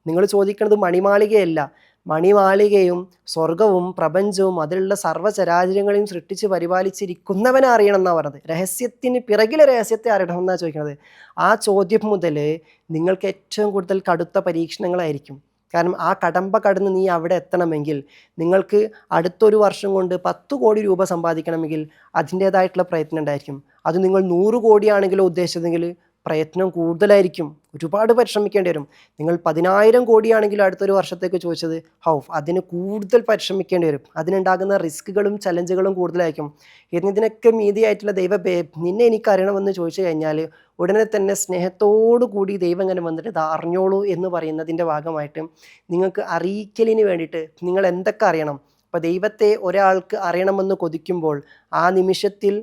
നിങ്ങൾ ചോദിക്കുന്നത് മണിമാളികയല്ല. മണിമാളികയും സ്വർഗവും പ്രപഞ്ചവും അതിലുള്ള സർവ്വചരാചരങ്ങളെയും സൃഷ്ടിച്ച് പരിപാലിച്ചിരിക്കുന്നവനെ അറിയണം എന്നാണ് പറഞ്ഞത്. രഹസ്യത്തിന് പിറകിലെ രഹസ്യത്തെ അറിയണം എന്നാണ് ചോദിക്കുന്നത്. ആ ചോദ്യം മുതൽ നിങ്ങൾക്ക് ഏറ്റവും കൂടുതൽ കടുത്ത പരീക്ഷണങ്ങളായിരിക്കും. കാരണം ആ കടമ്പ കടന്ന് നീ അവിടെ എത്തണമെങ്കിൽ, നിങ്ങൾക്ക് അടുത്തൊരു വർഷം കൊണ്ട് 10 കോടി രൂപ സമ്പാദിക്കണമെങ്കിൽ അതിൻ്റേതായിട്ടുള്ള പ്രയത്നം ഉണ്ടായിരിക്കും. അത് നിങ്ങൾ 100 കോടിയാണെങ്കിലോ ഉദ്ദേശിച്ചതെങ്കിൽ പ്രയത്നം കൂടുതലായിരിക്കും, ഒരുപാട് പരിശ്രമിക്കേണ്ടി വരും. നിങ്ങൾ 10,000 കോടിയാണെങ്കിലും അടുത്തൊരു വർഷത്തേക്ക് ചോദിച്ചത് അതിന് കൂടുതൽ പരിശ്രമിക്കേണ്ടി വരും. അതിനുണ്ടാകുന്ന റിസ്കുകളും ചലഞ്ചുകളും കൂടുതലായിരിക്കും. ഇതിനൊക്കെ മീതിയായിട്ടുള്ള നിന്നെ എനിക്കറിയണമെന്ന് ചോദിച്ചു കഴിഞ്ഞാൽ ഉടനെ തന്നെ സ്നേഹത്തോടു കൂടി ദൈവം ഇങ്ങനെ വന്നിട്ട് ഇത് അറിഞ്ഞോളൂ എന്ന് പറയുന്നതിൻ്റെ ഭാഗമായിട്ട് നിങ്ങൾക്ക് അറിയിക്കലിന് വേണ്ടിയിട്ട് നിങ്ങൾ എന്തൊക്കെ അറിയണം. അപ്പോൾ ദൈവത്തെ ഒരാൾക്ക് അറിയണമെന്ന് കൊതിക്കുമ്പോൾ ആ നിമിഷത്തിൽ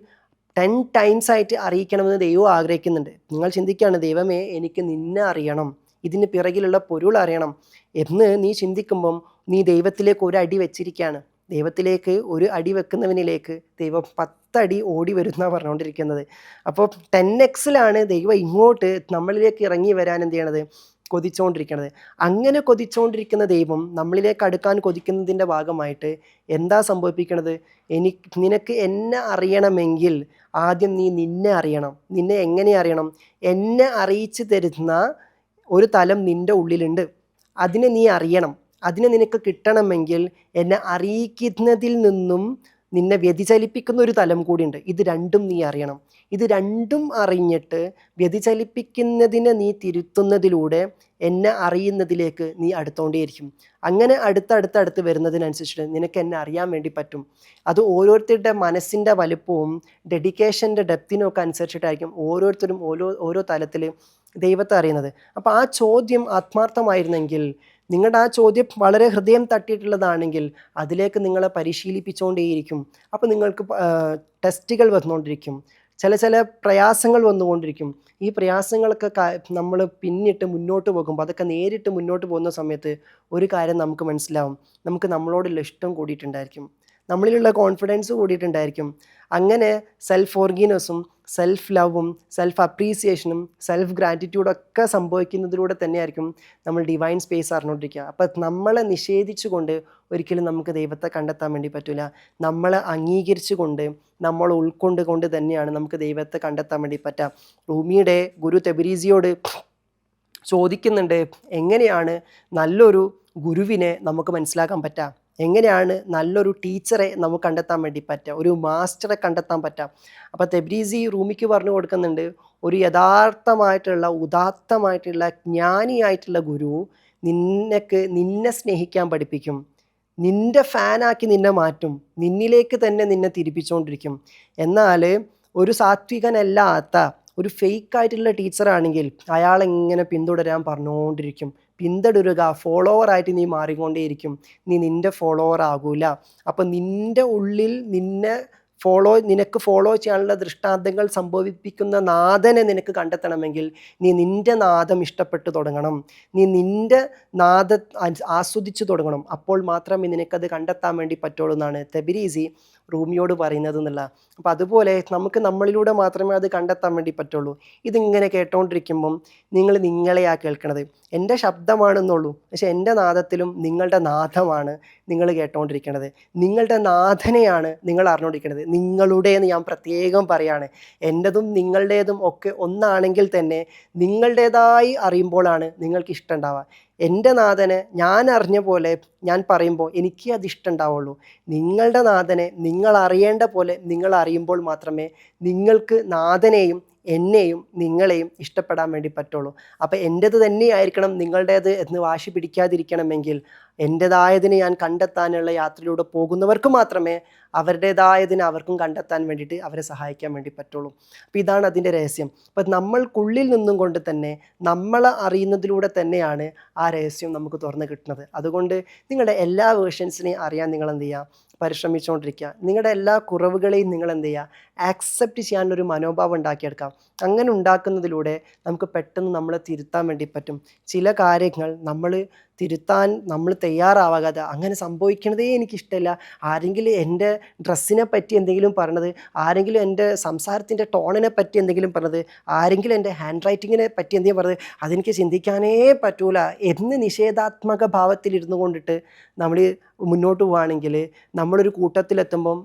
10 ടൈംസ് ആയിട്ട് അറിയിക്കണമെന്ന് ദൈവം ആഗ്രഹിക്കുന്നുണ്ട്. നിങ്ങൾ ചിന്തിക്കുകയാണ്, ദൈവമേ എനിക്ക് നിന്നെ അറിയണം, ഇതിന് പിറകിലുള്ള പൊരുൾ അറിയണം എന്ന് നീ ചിന്തിക്കുമ്പം നീ ദൈവത്തിലേക്ക് ഒരു അടി വെച്ചിരിക്കുകയാണ്. ദൈവത്തിലേക്ക് ഒരു അടി വെക്കുന്നവനിലേക്ക് ദൈവം 10 അടി ഓടി വരുന്ന പറഞ്ഞുകൊണ്ടിരിക്കുന്നത്. അപ്പോൾ 10x ദൈവം ഇങ്ങോട്ട് നമ്മളിലേക്ക് ഇറങ്ങി വരാൻ എന്ത് ചെയ്യണത്, കൊതിച്ചുകൊണ്ടിരിക്കുന്നത്. അങ്ങനെ കൊതിച്ചുകൊണ്ടിരിക്കുന്ന ദൈവം നമ്മളിലേക്ക് അടുക്കാൻ കൊതിക്കുന്നതിൻ്റെ ഭാഗമായിട്ട് എന്താ സംഭവിപ്പിക്കണത്? നിനക്ക് എന്നെ അറിയണമെങ്കിൽ ആദ്യം നീ നിന്നെ അറിയണം. നിന്നെ എങ്ങനെ അറിയണം? എന്നെ അറിയിച്ചു തരുന്ന ഒരു തലം നിൻ്റെ ഉള്ളിലുണ്ട്. അതിനെ നീ അറിയണം. അതിനെ നിനക്ക് കിട്ടണമെങ്കിൽ എന്നെ അറിയിക്കുന്നതിൽ നിന്നും നിന്നെ വ്യതിചലിപ്പിക്കുന്ന ഒരു തലം കൂടിയുണ്ട്. ഇത് രണ്ടും നീ അറിയണം. ഇത് രണ്ടും അറിഞ്ഞിട്ട് വ്യതിചലിപ്പിക്കുന്നതിനെ നീ തിരുത്തുന്നതിലൂടെ എന്നെ അറിയുന്നതിലേക്ക് നീ അടുത്തോണ്ടേയിരിക്കും. അങ്ങനെ അടുത്തടുത്ത് വരുന്നതിനനുസരിച്ചിട്ട് നിനക്ക് എന്നെ അറിയാൻ വേണ്ടി പറ്റും. അത് ഓരോരുത്തരുടെ മനസ്സിൻ്റെ വലുപ്പവും ഡെഡിക്കേഷൻ്റെ ഡെപ്തിനും ഒക്കെ അനുസരിച്ചിട്ടായിരിക്കും ഓരോരുത്തരും ഓരോ തലത്തിൽ ദൈവത്തെ അറിയുന്നത്. അപ്പോൾ ആ ചോദ്യം ആത്മാർത്ഥമായിരുന്നെങ്കിൽ, നിങ്ങളുടെ ആ ചോദ്യം വളരെ ഹൃദയം തട്ടിയിട്ടുള്ളതാണെങ്കിൽ അതിലേക്ക് നിങ്ങളെ പരിശീലിപ്പിച്ചുകൊണ്ടേയിരിക്കും. അപ്പോൾ നിങ്ങൾക്ക് ടെസ്റ്റുകൾ വന്നുകൊണ്ടിരിക്കും, ചില പ്രയാസങ്ങൾ വന്നുകൊണ്ടിരിക്കും. ഈ പ്രയാസങ്ങളൊക്കെ നമ്മൾ പിന്നിട്ട് മുന്നോട്ട് പോകുമ്പോൾ, അതൊക്കെ നേരിട്ട് മുന്നോട്ട് പോകുന്ന സമയത്ത് ഒരു കാര്യം നമുക്ക് മനസ്സിലാവും, നമുക്ക് നമ്മളോടുള്ള ഇഷ്ടം കൂടിയിട്ടുണ്ടായിരിക്കും, നമ്മളിലുള്ള കോൺഫിഡൻസ് കൂടിയിട്ടുണ്ടായിരിക്കും. അങ്ങനെ സെൽഫ് ഫോർഗീവ്നെസ്സും സെൽഫ് ലവും സെൽഫ് അപ്രീസിയേഷനും സെൽഫ് ഗ്രാറ്റിറ്റ്യൂഡൊക്കെ സംഭവിക്കുന്നതിലൂടെ തന്നെയായിരിക്കും നമ്മൾ ഡിവൈൻ സ്പേസ് അറിഞ്ഞുകൊണ്ടിരിക്കുക. അപ്പം നമ്മളെ നിഷേധിച്ചുകൊണ്ട് ഒരിക്കലും നമുക്ക് ദൈവത്തെ കണ്ടെത്താൻ വേണ്ടി പറ്റില്ല. നമ്മളെ അംഗീകരിച്ചുകൊണ്ട് നമ്മൾ ഉൾക്കൊണ്ട് തന്നെയാണ് നമുക്ക് ദൈവത്തെ കണ്ടെത്താൻ വേണ്ടി പറ്റുക. റൂമിയുടെ ഗുരു തെബരീസിയോട് ചോദിക്കുന്നുണ്ട്, എങ്ങനെയാണ് നല്ലൊരു ഗുരുവിനെ നമുക്ക് മനസ്സിലാക്കാൻ പറ്റുക, എങ്ങനെയാണ് നല്ലൊരു ടീച്ചറെ നമുക്ക് കണ്ടെത്താൻ വേണ്ടി പറ്റുക, ഒരു മാസ്റ്ററെ കണ്ടെത്താൻ പറ്റാം. അപ്പോൾ തെബ്രീസി റൂമിക്ക് പറഞ്ഞു കൊടുക്കുന്നുണ്ട്, ഒരു യഥാർത്ഥമായിട്ടുള്ള ഉദാത്തമായിട്ടുള്ള ജ്ഞാനിയായിട്ടുള്ള ഗുരു നിന്നെ സ്നേഹിക്കാൻ പഠിപ്പിക്കും, നിൻ്റെ ഫാനാക്കി നിന്നെ മാറ്റും, നിന്നിലേക്ക് തന്നെ നിന്നെ തിരിപ്പിച്ചുകൊണ്ടിരിക്കും. എന്നാൽ ഒരു സാത്വികനല്ലാത്ത ഒരു ഫേക്കായിട്ടുള്ള ടീച്ചറാണെങ്കിൽ അയാളെങ്ങനെ പിന്തുടരാൻ പറഞ്ഞുകൊണ്ടിരിക്കും. പിന്തുടരുക, ഫോളോവറായിട്ട് നീ മാറിക്കൊണ്ടേയിരിക്കും, നീ നിൻ്റെ ഫോളോവർ ആകൂല. അപ്പം നിൻ്റെ ഉള്ളിൽ നിനക്ക് ഫോളോ ചെയ്യാനുള്ള ദൃഷ്ടാന്തങ്ങൾ സംഭവിപ്പിക്കുന്ന നാഥനെ നിനക്ക് കണ്ടെത്തണമെങ്കിൽ നീ നിൻ്റെ നാദം ഇഷ്ടപ്പെട്ടു തുടങ്ങണം, നീ നിൻ്റെ നാദം ആസ്വദിച്ചു തുടങ്ങണം. അപ്പോൾ മാത്രമേ നിനക്കത് കണ്ടെത്താൻ വേണ്ടി പറ്റുള്ളൂ എന്നാണ് തെബരീസി റൂമിയോട് പറയുന്നത് എന്നുള്ള. അപ്പോൾ അതുപോലെ നമുക്ക് നമ്മളിലൂടെ മാത്രമേ അത് കണ്ടെത്താൻ വേണ്ടി പറ്റുള്ളൂ. ഇതിങ്ങനെ കേട്ടോണ്ടിരിക്കുമ്പം നിങ്ങൾ നിങ്ങളെയാ കേൾക്കണത്, എൻ്റെ ശബ്ദമാണെന്നുള്ളൂ, പക്ഷെ എൻ്റെ നാദത്തിലും നിങ്ങളുടെ നാദമാണ് നിങ്ങൾ കേട്ടോണ്ടിരിക്കണത്. നിങ്ങളുടെ നാഥനെയാണ് നിങ്ങൾ അറിഞ്ഞുകൊണ്ടിരിക്കുന്നത്. നിങ്ങളുടെ എന്ന് ഞാൻ പ്രത്യേകം പറയാണ്. എൻ്റെതും നിങ്ങളുടേതും ഒക്കെ ഒന്നാണെങ്കിൽ തന്നെ നിങ്ങളുടേതായി അറിയുമ്പോഴാണ് നിങ്ങൾക്ക് ഇഷ്ടം ഉണ്ടാവുക. എൻ്റെ നാഥനെ ഞാൻ അറിഞ്ഞ പോലെ ഞാൻ പറയുമ്പോൾ എനിക്ക് അത് ഇഷ്ടം ഉണ്ടാവുള്ളൂ. നിങ്ങളുടെ നാഥനെ നിങ്ങൾ അറിയേണ്ട പോലെ നിങ്ങൾ അറിയുമ്പോൾ മാത്രമേ നിങ്ങൾക്ക് നാഥനെയും എന്നെയും നിങ്ങളെയും ഇഷ്ടപ്പെടാൻ വേണ്ടി പറ്റുള്ളൂ. അപ്പോൾ എൻ്റേത് തന്നെയായിരിക്കണം നിങ്ങളുടേത് എന്ന് വാശി പിടിക്കാതിരിക്കണമെങ്കിൽ എൻ്റേതായതിനെ ഞാൻ കണ്ടെത്താനുള്ള യാത്രയിലൂടെ പോകുന്നവർക്ക് മാത്രമേ അവരുടേതായതിനെ അവർക്കും കണ്ടെത്താൻ വേണ്ടിയിട്ട് അവരെ സഹായിക്കാൻ വേണ്ടി പറ്റുള്ളൂ. അപ്പോൾ ഇതാണ് അതിൻ്റെ രഹസ്യം. അപ്പം നമ്മൾക്കുള്ളിൽ നിന്നും കൊണ്ട് തന്നെ നമ്മളെ അറിയുന്നതിലൂടെ തന്നെയാണ് ആ രഹസ്യം നമുക്ക് തുറന്ന് കിട്ടുന്നത്. അതുകൊണ്ട് നിങ്ങളുടെ എല്ലാ വേർഷൻസിനെയും അറിയാൻ നിങ്ങൾ എന്ത് ചെയ്യുക, പരിശ്രമിച്ചുകൊണ്ടിരിക്കുക. നിങ്ങളുടെ എല്ലാ കുറവുകളെയും നിങ്ങൾ എന്ത് ചെയ്യുക, ആക്സെപ്റ്റ് ചെയ്യാനൊരു മനോഭാവം ഉണ്ടാക്കിയെടുക്കാം. അങ്ങനെ ഉണ്ടാക്കുന്നതിലൂടെ നമുക്ക് പെട്ടെന്ന് നമ്മളെ തിരുത്താൻ വേണ്ടി പറ്റും. ചില കാര്യങ്ങൾ തിരുത്താൻ നമ്മൾ തയ്യാറാവാതെ അങ്ങനെ സംഭവിക്കണതേ എനിക്കിഷ്ടമില്ല, ആരെങ്കിലും എൻ്റെ ഡ്രസ്സിനെ പറ്റി എന്തെങ്കിലും പറഞ്ഞത്, ആരെങ്കിലും എൻ്റെ സംസാരത്തിൻ്റെ ടോണിനെ പറ്റി എന്തെങ്കിലും പറഞ്ഞത്, ആരെങ്കിലും എൻ്റെ ഹാൻഡ് റൈറ്റിങ്ങിനെ പറ്റി എന്തെങ്കിലും പറഞ്ഞത്, അതെനിക്ക് ചിന്തിക്കാനേ പറ്റൂല എന്ന് നിഷേധാത്മക ഭാവത്തിലിരുന്നു കൊണ്ടിട്ട് നമ്മൾ മുന്നോട്ട് പോവുകയാണെങ്കിൽ നമ്മളൊരു കൂട്ടത്തിലെത്തുമ്പം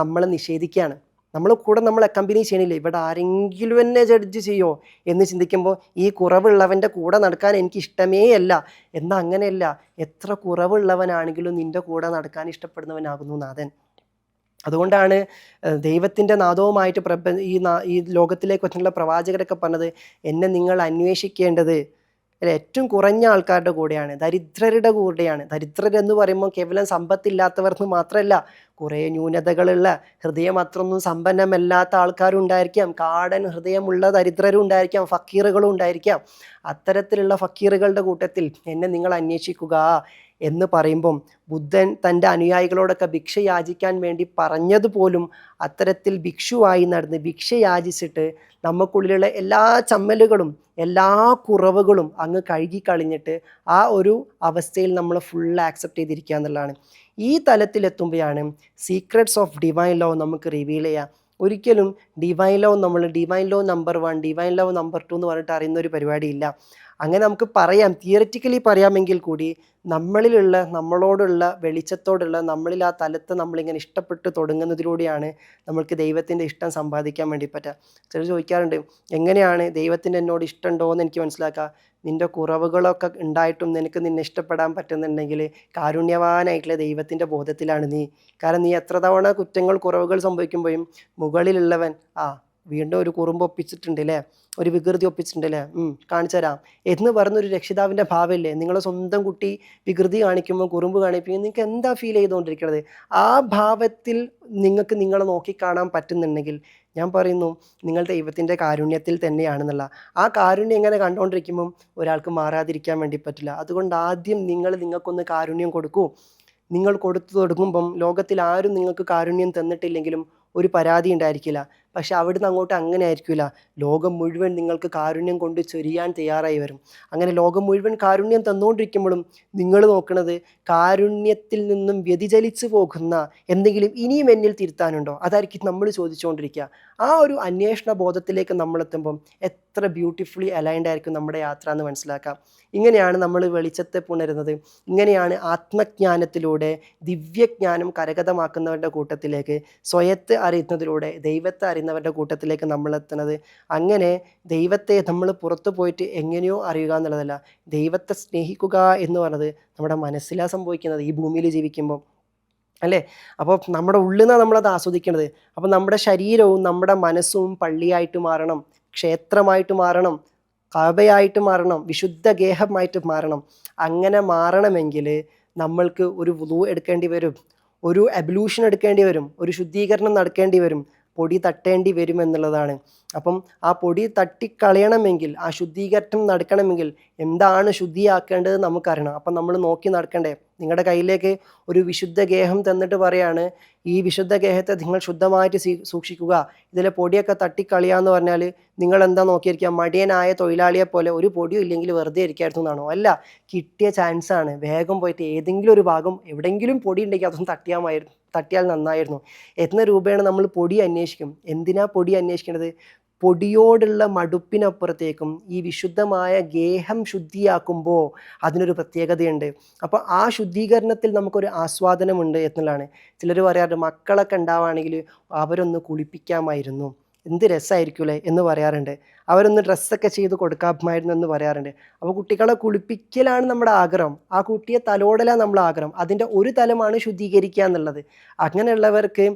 നമ്മളെ നിഷേധിക്കുകയാണ്. നമ്മളെ കമ്പനി ചെയ്യണില്ലേ, ഇവിടെ ആരെങ്കിലും എന്നെ ജഡ്ജ് ചെയ്യോ എന്ന് ചിന്തിക്കുമ്പോൾ ഈ കുറവുള്ളവൻ്റെ കൂടെ നടക്കാൻ എനിക്ക് ഇഷ്ടമേ അല്ല. എന്നാൽ അങ്ങനെയല്ല, എത്ര കുറവുള്ളവനാണെങ്കിലും നിൻ്റെ കൂടെ നടക്കാൻ ഇഷ്ടപ്പെടുന്നവനാകുന്നു നാഥൻ. അതുകൊണ്ടാണ് ദൈവത്തിൻ്റെ നാദവുമായിട്ട് ഈ ലോകത്തിലേക്ക് വന്നിട്ടുള്ള പ്രവാചകരൊക്കെ പറഞ്ഞത്, എന്നെ നിങ്ങൾ അന്വേഷിക്കേണ്ടത് ഏറ്റവും കുറഞ്ഞ ആൾക്കാരുടെ കൂടെയാണ്, ദരിദ്രരുടെ കൂടെയാണ്. ദരിദ്രരെന്ന് പറയുമ്പോൾ കേവലം സമ്പത്തില്ലാത്തവർക്ക് മാത്രമല്ല, കുറേ ന്യൂനതകളുള്ള, ഹൃദയം അത്രയൊന്നും സമ്പന്നമല്ലാത്ത ആൾക്കാരും ഉണ്ടായിരിക്കാം, കാടൻ ഹൃദയമുള്ള ദരിദ്രരും ഉണ്ടായിരിക്കാം, ഫക്കീറുകളും ഉണ്ടായിരിക്കാം. അത്തരത്തിലുള്ള ഫക്കീറുകളുടെ കൂട്ടത്തിൽ എന്നെ നിങ്ങൾ അന്വേഷിക്കുക എന്ന് പറയുമ്പം ബുദ്ധൻ തൻ്റെ അനുയായികളോടൊക്കെ ഭിക്ഷ യാചിക്കാൻ വേണ്ടി പറഞ്ഞതുപോലും അത്തരത്തിൽ ഭിക്ഷുവായി നടന്ന് ഭിക്ഷ യാചിച്ചിട്ട് നമുക്കുള്ളിലുള്ള എല്ലാ ചമ്മലുകളും എല്ലാ കുറവുകളും അങ്ങ് കഴുകിക്കളഞ്ഞിട്ട് ആ ഒരു അവസ്ഥയിൽ നമ്മൾ ഫുൾ ആക്സെപ്റ്റ് ചെയ്തിരിക്കുക എന്നുള്ളതാണ്. ഈ തലത്തിലെത്തുമ്പോഴാണ് സീക്രട്സ് ഓഫ് ഡിവൈൻ ലവ് നമുക്ക് റിവീൽ ചെയ്യുക. ഒരിക്കലും divine love divine love number 1, divine love number 2 എന്ന് പറഞ്ഞിട്ട് അറിയുന്ന ഒരു പരിപാടിയില്ല. അങ്ങനെ നമുക്ക് പറയാം, തിയറിറ്റിക്കലി പറയാമെങ്കിൽ കൂടി നമ്മളിലുള്ള, നമ്മളോടുള്ള വെളിച്ചത്തോടുള്ള, നമ്മളിൽ ആ തലത്തെ നമ്മളിങ്ങനെ ഇഷ്ടപ്പെട്ട് തുടങ്ങുന്നതിലൂടെയാണ് നമ്മൾക്ക് ദൈവത്തിൻ്റെ ഇഷ്ടം സമ്പാദിക്കാൻ വേണ്ടി പറ്റുക. ചിലർ ചോദിക്കാറുണ്ട്, എങ്ങനെയാണ് ദൈവത്തിന് എന്നോട് ഇഷ്ടമുണ്ടോ എന്ന് എനിക്ക് മനസ്സിലാക്കുക? നിൻ്റെ കുറവുകളൊക്കെ ഉണ്ടായിട്ടും നിന്നെ ഇഷ്ടപ്പെടാൻ പറ്റുന്നുണ്ടെങ്കിൽ കാരുണ്യവാനായിട്ടുള്ള ദൈവത്തിൻ്റെ ബോധത്തിലാണ് നീ. കാരണം നീ എത്ര തവണ കുറ്റങ്ങൾ, കുറവുകൾ സംഭവിക്കുമ്പോഴും മുകളിലുള്ളവൻ വീണ്ടും ഒരു കുറുമ്പ് ഒപ്പിച്ചിട്ടുണ്ട് അല്ലേ, ഒരു വികൃതി ഒപ്പിച്ചിട്ടുണ്ട് അല്ലേ, കാണിച്ചു തരാം എന്ന് പറഞ്ഞൊരു രക്ഷിതാവിൻ്റെ ഭാവമില്ലേ? നിങ്ങളെ സ്വന്തം കുട്ടി വികൃതി കാണിക്കുമ്പോൾ, കുറുമ്പ് കാണിക്കുമ്പോൾ നിങ്ങൾക്ക് എന്താ ഫീൽ ചെയ്തുകൊണ്ടിരിക്കുന്നത്? ആ ഭാവത്തിൽ നിങ്ങൾക്ക് നിങ്ങളെ നോക്കിക്കാണാൻ പറ്റുന്നുണ്ടെങ്കിൽ ഞാൻ പറയുന്നു, നിങ്ങൾ ദൈവത്തിൻ്റെ കാരുണ്യത്തിൽ തന്നെയാണെന്നുള്ള. ആ കാരുണ്യം എങ്ങനെ കണ്ടുകൊണ്ടിരിക്കുമ്പം ഒരാൾക്ക് മാറാതിരിക്കാൻ വേണ്ടി പറ്റില്ല. അതുകൊണ്ട് ആദ്യം നിങ്ങൾക്കൊന്ന് കാരുണ്യം കൊടുക്കൂ. നിങ്ങൾ കൊടുത്തു തുടങ്ങുമ്പം ലോകത്തിൽ ആരും നിങ്ങൾക്ക് കാരുണ്യം തന്നിട്ടില്ലെങ്കിലും ഒരു പരാതി ഉണ്ടായിരിക്കില്ല. പക്ഷെ അവിടുന്ന് അങ്ങോട്ട് അങ്ങനെ ആയിരിക്കില്ല. ലോകം മുഴുവൻ നിങ്ങൾക്ക് കാരുണ്യം കൊണ്ട് ചൊരിയാൻ തയ്യാറായി വരും. അങ്ങനെ ലോകം മുഴുവൻ കാരുണ്യം തന്നുകൊണ്ടിരിക്കുമ്പോഴും നിങ്ങൾ നോക്കുന്നത് കാരുണ്യത്തിൽ നിന്നും വ്യതിചലിച്ചു പോകുന്ന എന്തെങ്കിലും ഇനിയും എന്നിൽ തിരുത്താനുണ്ടോ? അതായിരിക്കും നമ്മൾ ചോദിച്ചുകൊണ്ടിരിക്കുക. ആ ഒരു അന്വേഷണ ബോധത്തിലേക്ക് നമ്മളെത്തുമ്പം എത്ര ബ്യൂട്ടിഫുള്ളി അലൈൻഡ് ആയിരിക്കും നമ്മുടെ യാത്ര എന്ന് മനസ്സിലാക്കാം. ഇങ്ങനെയാണ് നമ്മൾ വെളിച്ചത്തെ പുണരുന്നത്. ഇങ്ങനെയാണ് ആത്മജ്ഞാനത്തിലൂടെ ദിവ്യജ്ഞാനം കരഗതമാക്കുന്നവരുടെ കൂട്ടത്തിലേക്ക്, സ്വയത്തെ അറിയുന്നതിലൂടെ ദൈവത്തെ അറിയുന്നവരുടെ കൂട്ടത്തിലേക്ക് നമ്മൾ എത്തുന്നത്. അങ്ങനെ ദൈവത്തെ നമ്മൾ പുറത്തു പോയിട്ട് എങ്ങനെയോ അറിയുക എന്നുള്ളതല്ല, ദൈവത്തെ സ്നേഹിക്കുക എന്ന് പറയുന്നത് നമ്മുടെ മനസ്സിലാണ് സംഭവിക്കുന്നത് ഈ ഭൂമിയിൽ ജീവിക്കുമ്പോൾ, അല്ലേ? അപ്പോൾ നമ്മുടെ ഉള്ളിൽ നിന്നാണ് നമ്മളത് ആസ്വദിക്കുന്നത്. അപ്പോൾ നമ്മുടെ ശരീരവും നമ്മുടെ മനസ്സും പള്ളിയായിട്ട് മാറണം, ക്ഷേത്രമായിട്ട് മാറണം, കഅബയായിട്ട് മാറണം, വിശുദ്ധ ഗേഹമായിട്ട് മാറണം. അങ്ങനെ മാറണമെങ്കിൽ നമ്മൾക്ക് ഒരു വുളൂ എടുക്കേണ്ടി വരും, ഒരു അബ്ലൂഷൻ എടുക്കേണ്ടി വരും, ഒരു ശുദ്ധീകരണം നടക്കേണ്ടി വരും, പൊടി തട്ടേണ്ടി വരും എന്നുള്ളതാണ്. അപ്പം ആ പൊടി തട്ടിക്കളയണമെങ്കിൽ, ആ ശുദ്ധീകരണം നടക്കണമെങ്കിൽ എന്താണ് ശുദ്ധിയാക്കേണ്ടത് നമുക്കറിയണം. അപ്പം നമ്മൾ നോക്കി നടക്കണ്ടേ? നിങ്ങളുടെ കയ്യിലേക്ക് ഒരു വിശുദ്ധ ഗേഹം തന്നിട്ട് പറയാണ്, ഈ വിശുദ്ധ ഗേഹത്തെ നിങ്ങൾ ശുദ്ധമായിട്ട് സൂക്ഷിക്കുക, ഇതിലെ പൊടിയൊക്കെ തട്ടിക്കളിയാന്ന് പറഞ്ഞാൽ നിങ്ങൾ എന്താ നോക്കിയിരിക്കുക? മടിയനായ തൊഴിലാളിയെ പോലെ ഒരു പൊടിയും ഇല്ലെങ്കിൽ വെറുതെ ഇരിക്കായിരുന്നു എന്നാണോ? അല്ല, കിട്ടിയ ചാൻസാണ്. വേഗം പോയിട്ട് ഏതെങ്കിലും ഒരു ഭാഗം എവിടെയെങ്കിലും പൊടി ഉണ്ടെങ്കിൽ അതൊന്നും തട്ടിയാൽ നന്നായിരുന്നു എന്ന രൂപേണ നമ്മൾ പൊടി അന്വേഷിക്കും. എന്തിനാ പൊടി അന്വേഷിക്കേണ്ടത്? പൊടിയോടുള്ള മടുപ്പിനപ്പുറത്തേക്കും ഈ വിശുദ്ധമായ ഗേഹം ശുദ്ധിയാക്കുമ്പോൾ അതിനൊരു പ്രത്യേകതയുണ്ട്. അപ്പോൾ ആ ശുദ്ധീകരണത്തിൽ നമുക്കൊരു ആസ്വാദനമുണ്ട് എന്നുള്ളതാണ്. ചിലർ പറയാറുണ്ട്, മക്കളൊക്കെ ഉണ്ടാവുകയാണെങ്കിൽ അവരൊന്ന് കുളിപ്പിക്കാമായിരുന്നു, എന്ത് രസമായിരിക്കൂലേ എന്ന് പറയാറുണ്ട്. അവരൊന്ന് ഡ്രസ്സൊക്കെ ചെയ്ത് കൊടുക്കാമായിരുന്നു എന്ന് പറയാറുണ്ട്. അപ്പോൾ കുട്ടികളെ കുളിപ്പിക്കലാണ് നമ്മുടെ ആഗ്രഹം, ആ കുട്ടിയെ തലോടലാണ് നമ്മൾ ആഗ്രഹം. അതിൻ്റെ ഒരു തലമാണ് ശുദ്ധീകരിക്കുക എന്നുള്ളത്. അങ്ങനെയുള്ളവർക്ക്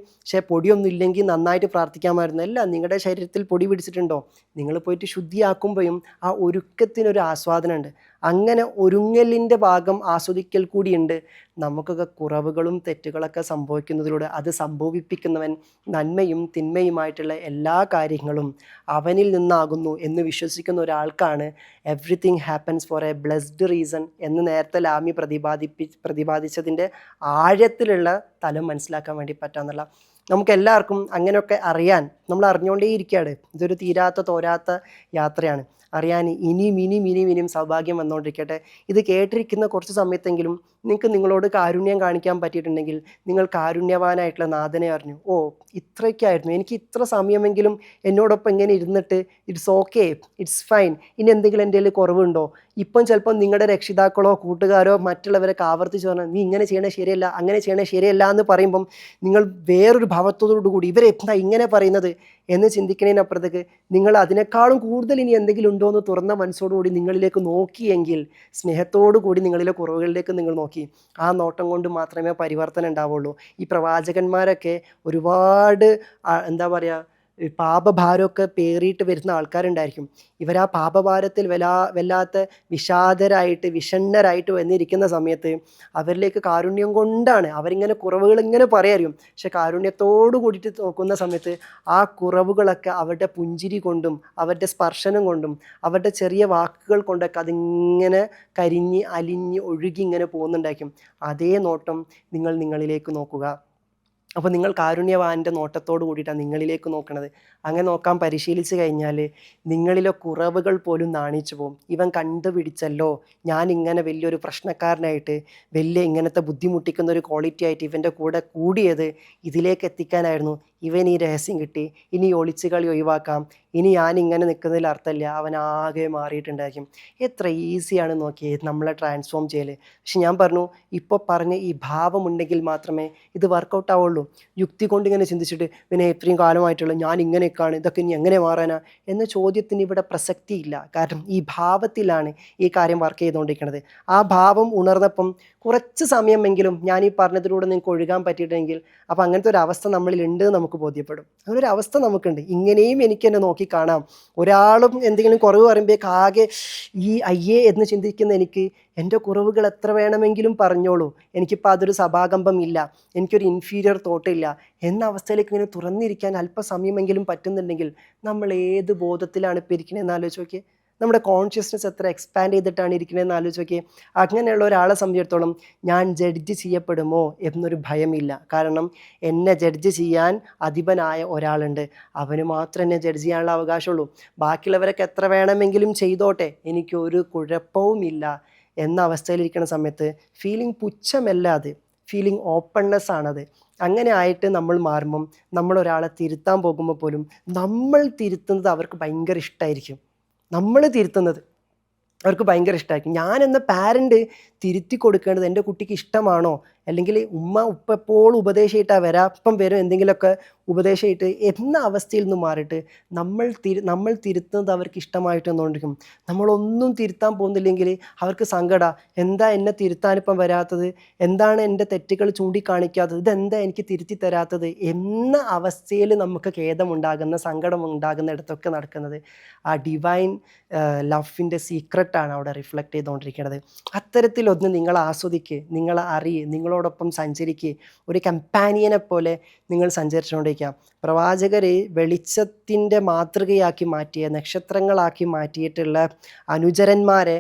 പൊടിയൊന്നും ഇല്ലെങ്കിൽ നന്നായിട്ട് പ്രാർത്ഥിക്കാമായിരുന്നു. അല്ല, നിങ്ങളുടെ ശരീരത്തിൽ പൊടി പിടിച്ചിട്ടുണ്ടോ? നിങ്ങൾ പോയിട്ട് ശുദ്ധിയാക്കുമ്പോഴും ആ ഒരുക്കത്തിനൊരു ആസ്വാദനമുണ്ട്. അങ്ങനെ ഒരുങ്ങലിൻ്റെ ഭാഗം ആസ്വദിക്കൽ കൂടിയുണ്ട്. നമുക്കൊക്കെ കുറവുകളും തെറ്റുകളൊക്കെ സംഭവിക്കുന്നതിലൂടെ അത് സംഭവിപ്പിക്കുന്നവൻ നന്മയും തിന്മയുമായിട്ടുള്ള എല്ലാ കാര്യങ്ങളും അവനിൽ നിന്നാകുന്നു എന്ന് വിശ്വസിക്കുന്ന ഒരാൾക്കാണ് everything happens for a blessed reason എന്ന് നേരത്തെ ലാമി പ്രതിപാദിച്ചതിൻ്റെ ആഴത്തിലുള്ള തലം മനസ്സിലാക്കാൻ വേണ്ടി പറ്റാന്നുള്ള. നമുക്ക് എല്ലാവർക്കും അങ്ങനെയൊക്കെ അറിയാൻ നമ്മൾ അറിഞ്ഞുകൊണ്ടേ ഇരിക്കുകയാണ്. ഇതൊരു തീരാത്ത തോരാത്ത യാത്രയാണ്. അറിയാൻ ഇനിയും സൗഭാഗ്യം വന്നുകൊണ്ടിരിക്കട്ടെ. ഇത് കേട്ടിരിക്കുന്ന കുറച്ച് സമയത്തെങ്കിലും നിങ്ങൾക്ക് നിങ്ങളോട് കാരുണ്യം കാണിക്കാൻ പറ്റിയിട്ടുണ്ടെങ്കിൽ നിങ്ങൾ കാരുണ്യവാനായിട്ടുള്ള നാഥനെ അറിഞ്ഞു. ഇത്രയ്ക്കായിരുന്നു, എനിക്ക് ഇത്ര സമയമെങ്കിലും എന്നോടൊപ്പം ഇങ്ങനെ ഇരുന്നിട്ട് ഇറ്റ്സ് ഓക്കെ, ഇറ്റ്സ് ഫൈൻ, ഇനി എന്തെങ്കിലും എൻ്റെ കയ്യിൽ കുറവുണ്ടോ? ഇപ്പം ചിലപ്പോൾ നിങ്ങളുടെ രക്ഷിതാക്കളോ കൂട്ടുകാരോ മറ്റുള്ളവരൊക്കെ ആവർത്തിച്ച് പറഞ്ഞാൽ നീ ഇങ്ങനെ ചെയ്യണേ ശരിയല്ല, അങ്ങനെ ചെയ്യണേ ശരിയല്ല എന്ന് പറയുമ്പം നിങ്ങൾ വേറൊരു ഭാവത്തോടു കൂടി ഇവരെന്താ ഇങ്ങനെ പറയുന്നത് എന്ന് ചിന്തിക്കുന്നതിനപ്പുറത്തേക്ക് നിങ്ങൾ അതിനേക്കാളും കൂടുതൽ ഇനി എന്തെങ്കിലും ഉണ്ടോ എന്ന് തുറന്ന മനസ്സോടുകൂടി നിങ്ങളിലേക്ക് നോക്കിയെങ്കിൽ, സ്നേഹത്തോടു കൂടി നിങ്ങളിലെ കുറവുകളിലേക്ക് നിങ്ങൾ നോക്കി, ആ നോട്ടം കൊണ്ട് മാത്രമേ പരിവർത്തനം ഉണ്ടാവുള്ളൂ. ഈ പ്രവാചകന്മാരൊക്കെ ഒരുപാട് എന്താ പറയുക, പാപഭാരമൊക്കെ പേറിയിട്ട് വരുന്ന ആൾക്കാരുണ്ടായിരിക്കും. ഇവരാ പാപഭാരത്തിൽ വല്ലാത്ത വിഷാദരായിട്ട് വിഷണ്ണരായിട്ട് വന്നിരിക്കുന്ന സമയത്ത് അവരിലേക്ക് കാരുണ്യം കൊണ്ടാണ് അവരിങ്ങനെ കുറവുകൾ ഇങ്ങനെ പറയായിരിക്കും. പക്ഷെ കാരുണ്യത്തോട് കൂടിയിട്ട് നോക്കുന്ന സമയത്ത് ആ കുറവുകളൊക്കെ അവരുടെ പുഞ്ചിരി കൊണ്ടും അവരുടെ സ്പർശനം കൊണ്ടും അവരുടെ ചെറിയ വാക്കുകൾ കൊണ്ടൊക്കെ അതിങ്ങനെ കരിഞ്ഞ് അലിഞ്ഞ് ഒഴുകി ഇങ്ങനെ പോകുന്നുണ്ടായിരിക്കും. അതേ നോട്ടം നിങ്ങൾ നിങ്ങളിലേക്ക് നോക്കുക. അപ്പോൾ നിങ്ങൾ കാരുണ്യവാൻ്റെ നോട്ടത്തോട് കൂടിയിട്ടാണ് നിങ്ങളിലേക്ക് നോക്കണത്. അങ്ങനെ നോക്കാൻ പരിശീലിച്ച് കഴിഞ്ഞാൽ നിങ്ങളിലെ കുറവുകൾ പോലും നാണിച്ചു പോകും. ഇവൻ കണ്ടുപിടിച്ചല്ലോ ഞാൻ ഇങ്ങനെ വലിയൊരു പ്രശ്നക്കാരനായിട്ട്, വലിയ ഇങ്ങനത്തെ ബുദ്ധിമുട്ടിക്കുന്ന ഒരു ക്വാളിറ്റി ആയിട്ട് ഇവൻ്റെ കൂടെ കൂടിയത് ഇതിലേക്ക് എത്തിക്കാനായിരുന്നു. ഇവൻ ഈ രഹസ്യം കിട്ടി, ഇനി ഒളിച്ച് കളി ഒഴിവാക്കാം, ഇനി ഞാനിങ്ങനെ നിൽക്കുന്നതിൽ അർത്ഥമില്ല, അവൻ ആകെ മാറിയിട്ടുണ്ടായിരിക്കും. എത്ര ഈസിയാണ് നോക്കിയേ നമ്മളെ ട്രാൻസ്ഫോം ചെയ്യൽ. പക്ഷെ ഞാൻ പറഞ്ഞു, ഇപ്പോൾ പറഞ്ഞ ഈ ഭാവമുണ്ടെങ്കിൽ മാത്രമേ ഇത് വർക്കൗട്ട് ആവുള്ളൂ. യുക്തി കൊണ്ട് ഇങ്ങനെ ചിന്തിച്ചിട്ട് പിന്നെ ഇത്രയും കാലമായിട്ടുള്ള ഞാൻ ഇങ്ങനെയൊക്കെയാണ്, ഇതൊക്കെ ഇനി എങ്ങനെ മാറാനാ എന്ന ചോദ്യത്തിന് ഇവിടെ പ്രസക്തിയില്ല. കാരണം ഈ ഭാവത്തിലാണ് ഈ കാര്യം വർക്ക് ചെയ്തുകൊണ്ടിരിക്കുന്നത്. ആ ഭാവം ഉണർന്നപ്പം കുറച്ച് സമയമെങ്കിലും ഞാൻ ഈ പറഞ്ഞതിലൂടെ നിങ്ങൾക്ക് ഒഴുകാൻ പറ്റിയിട്ടെങ്കിൽ, അപ്പോൾ അങ്ങനത്തെ ഒരു അവസ്ഥ നമ്മളിൽ ഉണ്ട് നമുക്ക് ബോധ്യപ്പെടും. അങ്ങനെ ഒരു അവസ്ഥ നമുക്കുണ്ട്. ഇങ്ങനെയും എനിക്ക് എന്നെ നോക്കി കാണാം. ഒരാളും എന്തെങ്കിലും കുറവ് പറയുമ്പോഴേക്ക് ആകെ ഈ അയ്യേ എന്ന് ചിന്തിക്കുന്ന എനിക്ക് എൻ്റെ കുറവുകൾ എത്ര വേണമെങ്കിലും പറഞ്ഞോളൂ, എനിക്കിപ്പോൾ അതൊരു സഭാകമ്പം ഇല്ല, എനിക്കൊരു ഇൻഫീരിയർ തോട്ടില്ല എന്ന അവസ്ഥയിലേക്ക് ഇങ്ങനെ തുറന്നിരിക്കാൻ അല്പസമയമെങ്കിലും പറ്റുന്നുണ്ടെങ്കിൽ നമ്മൾ ഏത് ബോധത്തിലാണ് ഇപ്പോൾ ഇരിക്കണതെന്ന് ആലോചിച്ച് നോക്കിയേ. നമ്മുടെ കോൺഷ്യസ്നെസ് എത്ര എക്സ്പാൻഡ് ചെയ്തിട്ടാണ് ഇരിക്കണതെന്ന് ആലോചിച്ച് നോക്കിയേ. അങ്ങനെയുള്ള ഒരാളെ സംബന്ധിച്ചിടത്തോളം ഞാൻ ജഡ്ജ് ചെയ്യപ്പെടുമോ എന്നൊരു ഭയമില്ല. കാരണം എന്നെ ജഡ്ജ് ചെയ്യാൻ അധിപനായ ഒരാളുണ്ട്, അവന് മാത്രം എന്നെ ജഡ്ജ് ചെയ്യാനുള്ള അവകാശമുള്ളൂ. ബാക്കിയുള്ളവരൊക്കെ എത്ര വേണമെങ്കിലും ചെയ്തോട്ടെ, എനിക്കൊരു കുഴപ്പവുമില്ല എന്ന അവസ്ഥയിലിരിക്കുന്ന സമയത്ത് ഫീലിംഗ് പുച്ഛമല്ല അത്, ഫീലിംഗ് ഓപ്പൺനെസ് ആണത്. അങ്ങനെ ആയിട്ട് നമ്മൾ മാറുമ്പം നമ്മൾ ഒരാളെ തിരുത്താൻ പോകുമ്പോൾ പോലും നമ്മൾ തിരുത്തുന്നത് അവർക്ക് ഭയങ്കര ഇഷ്ടമായിരിക്കും. നമ്മൾ തിരുത്തുന്നത് അവർക്ക് ഭയങ്കര ഇഷ്ടമായിരിക്കും. ഞാൻ എന്ന പാരൻ്റ് തിരുത്തി കൊടുക്കേണ്ടത് എൻ്റെ കുട്ടിക്ക് ഇഷ്ടമാണോ, അല്ലെങ്കിൽ ഉപ്പ എപ്പോഴും ഉപദേശമായിട്ടാണ് വരാപ്പം വരും എന്തെങ്കിലുമൊക്കെ ഉപദേശമായിട്ട് എന്ന അവസ്ഥയിൽ നിന്ന് മാറിയിട്ട് നമ്മൾ തിരുത്തുന്നത് അവർക്ക് ഇഷ്ടമായിട്ട് എന്നുകൊണ്ടിരിക്കും. നമ്മളൊന്നും തിരുത്താൻ പോകുന്നില്ലെങ്കിൽ അവർക്ക് സങ്കടം, എന്താ എന്നെ തിരുത്താനിപ്പം വരാത്തത്, എന്താണ് എൻ്റെ തെറ്റുകൾ ചൂണ്ടിക്കാണിക്കാത്തത്, ഇതെന്താ എനിക്ക് തിരുത്തി തരാത്തത് എന്ന അവസ്ഥയിൽ നമുക്ക് ഖേദമുണ്ടാകുന്ന സങ്കടമുണ്ടാകുന്ന ഇടത്തൊക്കെ നടക്കുന്നത് ആ ഡിവൈൻ ലവിൻ്റെ സീക്രട്ടാണ് അവിടെ റിഫ്ലക്റ്റ് ചെയ്തുകൊണ്ടിരിക്കുന്നത്. അത്തരത്തിലൊന്ന് നിങ്ങൾ ആസ്വദിക്കുക, നിങ്ങൾ അറിയുക, നിങ്ങളോടൊപ്പം സഞ്ചരിക്കുക, ഒരു കമ്പാനിയനെ പോലെ നിങ്ങൾ സഞ്ചരിച്ചുകൊണ്ടിരിക്കുക. പ്രവാചകരെ വെളിച്ചത്തിൻ്റെ മാതൃകയാക്കി മാറ്റിയ, നക്ഷത്രങ്ങളാക്കി മാറ്റിയിട്ടുള്ള അനുചരന്മാരെ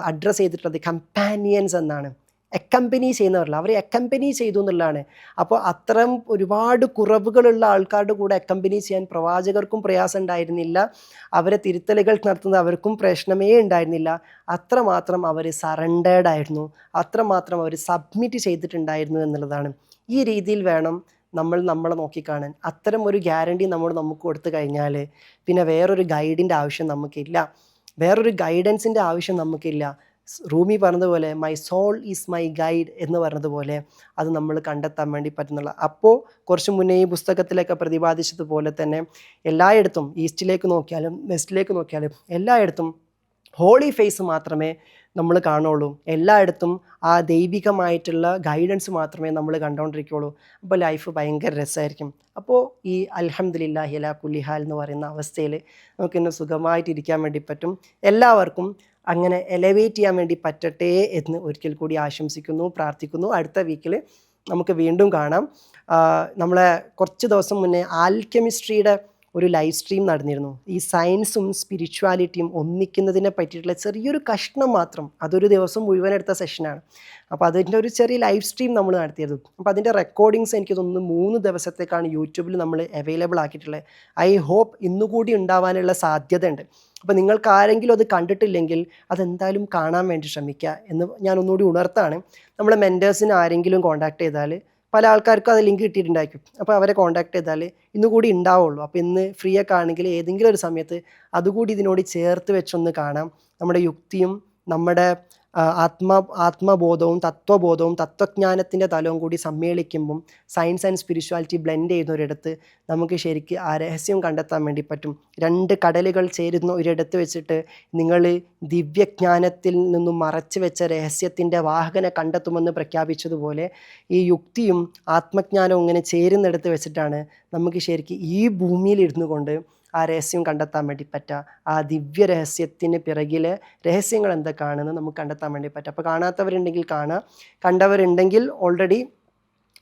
അഡ്രസ്സ് ചെയ്തിട്ടുള്ളത് കമ്പാനിയൻസ് എന്നാണ്. അക്കമ്പനി ചെയ്യുന്നവരല്ല, അവരെ അക്കമ്പനി ചെയ്തു എന്നുള്ളതാണ്. അപ്പോൾ അത്തരം ഒരുപാട് കുറവുകളുള്ള ആൾക്കാരുടെ കൂടെ അക്കമ്പനി ചെയ്യാൻ പ്രവാചകർക്കും പ്രയാസം ഉണ്ടായിരുന്നില്ല, അവരെ തിരുത്തലുകൾ നടത്തുന്നത് അവർക്കും പ്രശ്നമേ ഉണ്ടായിരുന്നില്ല. അത്രമാത്രം അവർ സറണ്ടേർഡ് ആയിരുന്നു, അത്രമാത്രം അവർ സബ്മിറ്റ് ചെയ്തിട്ടുണ്ടായിരുന്നു എന്നുള്ളതാണ്. ഈ രീതിയിൽ വേണം നമ്മൾ നമ്മളെ നോക്കിക്കാണാൻ. അത്തരം ഒരു ഗ്യാരണ്ടി നമുക്ക് കൊടുത്തു കഴിഞ്ഞാൽ പിന്നെ വേറൊരു ഗൈഡിൻ്റെ ആവശ്യം നമുക്കില്ല, വേറൊരു ഗൈഡൻസിൻ്റെ ആവശ്യം നമുക്കില്ല. റൂമി പറഞ്ഞതുപോലെ my soul is my guide എന്ന് പറഞ്ഞതുപോലെ അത് നമ്മൾ കണ്ടെത്താൻ വേണ്ടി പറ്റുന്നുള്ള. അപ്പോൾ കുറച്ച് മുന്നേ ഈ പുസ്തകത്തിലൊക്കെ പ്രതിപാദിച്ചതുപോലെ തന്നെ എല്ലായിടത്തും ഈസ്റ്റിലേക്ക് നോക്കിയാലും വെസ്റ്റിലേക്ക് നോക്കിയാലും എല്ലായിടത്തും ഹോളി ഫേസ് മാത്രമേ നമ്മൾ കാണുള്ളൂ, എല്ലായിടത്തും ആ ദൈവികമായിട്ടുള്ള ഗൈഡൻസ് മാത്രമേ നമ്മൾ കണ്ടുകൊണ്ടിരിക്കുകയുള്ളൂ. അപ്പോൾ ലൈഫ് ഭയങ്കര രസമായിരിക്കും. അപ്പോൾ ഈ അൽഹംദുലില്ലാഹി അലാ കുല്ലി ഹാൽ എന്ന് പറയുന്ന അവസ്ഥയിൽ നമുക്കിന്ന് സുഖമായിട്ടിരിക്കാൻ വേണ്ടി പറ്റും. എല്ലാവർക്കും അങ്ങനെ എലവേറ്റ് ചെയ്യാൻ വേണ്ടി പറ്റട്ടെ എന്ന് ഒരിക്കൽ കൂടി ആശംസിക്കുന്നു, പ്രാർത്ഥിക്കുന്നു. അടുത്ത വീക്കിൽ നമുക്ക് വീണ്ടും കാണാം. നമ്മളെ കുറച്ച് ദിവസം മുന്നേ ആൽക്കെമിസ്ട്രിയുടെ ഒരു ലൈവ് സ്ട്രീം നടന്നിരുന്നു. ഈ സയൻസും സ്പിരിച്വാലിറ്റിയും ഒന്നിക്കുന്നതിനെ പറ്റിയിട്ടുള്ള ചെറിയൊരു കഷ്ണം മാത്രം, അതൊരു ദിവസം മുഴുവൻ എടുത്ത സെഷനാണ്. അപ്പോൾ അതിൻ്റെ ഒരു ചെറിയ ലൈവ് സ്ട്രീം നമ്മൾ നടത്തിയത്. അപ്പോൾ അതിൻ്റെ റെക്കോർഡിങ്സ് എനിക്ക് തോന്നുന്നു 3 ദിവസത്തേക്കാണ് യൂട്യൂബിൽ നമ്മൾ അവൈലബിൾ ആക്കിയിട്ടുള്ളത്. ഐ ഹോപ്പ് ഇന്നുകൂടി ഉണ്ടാവാനുള്ള സാധ്യത ഉണ്ട്. അപ്പോൾ നിങ്ങൾക്ക് ആരെങ്കിലും അത് കണ്ടിട്ടില്ലെങ്കിൽ അതെന്തായാലും കാണാൻ വേണ്ടി ശ്രമിക്കുക എന്ന് ഞാൻ ഒന്നുകൂടി ഉണർത്താണ്. നമ്മളെ മെൻറ്റേഴ്സിന് ആരെങ്കിലും കോൺടാക്ട് ചെയ്താൽ, പല ആൾക്കാർക്കും അത് ലിങ്ക് കിട്ടിയിട്ടുണ്ടായിരിക്കും, അപ്പോൾ അവരെ കോൺടാക്ട് ചെയ്താൽ ഇന്നുകൂടി ഉണ്ടാവുള്ളൂ. അപ്പോൾ ഇന്ന് ഫ്രീ ഒക്കെ ആണെങ്കിൽ ഏതെങ്കിലും ഒരു സമയത്ത് അതുകൂടി ഇതിനോട് ചേർത്ത് വെച്ചൊന്ന് കാണാം. നമ്മുടെ യുക്തിയും നമ്മുടെ ആത്മബോധവും തത്വബോധവും തത്വജ്ഞാനത്തിൻ്റെ തലവും കൂടി സമ്മേളിക്കുമ്പം സയൻസ് ആൻഡ് സ്പിരിച്വാലിറ്റി ബ്ലെൻഡ് ചെയ്യുന്ന ഒരിടത്ത് നമുക്ക് ശരിക്ക് ആ രഹസ്യം കണ്ടെത്താൻ വേണ്ടി പറ്റും. 2 കടലുകൾ ചേരുന്ന ഒരിടത്ത് വെച്ചിട്ട് നിങ്ങൾ ദിവ്യജ്ഞാനത്തിൽ നിന്നും മറച്ചു വെച്ച രഹസ്യത്തിൻ്റെ വാഹകനെ കണ്ടെത്തുമെന്ന് പ്രഖ്യാപിച്ചതുപോലെ ഈ യുക്തിയും ആത്മജ്ഞാനവും ഇങ്ങനെ ചേരുന്നിടത്ത് വെച്ചിട്ടാണ് നമുക്ക് ശരിക്ക് ഈ ഭൂമിയിൽ ഇരുന്നു കൊണ്ട് ആ രഹസ്യം കണ്ടെത്താൻ വേണ്ടി പറ്റുക. ആ ദിവ്യ രഹസ്യത്തിന് പിറകിലെ രഹസ്യങ്ങൾ എന്തൊക്കെയാണെന്ന് നമുക്ക് കണ്ടെത്താൻ വേണ്ടി പറ്റുക. അപ്പോൾ കാണാത്തവരുണ്ടെങ്കിൽ കാണുക, കണ്ടവരുണ്ടെങ്കിൽ ഓൾറെഡി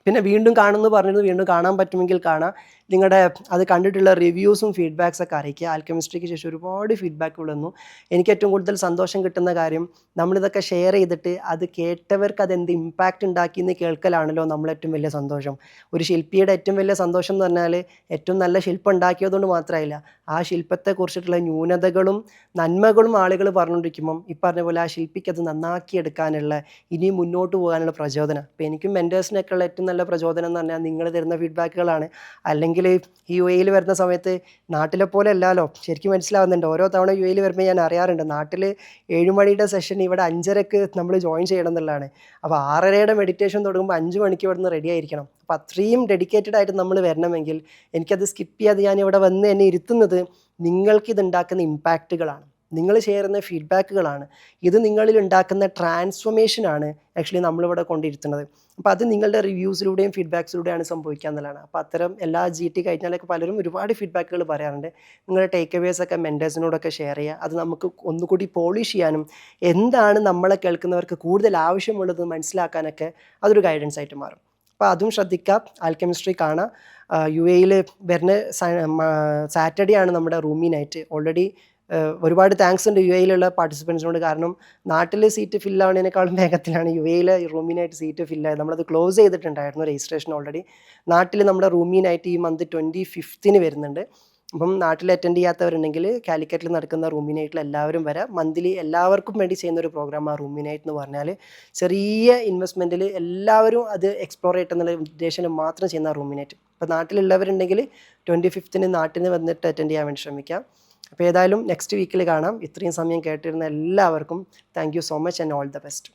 പിന്നെ വീണ്ടും കാണുമെന്ന് പറഞ്ഞിരുന്നു, വീണ്ടും കാണാൻ പറ്റുമെങ്കിൽ കാണാം. നിങ്ങളുടെ അത് കണ്ടിട്ടുള്ള റിവ്യൂസും ഫീഡ്ബാക്സൊക്കെ അറിയിക്കുക. ആൽക്കെമിസ്ട്രിക്ക് ശേഷം ഒരുപാട് ഫീഡ്ബാക്കുകൾ വന്നു. എനിക്ക് ഏറ്റവും കൂടുതൽ സന്തോഷം കിട്ടുന്ന കാര്യം നമ്മളിതൊക്കെ ഷെയർ ചെയ്തിട്ട് അത് കേട്ടവർക്ക് അതെന്ത് ഇമ്പാക്റ്റ് ഉണ്ടാക്കിയെന്ന് കേൾക്കലാണല്ലോ നമ്മളേറ്റവും വലിയ സന്തോഷം. ഒരു ശില്പിയുടെ ഏറ്റവും വലിയ സന്തോഷം എന്ന് പറഞ്ഞാൽ ഏറ്റവും നല്ല ശില്പം ഉണ്ടാക്കിയതുകൊണ്ട് മാത്രമായില്ല, ആ ശില്പത്തെക്കുറിച്ചിട്ടുള്ള ന്യൂനതകളും നന്മകളും ആളുകൾ പറഞ്ഞുകൊണ്ടിരിക്കുമ്പം ഈ പറഞ്ഞ പോലെ ആ ശില്പിക്ക് അത് നന്നാക്കിയെടുക്കാനുള്ള ഇനിയും മുന്നോട്ട് പോകാനുള്ള പ്രചോദനം. അപ്പോൾ എനിക്കും മെൻറ്റേഴ്സിനൊക്കെ ഉള്ള ഏറ്റവും നല്ല പ്രചോദനം എന്ന് പറഞ്ഞാൽ നിങ്ങൾ തരുന്ന ഫീഡ്ബാക്കുകളാണ്. അല്ലെങ്കിൽ ഈ UAE വരുന്ന സമയത്ത് നാട്ടിലെ പോലെ അല്ലല്ലോ, ശരിക്കും മനസ്സിലാവുന്നുണ്ട്. ഓരോ തവണ UAE വരുമ്പോൾ ഞാൻ അറിയാറുണ്ട്, നാട്ടിൽ 7 മണിയുടെ സെഷൻ ഇവിടെ 5:30ക്ക് നമ്മൾ ജോയിൻ ചെയ്യണം എന്നുള്ളതാണ്. അപ്പോൾ 6:30യുടെ മെഡിറ്റേഷൻ തുടങ്ങുമ്പോൾ 5 മണിക്ക് ഇവിടെ നിന്ന് റെഡി ആയിരിക്കണം. അപ്പോൾ അത്രയും ഡെഡിക്കേറ്റഡ് ആയിട്ട് നമ്മൾ വരണമെങ്കിൽ എനിക്കത് സ്കിപ്പ് ചെയ്യാതെ ഞാൻ ഇവിടെ വന്ന് എന്നെ ഇരുത്തുന്നത് നിങ്ങൾക്കിതുണ്ടാക്കുന്ന ഇമ്പാക്റ്റുകളാണ്, നിങ്ങൾ ഷെയർ ചെയ്യുന്ന ഫീഡ്ബാക്കുകളാണ്, ഇത് നിങ്ങളിൽ ഉണ്ടാക്കുന്ന ട്രാൻസ്ഫോർമേഷനാണ് ആക്ച്വലി നമ്മളിവിടെ കൊണ്ടിരുത്തുന്നത്. അപ്പോൾ അത് നിങ്ങളുടെ റിവ്യൂസിലൂടെയും ഫീഡ്ബാക്സിലൂടെയാണ് സംഭവിക്കുക എന്നുള്ളതാണ്. അപ്പോൾ അത്തരം എല്ലാ GT കഴിഞ്ഞാലൊക്കെ പലരും ഒരുപാട് ഫീഡ്ബാക്കുകൾ പറയാറുണ്ട്. നിങ്ങളുടെ ടേക്ക് അവേസ് ഒക്കെ മെൻറ്റേഴ്സിനോടൊക്കെ ഷെയർ ചെയ്യുക. അത് നമുക്ക് ഒന്നുകൂടി പോളിഷ് ചെയ്യാനും എന്താണ് നമ്മളെ കേൾക്കുന്നവർക്ക് കൂടുതൽ ആവശ്യമുള്ളത് മനസ്സിലാക്കാനൊക്കെ അതൊരു ഗൈഡൻസ് ആയിട്ട് മാറും. അപ്പോൾ അതും ശ്രദ്ധിക്കുക. ആൽക്കെമിസ്ട്രി കാണാം. UAEയിൽ വരുന്ന സാറ്റർഡേ ആണ് നമ്മുടെ റൂമി നൈറ്റ്. ഓൾറെഡി ഒരുപാട് താങ്ക്സ് ഉണ്ട് UAEയിലുള്ള പാർട്ടിസിപ്പൻസിനോട്. കാരണം നാട്ടിൽ സീറ്റ് ഫില്ലാവുന്നതിനേക്കാളും വേഗത്തിലാണ് UAEയിലെ റൂമിനായിട്ട് സീറ്റ് ഫില്ലായത്. നമ്മളത് ക്ലോസ് ചെയ്തിട്ടുണ്ടായിരുന്നു രജിസ്ട്രേഷൻ ഓൾറെഡി. നാട്ടിൽ നമ്മുടെ റൂമിനായിട്ട് ഈ മന്ത് 25th വരുന്നുണ്ട്. അപ്പം നാട്ടിൽ അറ്റൻഡ് ചെയ്യാത്തവരുണ്ടെങ്കിൽ കാലിക്കറ്റിൽ നടക്കുന്ന റൂമിനായിട്ടിൽ എല്ലാവരും വരാം. മന്ത്ലി എല്ലാവർക്കും വേണ്ടി ചെയ്യുന്ന ഒരു പ്രോഗ്രാം ആ റൂമിനായിട്ട് എന്ന് പറഞ്ഞാൽ ചെറിയ ഇൻവെസ്റ്റ്മെൻറ്റിൽ എല്ലാവരും അത് എക്സ്പ്ലോർ ചെയ്യട്ടെന്നുള്ള ഉദ്ദേശം മാത്രം ചെയ്യുന്ന റൂമിനായിട്ട്. അപ്പോൾ നാട്ടിലുള്ളവരുണ്ടെങ്കിൽ 25th നാട്ടിൽ നിന്ന് വന്നിട്ട് അറ്റൻഡ് ചെയ്യാൻ വേണ്ടി ശ്രമിക്കാം. അപ്പോൾ ഏതായാലും നെക്സ്റ്റ് വീക്കിൽ കാണാം. ഇത്രയും സമയം കേട്ടിരുന്ന എല്ലാവർക്കും thank you so much and all the best.